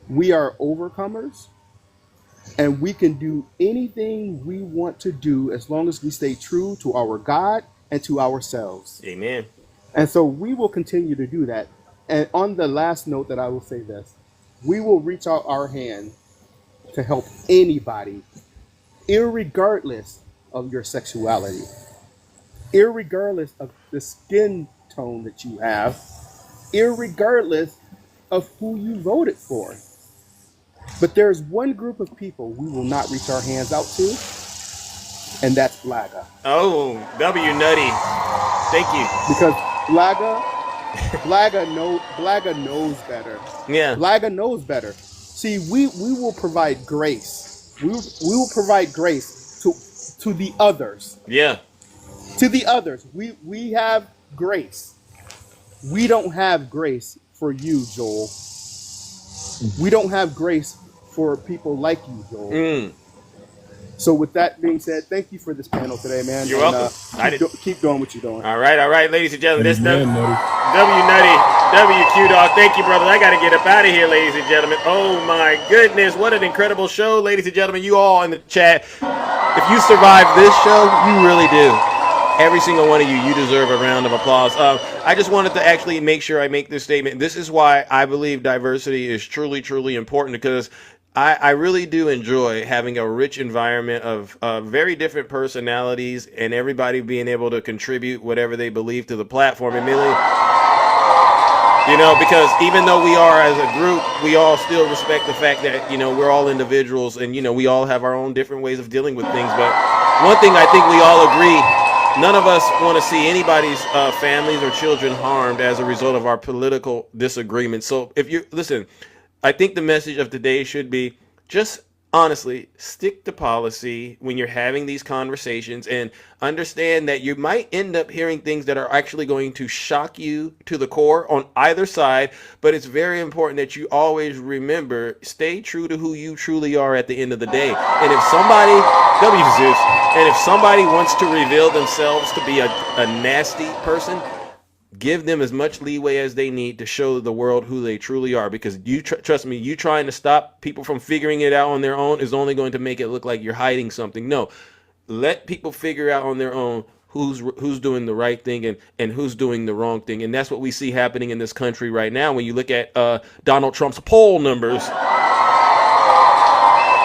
we are overcomers, and we can do anything we want to do as long as we stay true to our God and to ourselves. Amen. And so we will continue to do that. And on the last note that I will say this, we will reach out our hand to help anybody, irregardless of your sexuality, irregardless of the skin tone that you have, irregardless of who you voted for. But there's one group of people we will not reach our hands out to, and that's Blaga. Oh, W Nutty. Thank you. Because Blaga knows better. Yeah. Blaga knows better. See, we will provide grace. We will provide grace to the others. Yeah. To the others. We have grace. We don't have grace for you, Joel. We don't have grace for people like you, Joel. So with that being said, thank you for this panel today, man. You're welcome. Keep doing what you're doing. All right, ladies and gentlemen. This W Nutty, WQ Dog. Thank you, brother. I got to get up out of here, ladies and gentlemen. Oh my goodness, what an incredible show, ladies and gentlemen. You all in the chat, if you survive this show, you really do. Every single one of you deserve a round of applause. I just wanted to actually make sure I make this statement. This is why I believe diversity is truly, truly important, because I really do enjoy having a rich environment of very different personalities and everybody being able to contribute whatever they believe to the platform. And Millie, because even though we are as a group, we all still respect the fact that, we're all individuals and, we all have our own different ways of dealing with things. But one thing I think we all agree, none of us want to see anybody's families or children harmed as a result of our political disagreements. So listen, I think the message of today should be just honestly stick to policy when you're having these conversations, and understand that you might end up hearing things that are actually going to shock you to the core on either side. But it's very important that you always remember, stay true to who you truly are at the end of the day. And if somebody, Zeus, and if somebody wants to reveal themselves to be a nasty person, give them as much leeway as they need to show the world who they truly are. Because trust me, you trying to stop people from figuring it out on their own is only going to make it look like you're hiding something. No, let people figure out on their own who's doing the right thing and who's doing the wrong thing. And that's what we see happening in this country right now. When you look at Donald Trump's poll numbers,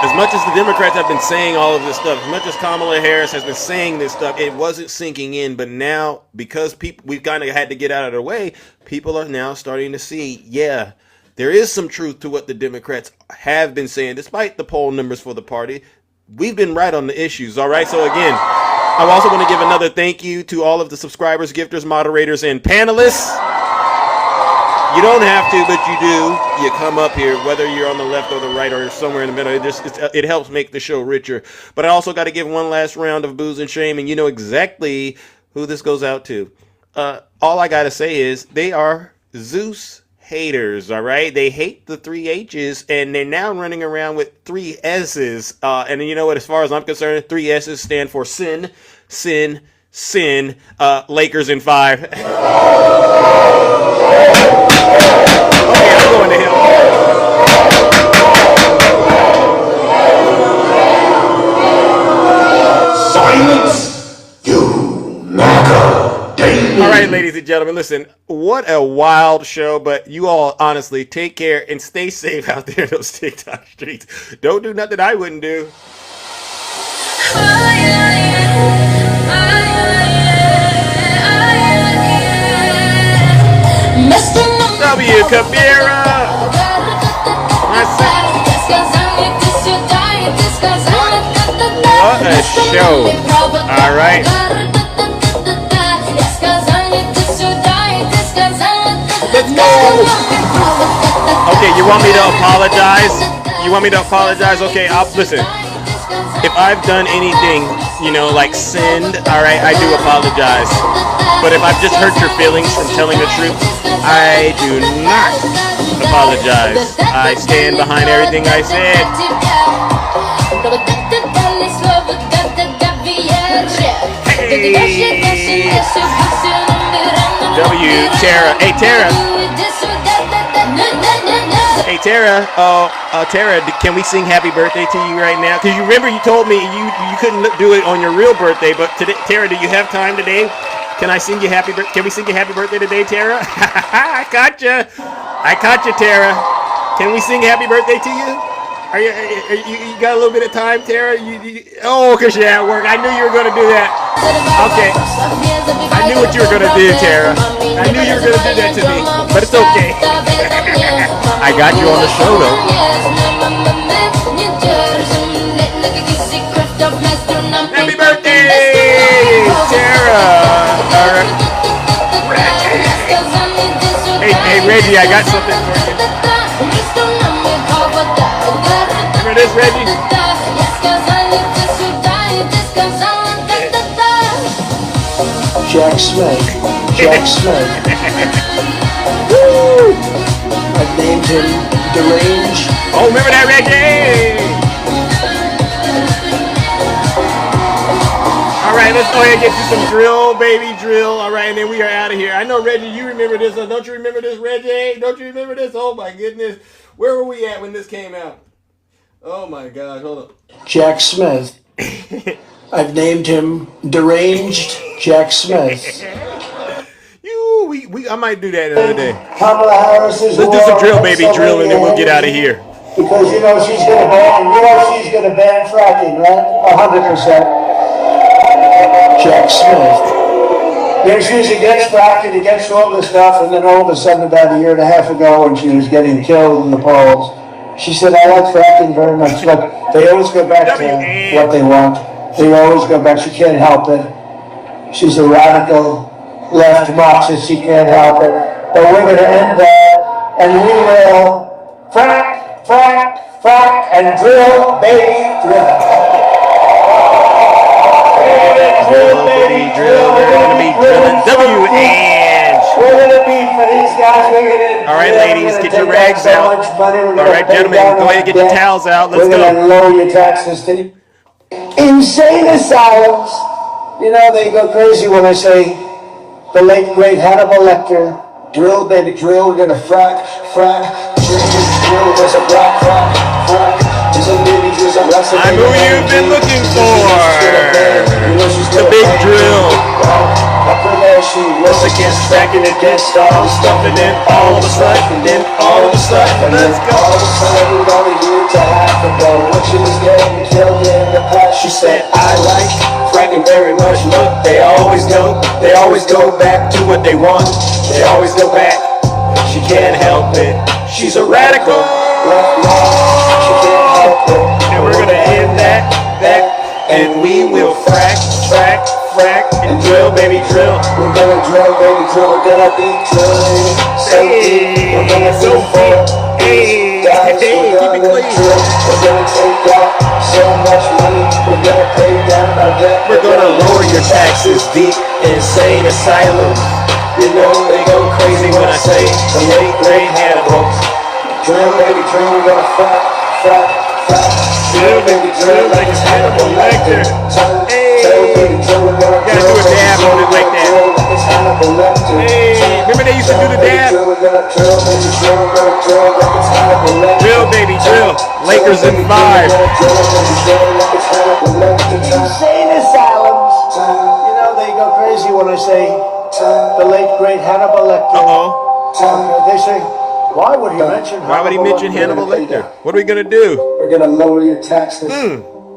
as much as the Democrats have been saying all of this stuff, as much as Kamala Harris has been saying this stuff, it wasn't sinking in. But now, because we've kind of had to get out of their way, people are now starting to see, yeah, there is some truth to what the Democrats have been saying, despite the poll numbers for the party. We've been right on the issues, all right? So again, I also want to give another thank you to all of the subscribers, gifters, moderators, and panelists. You don't have to, but you do. You come up here, whether you're on the left or the right or somewhere in the middle. It helps make the show richer. But I also got to give one last round of booze and shame, and you know exactly who this goes out to. All I got to say is they are Zeus haters, all right? They hate the 3 H's, and they're now running around with 3 S's. And you know what? As far as I'm concerned, 3 S's stand for sin, sin, sin. Lakers in 5. Okay, I'm going to him. Silence, you MAGA Damon. All right, ladies and gentlemen, listen, what a wild show, but you all honestly take care and stay safe out there in those TikTok streets. Don't do nothing I wouldn't do. W. Kabira. What a show. All right. Let's go. Okay, you want me to apologize? Okay, listen. If I've done anything, like sinned, all right, I do apologize. But if I've just hurt your feelings from telling the truth, I do not apologize. I stand behind everything I said. Hey! W, Tara. Hey, Tara. Hey, Tara. Tara, can we sing happy birthday to you right now? Because you remember you told me you couldn't do it on your real birthday, but today, Tara, do you have time today? Can we sing you happy birthday today, Tara? I caught you, Tara. Can we sing happy birthday to you? You got a little bit of time, Tara? Because you're at work. I knew you were going to do that. Okay. I knew what you were going to do, Tara. I knew you were going to do that to me. But it's okay. I got you on the show, though. Happy birthday, Tara. All right. Hey, Reggie, I got something for you. Remember this, Reggie? Jack Smith. Jack Smith. Woo! I've named him Deranged. Oh, remember that, Reggie? All right, let's go ahead and get you some drill, baby, drill. All right, and then we are out of here. I know, Reggie, you remember this. Don't you remember this, Reggie? Don't you remember this? Oh, my goodness. Where were we at when this came out? Oh, my gosh. Hold on. Jack Smith. I've named him Deranged Jack Smith. I might do that another day. Kamala Harris is Let's do some drill, baby, drill, and then we'll get out of here. Because she's gonna ban fracking, right? 100%. Jack Smith. She was against fracking, against all this stuff, and then all of a sudden, about a year and a half ago, when she was getting killed in the polls, she said, "I like fracking very much." Look, they always go back to what they want. They always go back. She can't help it. She's a radical left Marxist. She can't help it. But we're going to end that, and we will frack, frack, frack, and drill, baby, drill. Drill, baby, drill. We're going to be drilling W-Ange. We're going to be for these guys. All right, ladies, get your rags out. All right, gentlemen, go ahead and get your towels out. Let's go. We're going to lower your taxes to insane asylums. They go crazy when I say the late, great Hannibal Lecter. Drill, baby, drill. We're going to frack, frack. Drill, there's a black frack, frack. There's a baby, there's a rest of I'm who you've been looking for. The big drill. Was against fracking, against all the stuff, and then all of a sudden, let's go. All of a sudden, only year to half ago, when she was getting killed in the past, she said, "I like fracking very much." Look, they always go back to what they want. They always go back. She can't help it. She's a radical. She can't help it. And we're gonna end that, and we will frack, frack, frack, and drill, baby, drill. We're gonna drill, baby, drill. We're gonna be drilling so deep. We're gonna do for guys. We're gonna drill. We're gonna take out so much money. We're gonna pay down our debt. We're gonna lower your taxes deep. Insane asylums. They go crazy when I say the late, great Hannibal. Drill, baby, drill. We're gonna frack, frack, frack. Drill, baby, drill like it's Hannibal Lecter. Gotta do a dab on it like that. Hey, remember they used to do the dab? Drill, baby, drill. Lakers in 5. Insane asylums. They go crazy when I say the late, great Hannibal Lecter. They say, why would he mention Hannibal Lecter? What are we going to do? We're going to lower your taxes.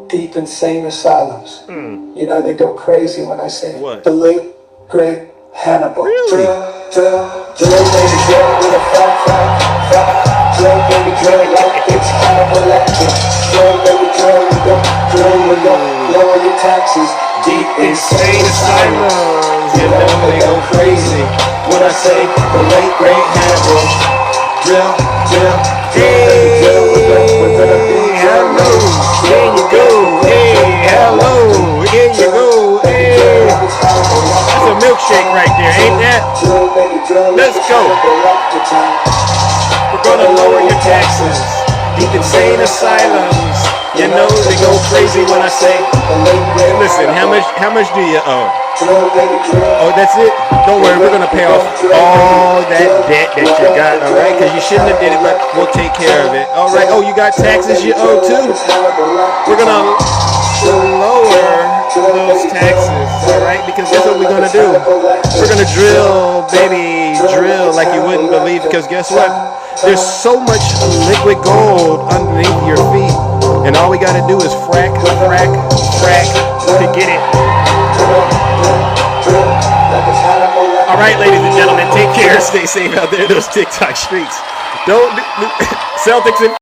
Deep insane asylums. They go crazy when I say the late, great Hannibal. Really? Drill, baby, drill, with a frack, frack, frack. Drill, baby, drill, like it's Hannibal Lecter. Drill, baby, drill, we go, lower your taxes. Deep insane asylums. They go crazy when I say the late, great Hannibal. Drill, drill, drill, we're gonna be hello. Here you go, hey, hello, here you go, hey. That's a milkshake right there, ain't that? Let's go. We're gonna lower your taxes. Deep insane asylums. They go crazy when I say. Listen, how much do you owe? Oh, that's it? Don't worry, we're gonna pay off all that debt that you got, all right? Because you shouldn't have did it, but we'll take care of it. All right. Oh, you got taxes you owe too? We're gonna lower those taxes, all right? Because that's what we're gonna do. We're gonna drill, baby, drill like you wouldn't believe. Because guess what? There's so much liquid gold underneath your feet, and all we gotta do is frack, frack, frack to get it. All right, ladies and gentlemen, take care. Stay safe out there in those TikTok streets. Don't Celtics and